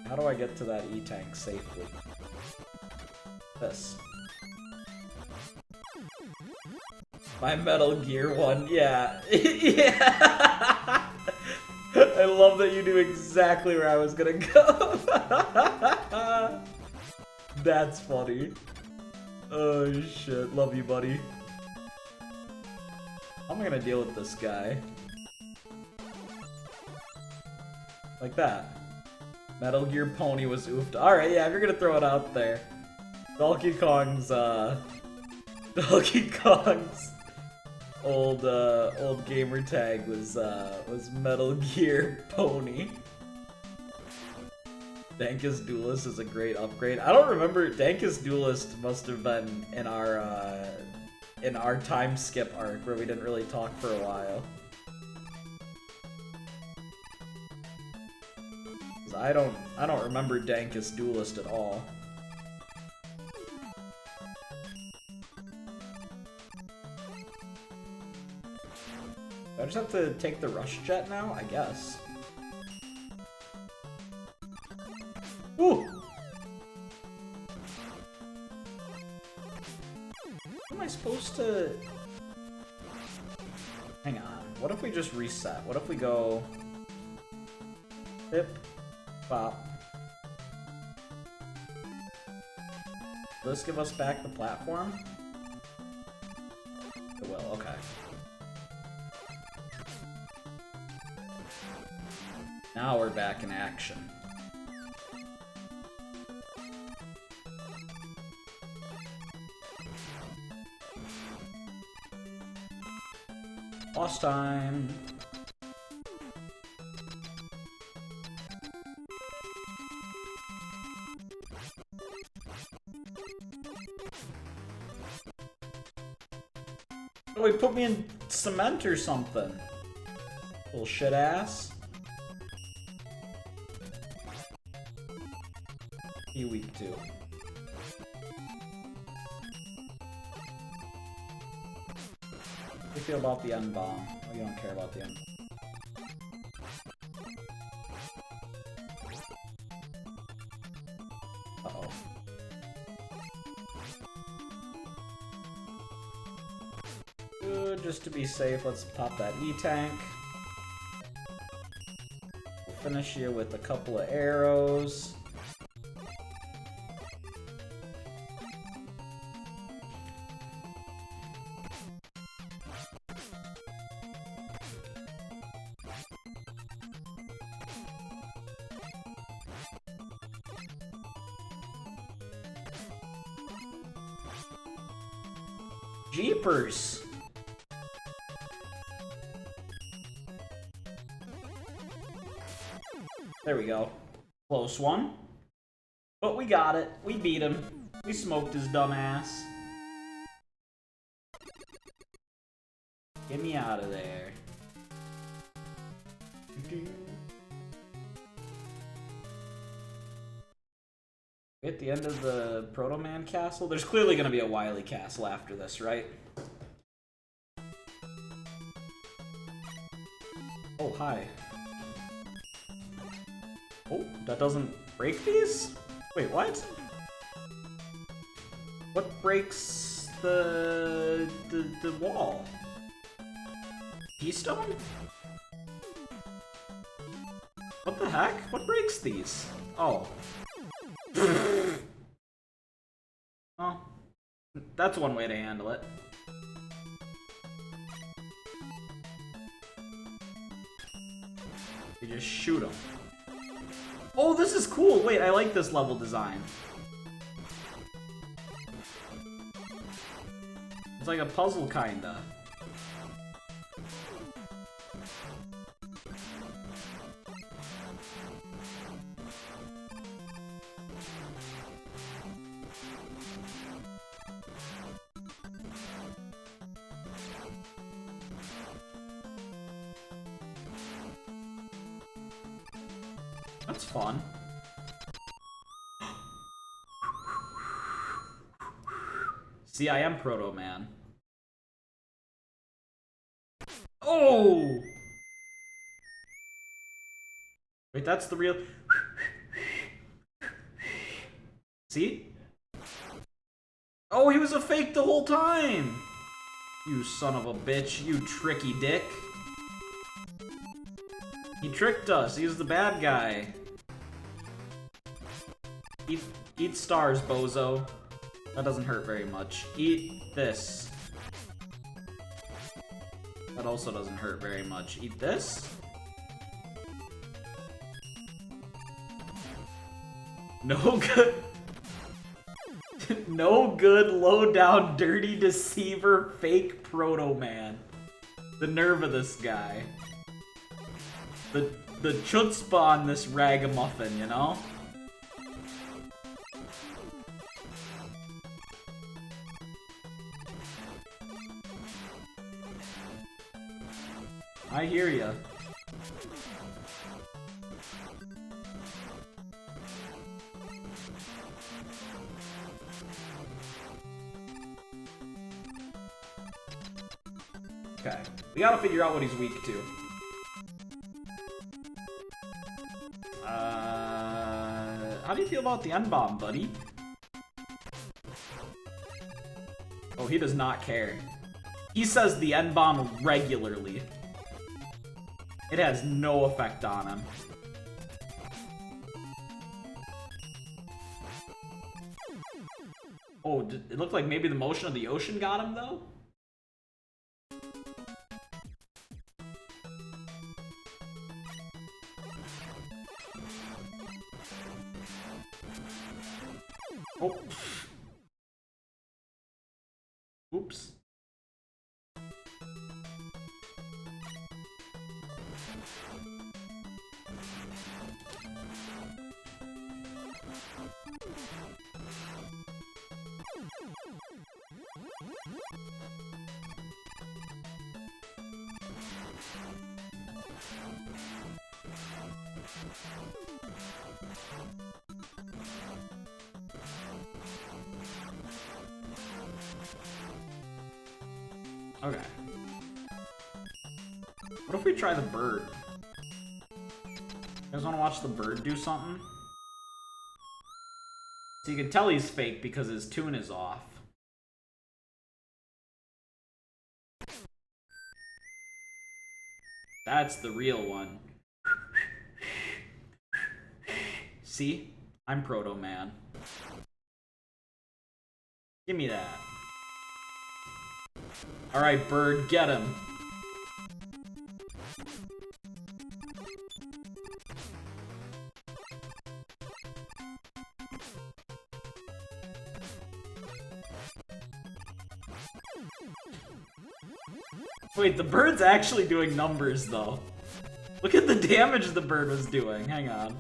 How do I get to that E-tank safely? This. My Metal Gear one, yeah. Yeah! I love that you knew exactly where I was gonna go. That's funny. Oh shit, love you, buddy. How am I gonna deal with this guy? Like that. Metal Gear Pony was oofed. Alright, yeah, if you're gonna throw it out there. Donkey Kong's old gamer tag was Metal Gear Pony. Dankus Duelist is a great upgrade. I don't remember. Dankus Duelist must have been in our time skip arc where we didn't really talk for a while. I don't remember Dankus Duelist at all. Do I just have to take the rush jet now? I guess. Woo! How am I supposed to... Hang on. What if we just reset? What if we go... Hip. Bop. Will this give us back the platform? It will, okay. Now we're back in action. Boss time! Oh, he put me in cement or something. Little shit ass. You weak too. How do you feel about the end bomb? Oh, you don't care about the end. Uh-oh. Good, just to be safe, let's pop that E-tank. We'll finish you with a couple of arrows. Jeepers! There we go. Close one. But we got it. We beat him. We smoked his dumb ass. Get me out of there. At the end of the Proto Man Castle? There's clearly going to be a Wily Castle after this, right? Oh, hi. Oh, that doesn't break these? Wait, what? What breaks the wall? Keystone? What the heck? What breaks these? Oh. Oh. That's one way to handle it. You just shoot them. Oh, this is cool! Wait, I like this level design. It's like a puzzle, kinda. That's fun. See, I am Proto Man. Oh! Wait, that's the real... See? Oh, he was a fake the whole time! You son of a bitch, you tricky dick. He tricked us, he was the bad guy. Eat stars, bozo. That doesn't hurt very much. Eat this. That also doesn't hurt very much. Eat this? No good. No good, low down, dirty deceiver, fake Proto Man. The nerve of this guy. The chutzpah on this ragamuffin, you know? I hear ya. Okay, we gotta figure out what he's weak to. How do you feel about the N-bomb, buddy? Oh, he does not care. He says the N-bomb regularly. It has no effect on him. Oh, it looked like maybe the motion of the ocean got him, though? Oh. Oops. Okay. What if we try the bird? You guys want to watch the bird do something? So you can tell he's fake because his tune is off. That's the real one. See? I'm Proto Man. Give me that. Alright, bird, get him. Wait, the bird's actually doing numbers, though. Look at the damage the bird was doing. Hang on.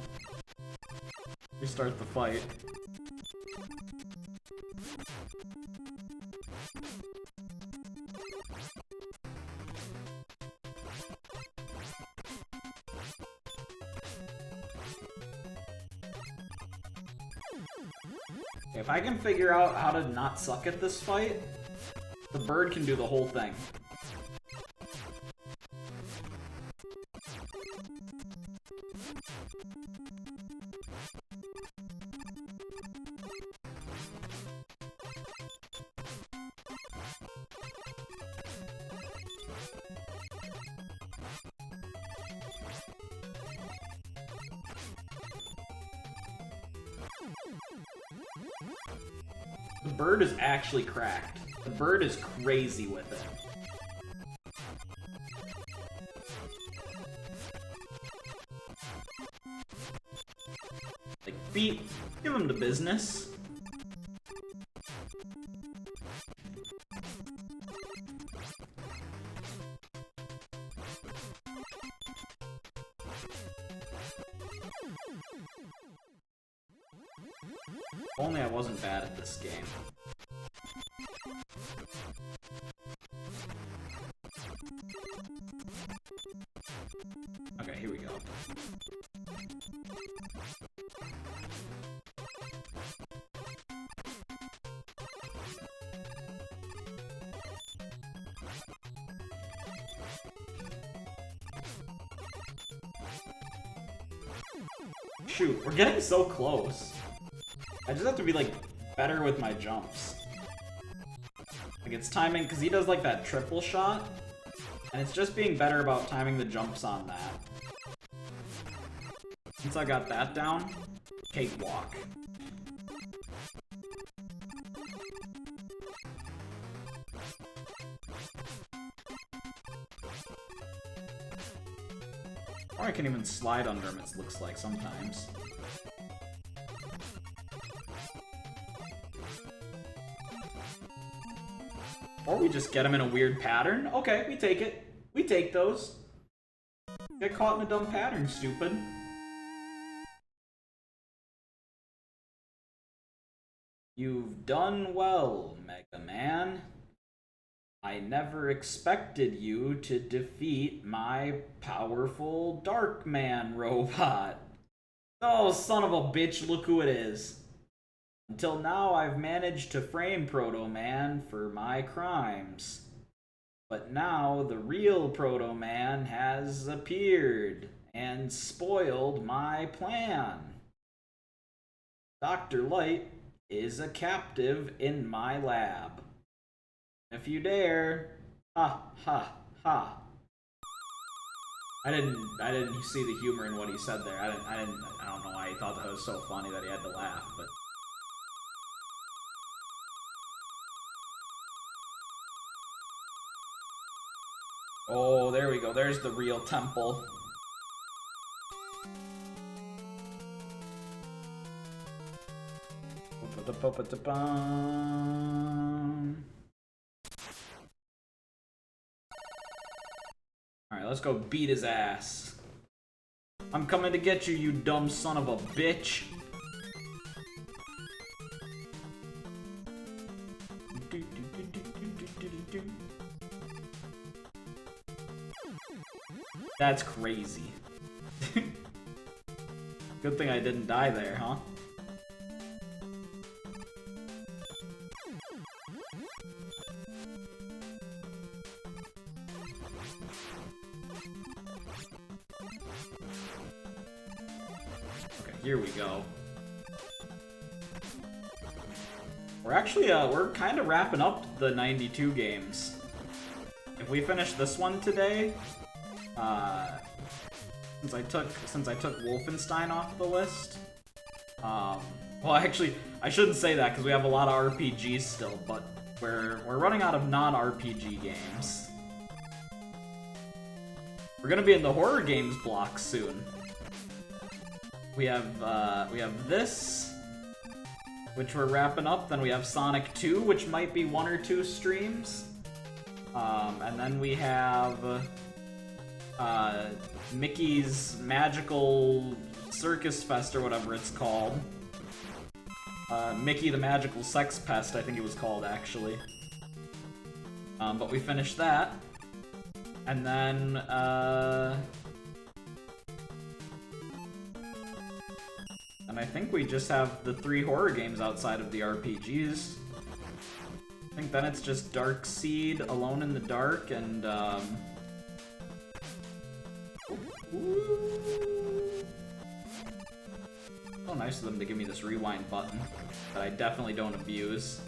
Restart the fight. Okay, if I can figure out how to not suck at this fight, the bird can do the whole thing. The bird is actually cracked. The bird is crazy with it. Like, give him the business. If only I wasn't bad at this game. Okay, here we go. Shoot, we're getting so close. I just have to be, like, better with my jumps. Like, it's timing, because he does, like, that triple shot, and it's just being better about timing the jumps on that. Once I got that down, cakewalk. Or I can even slide under him, it looks like, sometimes. Or we just get him in a weird pattern. Okay, we take it. We take those. Get caught in a dumb pattern, stupid. You've done well, Mega Man. I never expected you to defeat my powerful Dark Man robot. Oh, son of a bitch, look who it is. Until now, I've managed to frame Proto Man for my crimes. But now, the real Proto Man has appeared and spoiled my plan. Dr. Light is a captive in my lab. If you dare, ha ha ha. I didn't see the humor in what he said there. I don't know why he thought that was so funny that he had to laugh, but. Oh, there we go. There's the real temple. Alright, let's go beat his ass. I'm coming to get you, you dumb son of a bitch. That's crazy. Good thing I didn't die there, huh? Okay, here we go. We're actually, we're kind of wrapping up the 92 games. If we finish this one today, since I took Wolfenstein off the list, well, actually, I shouldn't say that because we have a lot of RPGs still, but we're running out of non-RPG games. We're gonna be in the horror games block soon. We have this, which we're wrapping up. Then we have Sonic 2, which might be 1 or 2 streams. And then we have Mickey's Magical Circus Fest, or whatever it's called. Mickey the Magical Sex Pest, I think it was called, actually. But we finished that. And then, and I think we just have the 3 horror games outside of the RPGs. I think then it's just Dark Seed, Alone in the Dark, and, so nice of them to give me this rewind button that I definitely don't abuse.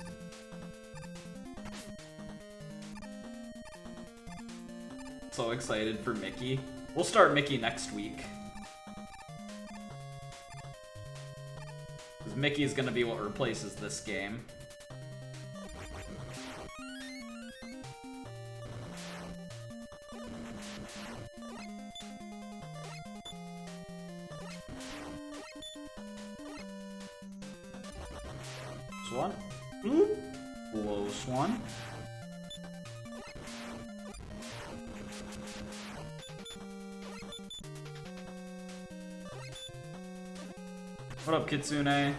So excited for Mickey. We'll start Mickey next week. Because Mickey is going to be what replaces this game. This one. Ooh. Close one. What up, Kitsune?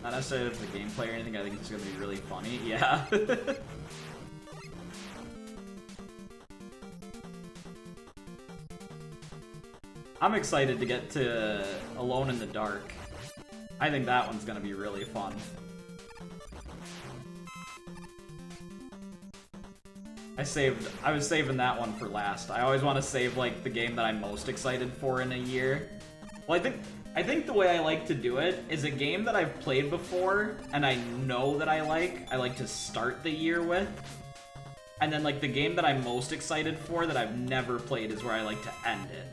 Not necessarily for the gameplay or anything, I think it's gonna be really funny. Yeah. I'm excited to get to Alone in the Dark. I think that one's gonna be really fun. I was saving that one for last. I always want to save, like, the game that I'm most excited for in a year. Well, I think the way I like to do it is a game that I've played before and I know that I like to start the year with. And then, like, the game that I'm most excited for that I've never played is where I like to end it.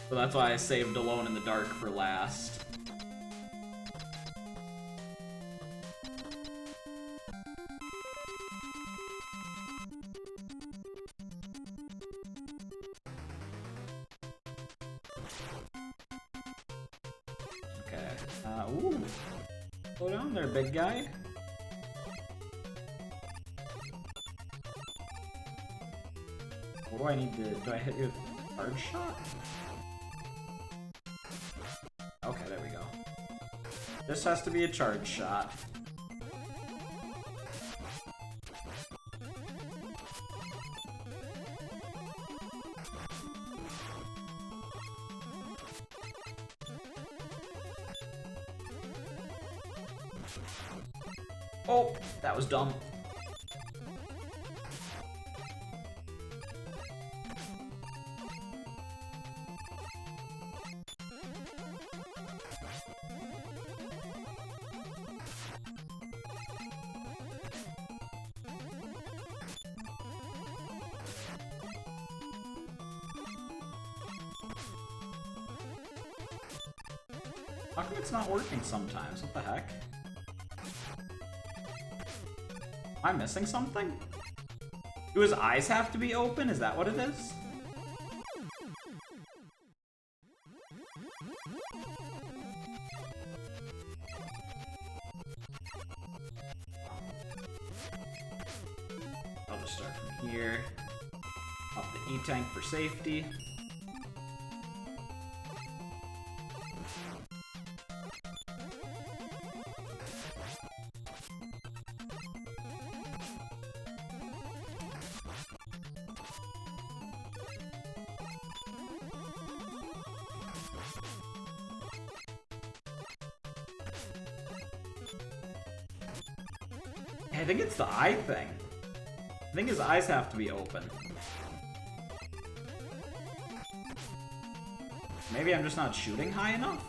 So that's why I saved Alone in the Dark for last. Ooh. Slow down there, big guy. What do I need to... Do I hit you with a charge shot? Okay, there we go. This has to be a charge shot. Oh, that was dumb. How come it's not working sometimes? What the heck? Am I missing something? Do his eyes have to be open? Is that what it is? I'll just start from here. Up the E-tank for safety. I think it's the eye thing. I think his eyes have to be open. Maybe I'm just not shooting high enough?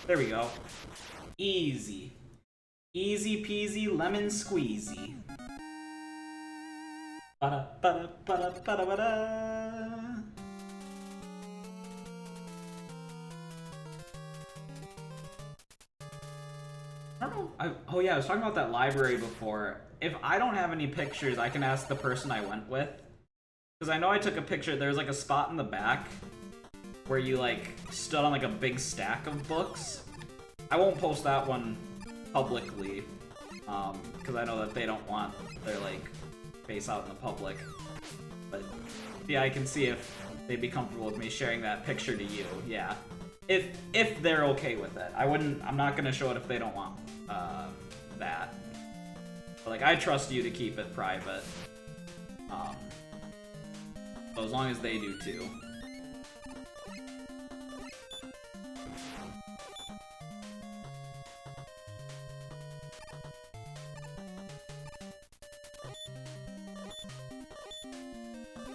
There we go. Easy. Easy peasy lemon squeezy. Ba-da, ba-da, ba-da, ba-da, ba-da. I don't know. Oh yeah, I was talking about that library before. If I don't have any pictures, I can ask the person I went with. Because I know I took a picture. There's like a spot in the back where you like stood on like a big stack of books. I won't post that one publicly, because I know that they don't want their like face out in the public. But yeah, I can see if they'd be comfortable with me sharing that picture to you. Yeah, if they're okay with it. I'm not gonna show it if they don't want that. But, like, I trust you to keep it private. So as long as they do too.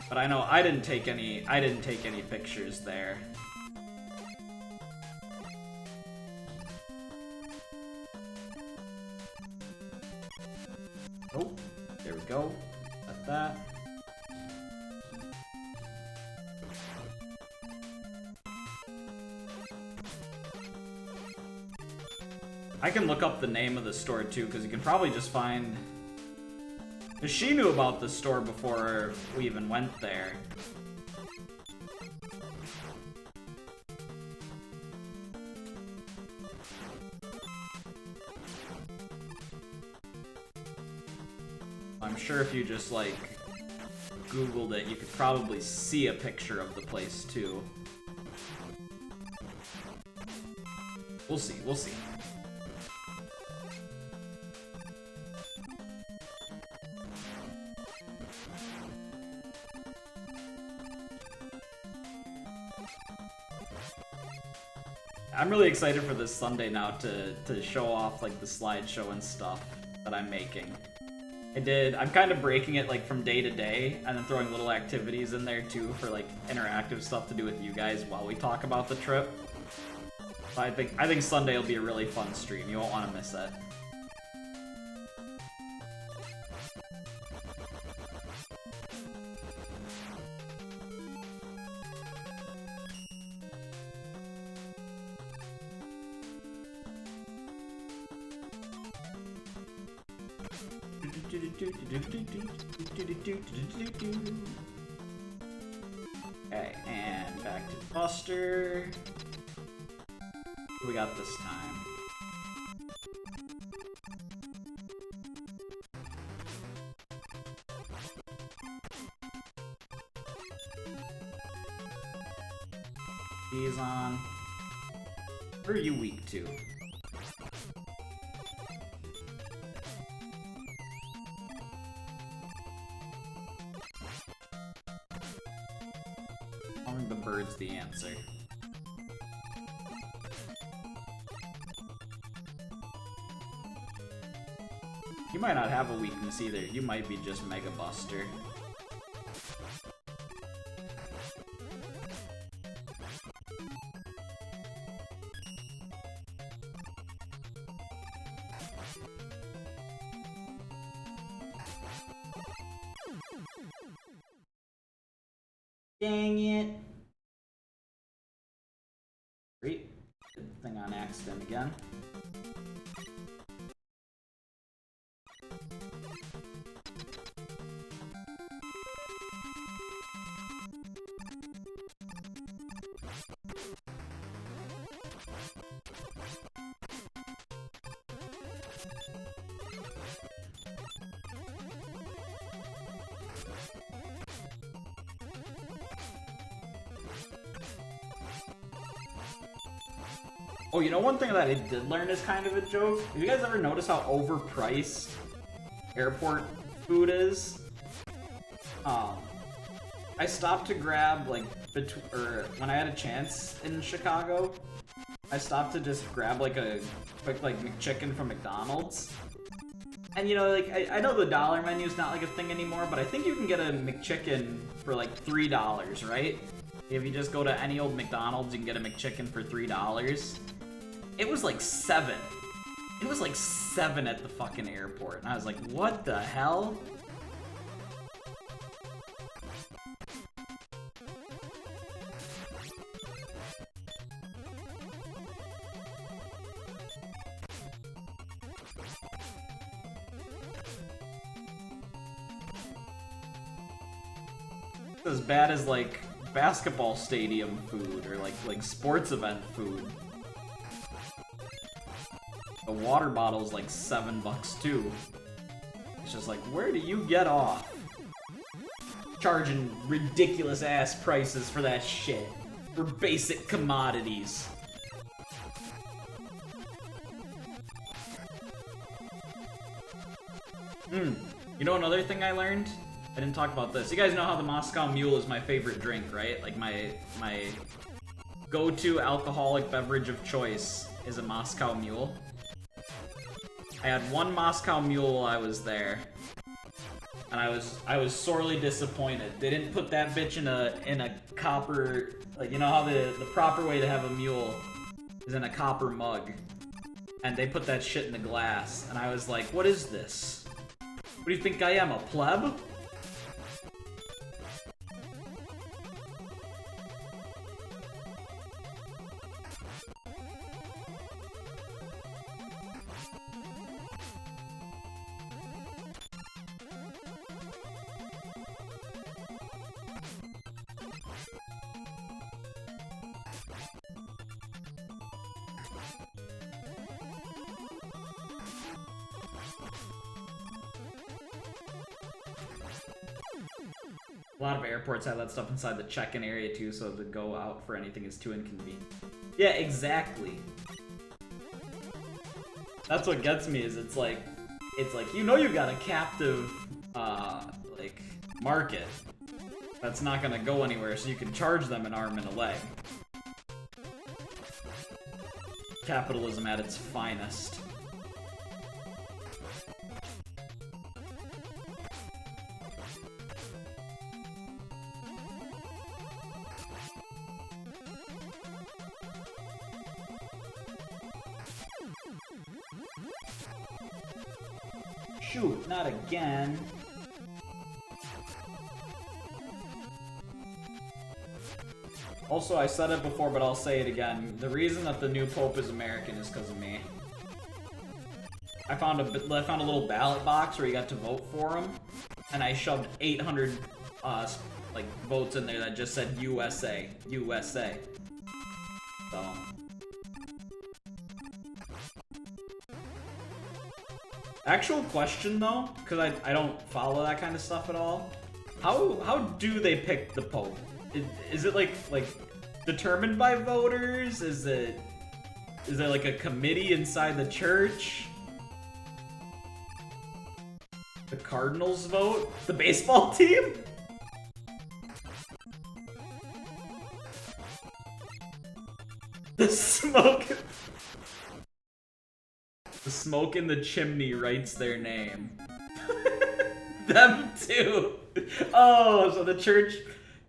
But I know I didn't take any pictures there. Oh, there we go. Got that. I can look up the name of the store too, because you can probably just find... Because she knew about the store before we even went there. I'm sure if you just, like, Googled it, you could probably see a picture of the place, too. We'll see, we'll see. I'm really excited for this Sunday now to show off, like, the slideshow and stuff that I'm making. I'm kind of breaking it, like, from day to day, and then throwing little activities in there, too, for, like, interactive stuff to do with you guys while we talk about the trip. So I think Sunday will be a really fun stream. You won't want to miss it. Okay, and back to Buster. What we got this time? He's on. Where are you weak to? The bird's the answer. You might not have a weakness either. You might be just Mega Buster. Dang it. Great. Good thing on accident again. Oh, you know one thing that I did learn is kind of a joke? Have you guys ever noticed how overpriced airport food is? I stopped to grab, like, or when I had a chance in Chicago, I stopped to just grab, like, a quick, like, McChicken from McDonald's. And, you know, like, I know the dollar menu's not, like, a thing anymore, but I think you can get a McChicken for, like, $3, right? If you just go to any old McDonald's, you can get a McChicken for $3. It was, like, $7. It was, like, $7 at the fucking airport. And I was like, what the hell? As bad as like basketball stadium food or like sports event food. A water bottle's like $7 too. It's just like, where do you get off? Charging ridiculous ass prices for that shit. For basic commodities. You know another thing I learned? I didn't talk about this. You guys know how the Moscow Mule is my favorite drink, right? Like my go-to alcoholic beverage of choice is a Moscow Mule. I had one Moscow Mule while I was there, and I was sorely disappointed. They didn't put that bitch in a copper, like, you know how the proper way to have a mule is in a copper mug, and they put that shit in the glass, and I was like, what is this? What do you think I am, a pleb? A lot of airports have that stuff inside the check-in area too, so to go out for anything is too inconvenient. Yeah, exactly. That's what gets me, is it's like, you know you got a captive, like, market that's not gonna go anywhere, so you can charge them an arm and a leg. Capitalism at its finest. Shoot, not again. Also, I said it before, but I'll say it again. The reason that the new Pope is American is because of me. I found a little ballot box where you got to vote for him, and I shoved 800 like votes in there that just said USA, USA. So. Actual question though, because I don't follow that kind of stuff at all. How do they pick the Pope? Is it like determined by voters? Is there like a committee inside the church? The Cardinals vote? The baseball team? The smoke. The smoke in the chimney writes their name. Them too. Oh, so the church,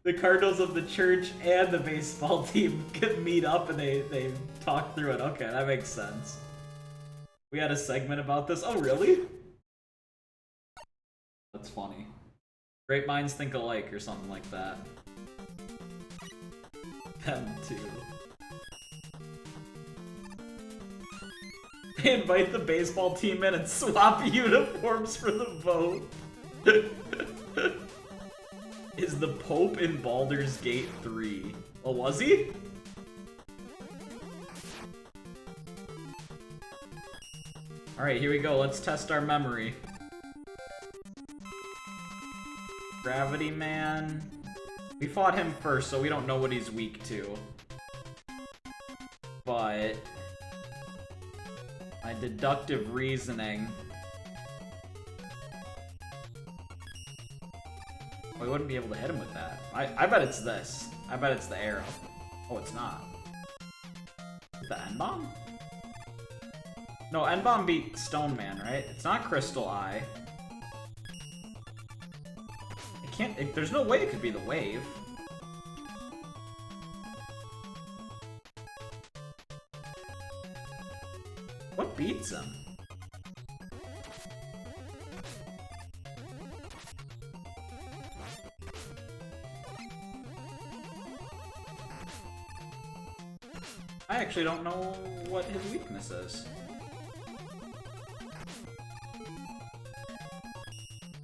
the Cardinals of the church and the baseball team can meet up and they talk through it. Okay, that makes sense. We had a segment about this. Oh, really? That's funny. Great minds think alike or something like that. Them too. They invite the baseball team in and swap uniforms for the vote. Is the Pope in Baldur's Gate 3? Oh, was he? Alright, here we go. Let's test our memory. Gravity Man. We fought him first, so we don't know what he's weak to. But my deductive reasoning. Oh, We wouldn't be able to hit him with that. I bet it's this. I bet it's the arrow. Oh, it's not. The N-Bomb? No, N-Bomb beat Stone Man, right? It's not Crystal Eye. It can't... there's no way it could be the Wave. What beats him? I actually don't know what his weakness is.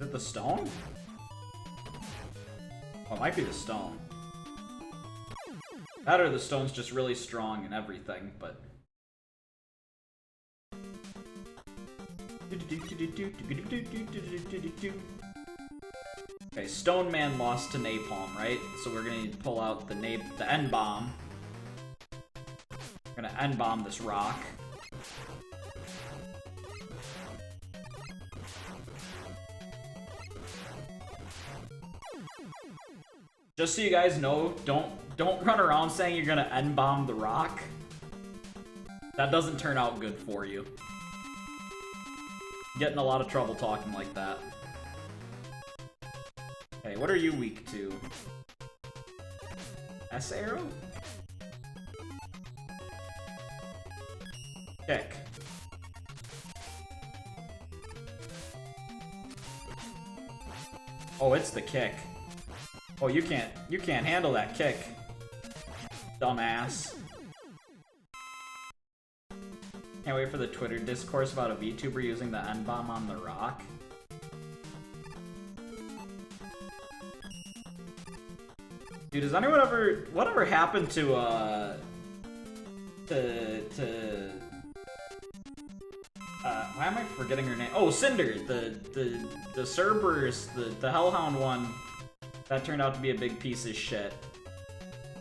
Is it the stone? Oh, it might be the stone. That or the stone's just really strong and everything, but... Okay, Stone Man lost to Napalm, right? So we're gonna need to pull out the N-Bomb. We're gonna N-Bomb this rock. Just so you guys know, don't run around saying you're gonna N-Bomb the rock. That doesn't turn out good for you. Get in a lot of trouble talking like that. Hey, what are you weak to? S arrow? Kick. Oh, it's the kick. Oh, you can't handle that kick. Dumbass. Can't wait for the Twitter discourse about a VTuber using the N-Bomb on the rock. Dude, does anyone ever... Whatever happened to, why am I forgetting her name? Oh, Cinder! The Cerberus, the Hellhound one. That turned out to be a big piece of shit.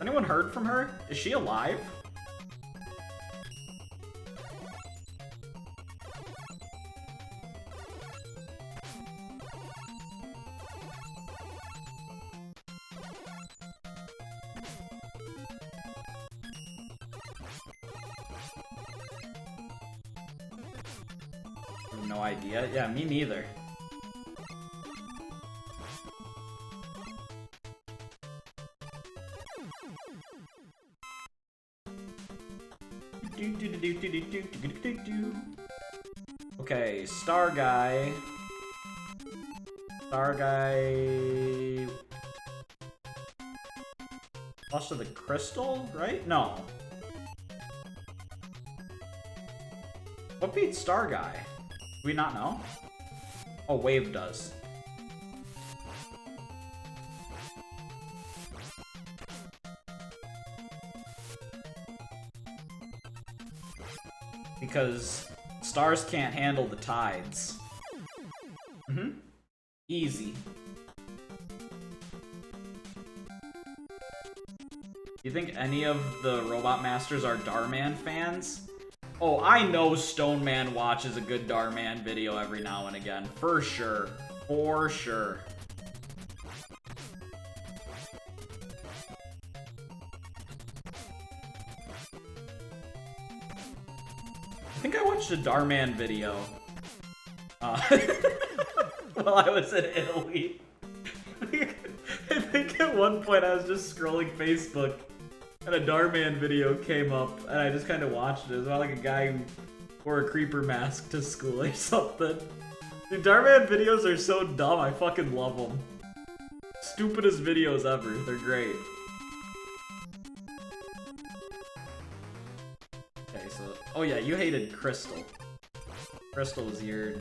Anyone heard from her? Is she alive? No idea. Yeah, me neither. Okay, Star Guy. Star Guy... Lost to the Crystal, right? No. What beats Star Guy? Do we not know? Oh, Wave does. Because stars can't handle the tides. Easy. You think any of the Robot Masters are Darman fans? Oh, I know Stone Man watches a good Darman video every now and again. For sure. For sure. I think I watched a Darman video while I was in Italy. I think at one point I was just scrolling Facebook and a Darman video came up and I just kind of watched it. It was about like a guy who wore a creeper mask to school or something. Dude, Darman videos are so dumb, I fucking love them. Stupidest videos ever, they're great. Okay, so... Oh yeah, you hated Crystal. Crystal was your,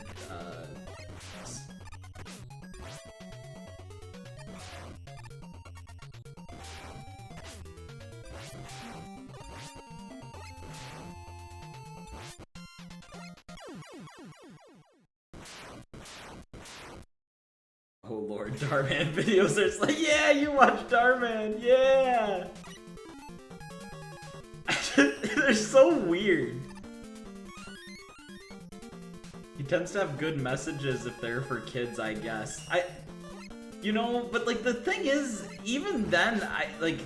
Oh lord, Darman videos are just like, yeah, you watch Darman, yeah! They're so weird. He tends to have good messages if they're for kids, I guess. You know, but like the thing is, even then, I like,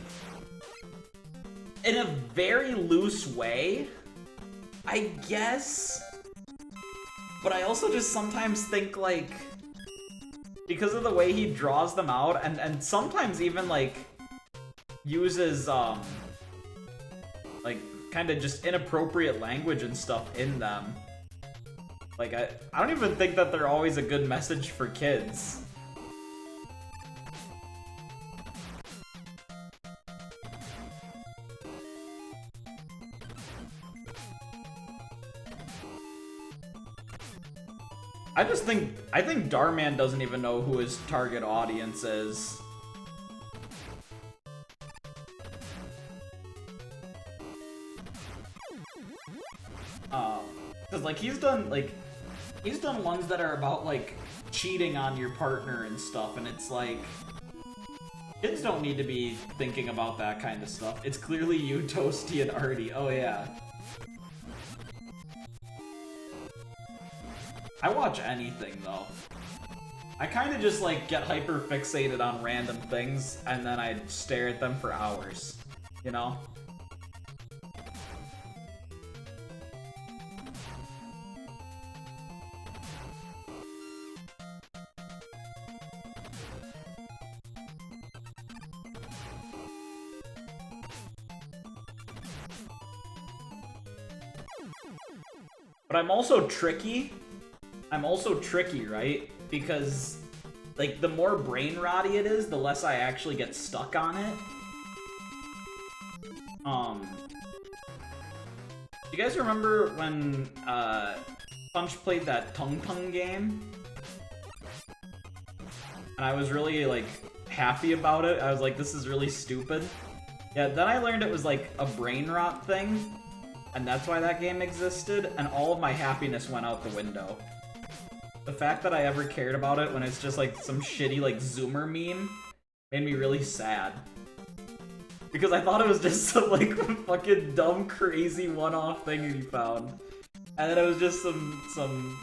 in a very loose way, I guess. But I also just sometimes think like, because of the way he draws them out, and sometimes even like uses like kind of just inappropriate language and stuff in them. Like I don't even think that they're always a good message for kids. I think Darman doesn't even know who his target audience is. Cause like he's done ones that are about like cheating on your partner and stuff, and it's like kids don't need to be thinking about that kind of stuff. It's clearly you, Toasty, and Artie. Oh yeah. I watch anything, though. I kind of just, like, get hyper-fixated on random things, and then I stare at them for hours. You know? But I'm also tricky. Right? Because, like, the more brain rotty it is, the less I actually get stuck on it. Do you guys remember when, Punch played that Tung Tung game? And I was really, like, happy about it. I was like, this is really stupid. Yeah, then I learned it was, like, a brain rot thing. And that's why that game existed, and all of my happiness went out the window. The fact that I ever cared about it when it's just like some shitty like Zoomer meme made me really sad. Because I thought it was just some like fucking dumb crazy one-off thing he found. And then it was just some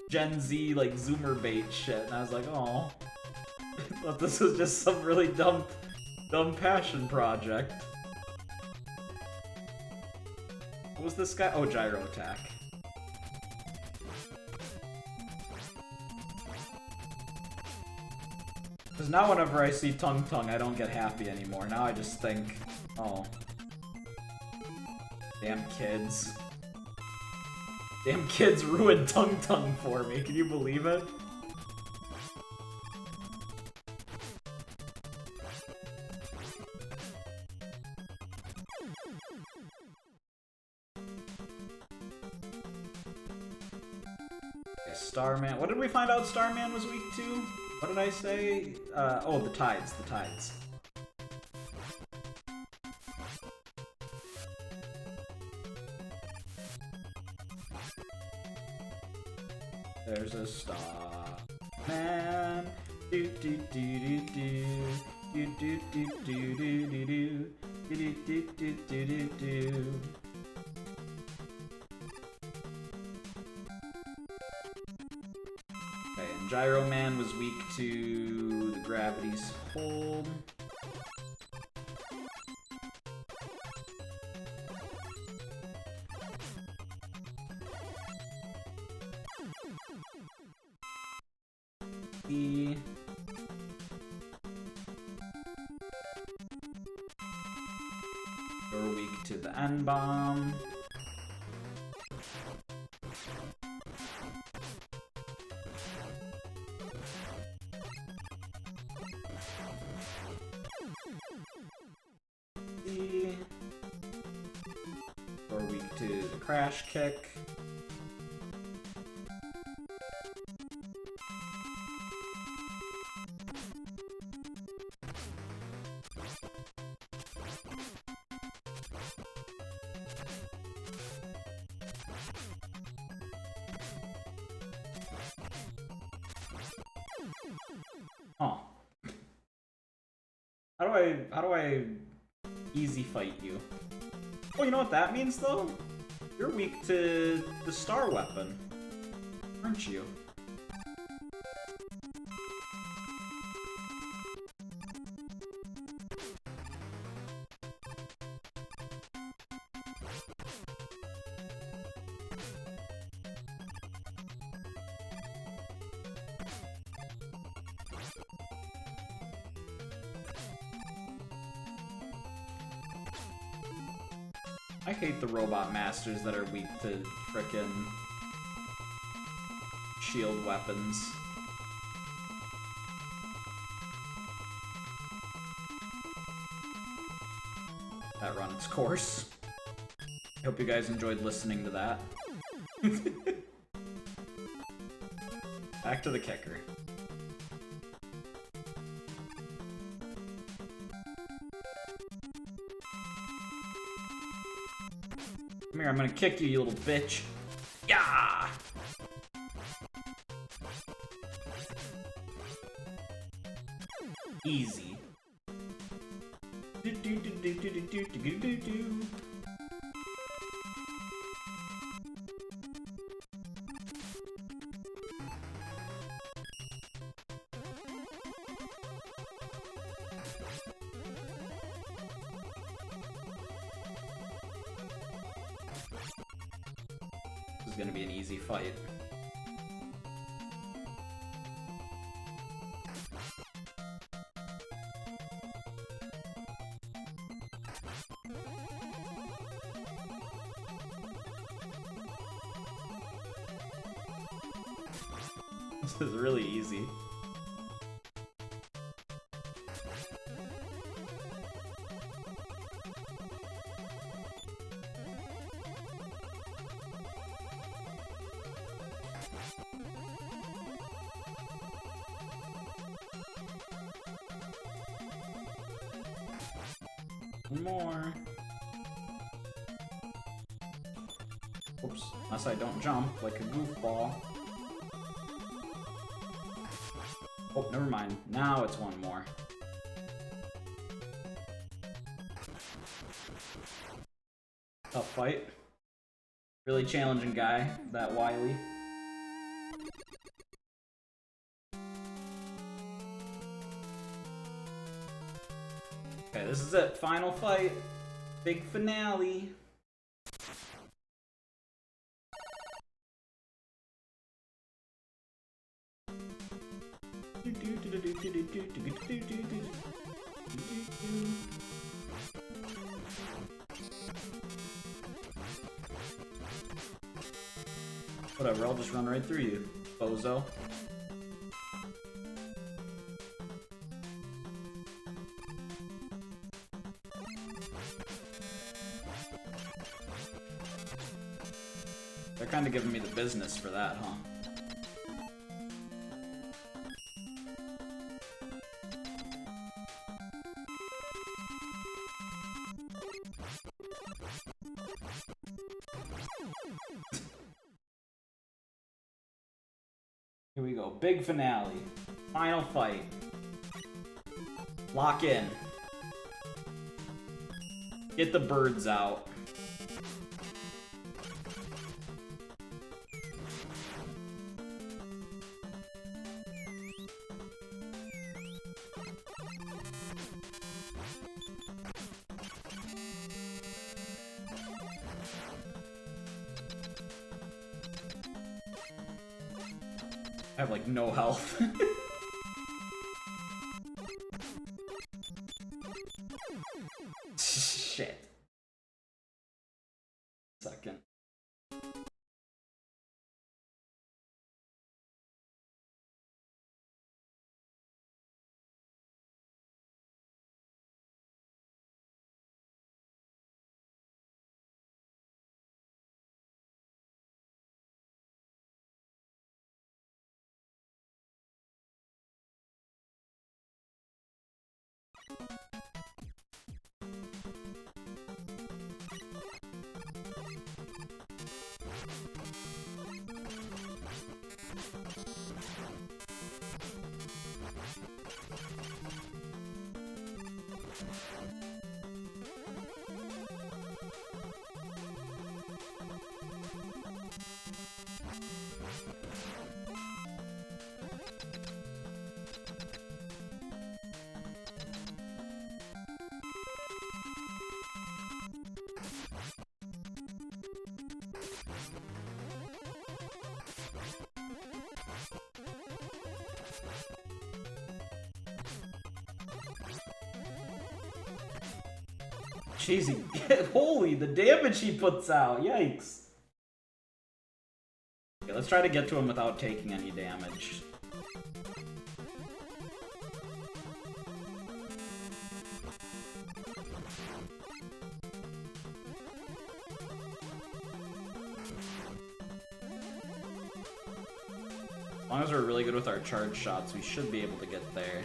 Gen Z like Zoomer bait shit, and I was like, oh. I thought this was just some really dumb passion project. What was this guy? Oh, Gyro Attack. Because now whenever I see Tung Tung, I don't get happy anymore. Now I just think, oh. Damn kids. Damn kids ruined Tung Tung for me. Can you believe it? Okay, Starman. What did we find out Starman was weak to? What did I say? Oh, the tides. There's a star man. Do do do do do. Do do do do do do do. Do do do do do do. Okay, and Gyro Man was weak to the gravity's hold. You're weak to the N-bomb. You're weak to the Crash Kick. Huh. How do I easy fight you? Oh, you know what that means though? You're weak to the star weapon, aren't you? I hate the robot masters that are weak to frickin' shield weapons. That run its course. I hope you guys enjoyed listening to that. Back to the kicker. Come here, I'm gonna kick you, you little bitch. Yeah! Easy. This is gonna be an easy fight. This is really easy. One more. Oops, unless I don't jump like a goofball. Oh, never mind. Now it's one more. Tough fight. Really challenging guy, that Wily. Okay, this is it. Final fight. Big finale. Whatever, I'll just run right through you, bozo. They're kind of giving me the business for that, huh? Here we go. Big finale. Final fight. Lock in. Get the birds out. I have like no health. Shit. Second. Jeez, holy, the damage he puts out, yikes. Okay, let's try to get to him without taking any damage. As long as we're really good with our charge shots, we should be able to get there.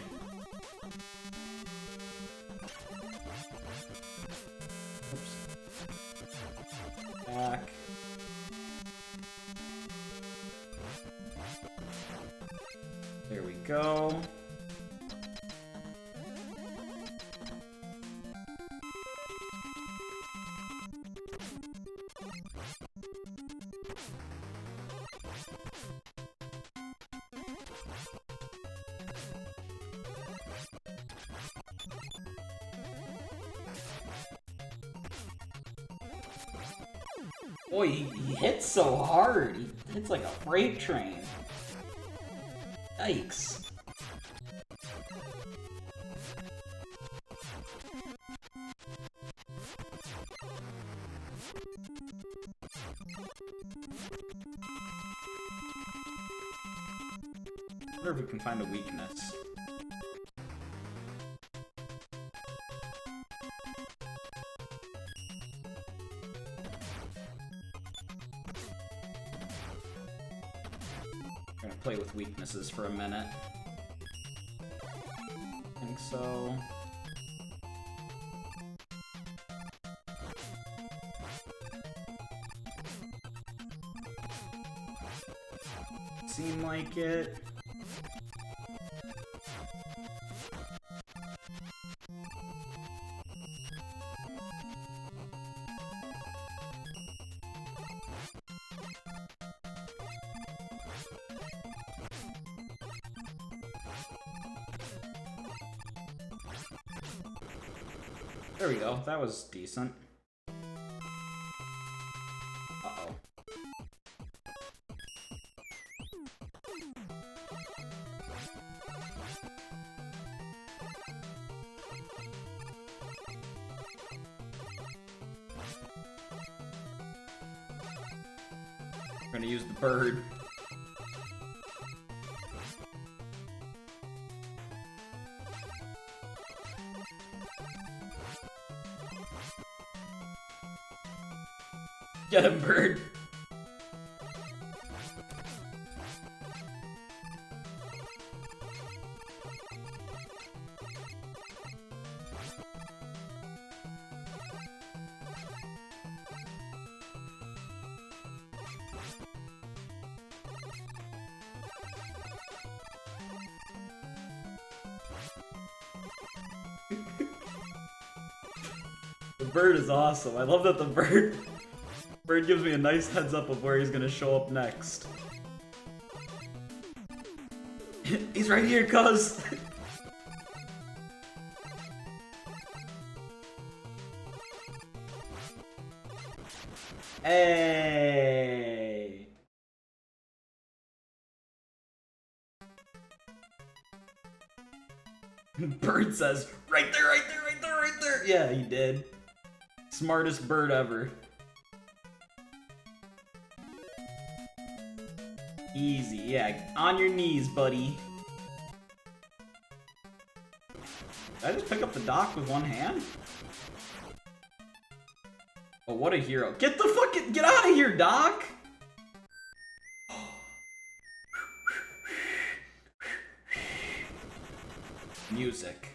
Oops. Back. There we go. Boy, he hits so hard. He hits like a freight train. Yikes. I wonder if we can find a weakness. I'm gonna play with weaknesses for a minute. I think so. Seem like it. There we go, that was decent. Uh-oh. I'm gonna use the bird. Get him, bird. The bird is awesome. I love that the bird gives me a nice heads up of where he's gonna show up next. He's right here, cuz! Hey! Bird says, right there, right there, right there, right there! Yeah, he did. Smartest bird ever. Easy, yeah. On your knees, buddy. Did I just pick up the dock with one hand? Oh, what a hero. Get the fucking... Get out of here, Doc! Music.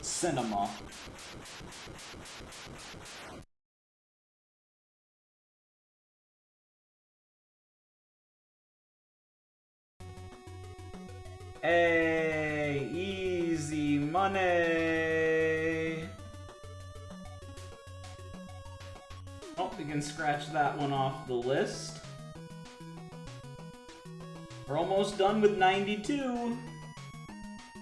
Cinema. Hey, easy money. Oh, we can scratch that one off the list. We're almost done with 92.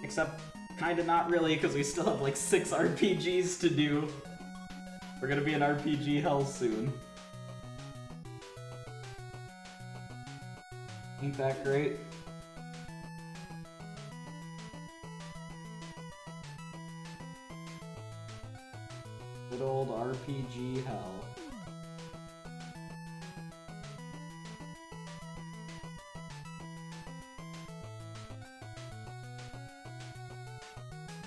Except, kinda not really, because we still have like 6 RPGs to do. We're gonna be in RPG hell soon. Ain't that great? Good old RPG hell.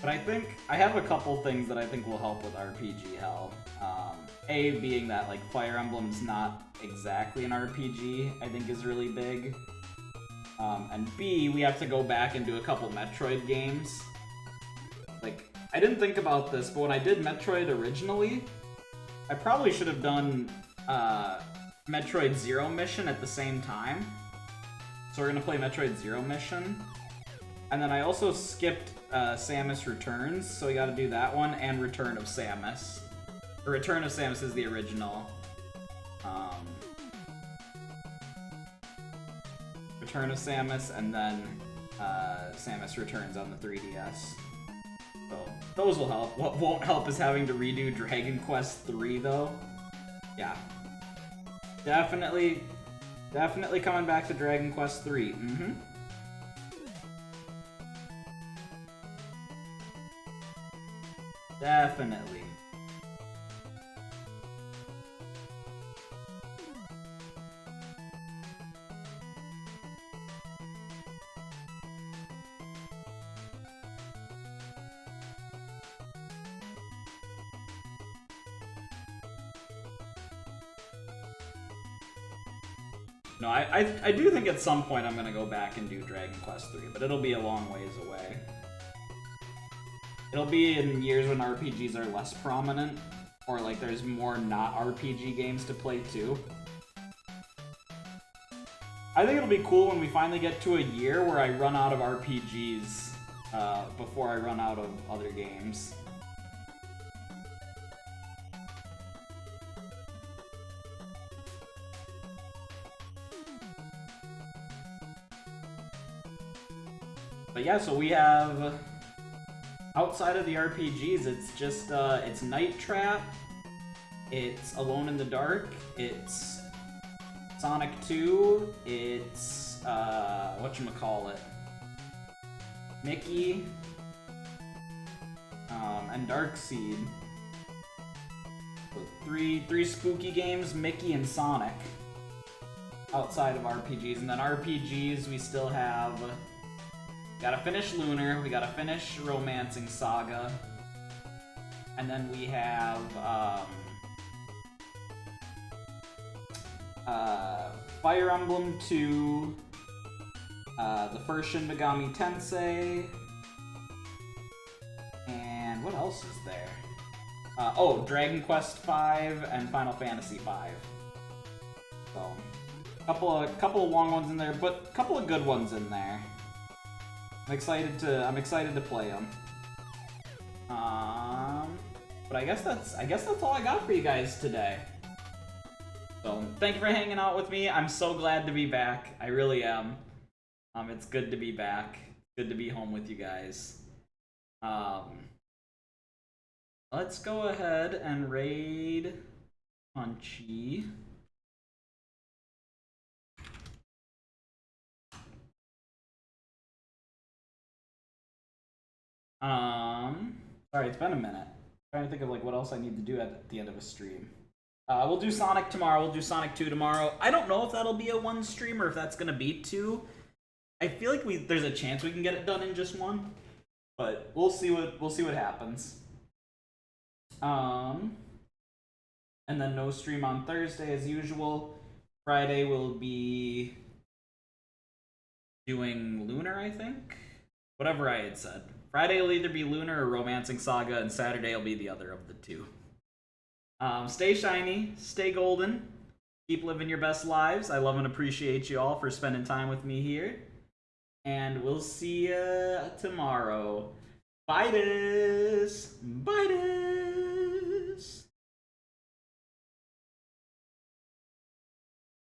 But I think I have a couple things that I think will help with RPG hell. A being that like Fire Emblem's not exactly an RPG, I think is really big. And B, we have to go back and do a couple Metroid games. Like, I didn't think about this, but when I did Metroid originally, I probably should have done Metroid Zero Mission at the same time. So we're gonna play Metroid Zero Mission. And then I also skipped Samus Returns, so we gotta do that one, and Return of Samus. The Return of Samus is the original. Return of Samus, and then Samus Returns on the 3DS. So those will help. What won't help is having to redo Dragon Quest III, though. Yeah. Definitely coming back to Dragon Quest III. Definitely. No, I do think at some point I'm gonna go back and do Dragon Quest III, but it'll be a long ways away. It'll be in years when RPGs are less prominent, or like there's more not RPG games to play too. I think it'll be cool when we finally get to a year where I run out of RPGs before I run out of other games. But yeah, so we have, outside of the RPGs, it's just, it's Night Trap, it's Alone in the Dark, it's Sonic 2, it's, whatchamacallit, Mickey, and Darkseid. So three spooky games, Mickey and Sonic, outside of RPGs. And then RPGs, we still have... Gotta finish Lunar, we gotta finish Romancing Saga, and then we have Fire Emblem 2, the first Shin Megami Tensei, and what else is there? Oh, Dragon Quest V and Final Fantasy V. So, couple of long ones in there, but a couple of good ones in there. I'm excited to play them. But I guess that's all I got for you guys today. So thank you for hanging out with me. I'm so glad to be back. I really am. It's good to be back. Good to be home with you guys. Let's go ahead and raid Punchy. Sorry, it's been a minute. I'm trying to think of like what else I need to do at the end of a stream. We'll do Sonic tomorrow. We'll do Sonic 2 tomorrow. I don't know if that'll be a one stream or if that's gonna be two. I feel like there's a chance we can get it done in just one, but we'll see what happens. And then no stream on Thursday as usual. Friday we'll be doing Lunar, I think. Whatever I had said. Friday will either be Lunar or Romancing Saga, and Saturday will be the other of the two. Stay shiny, stay golden, keep living your best lives. I love and appreciate you all for spending time with me here. And we'll see you tomorrow. Bye, Midas! Bye, Midas!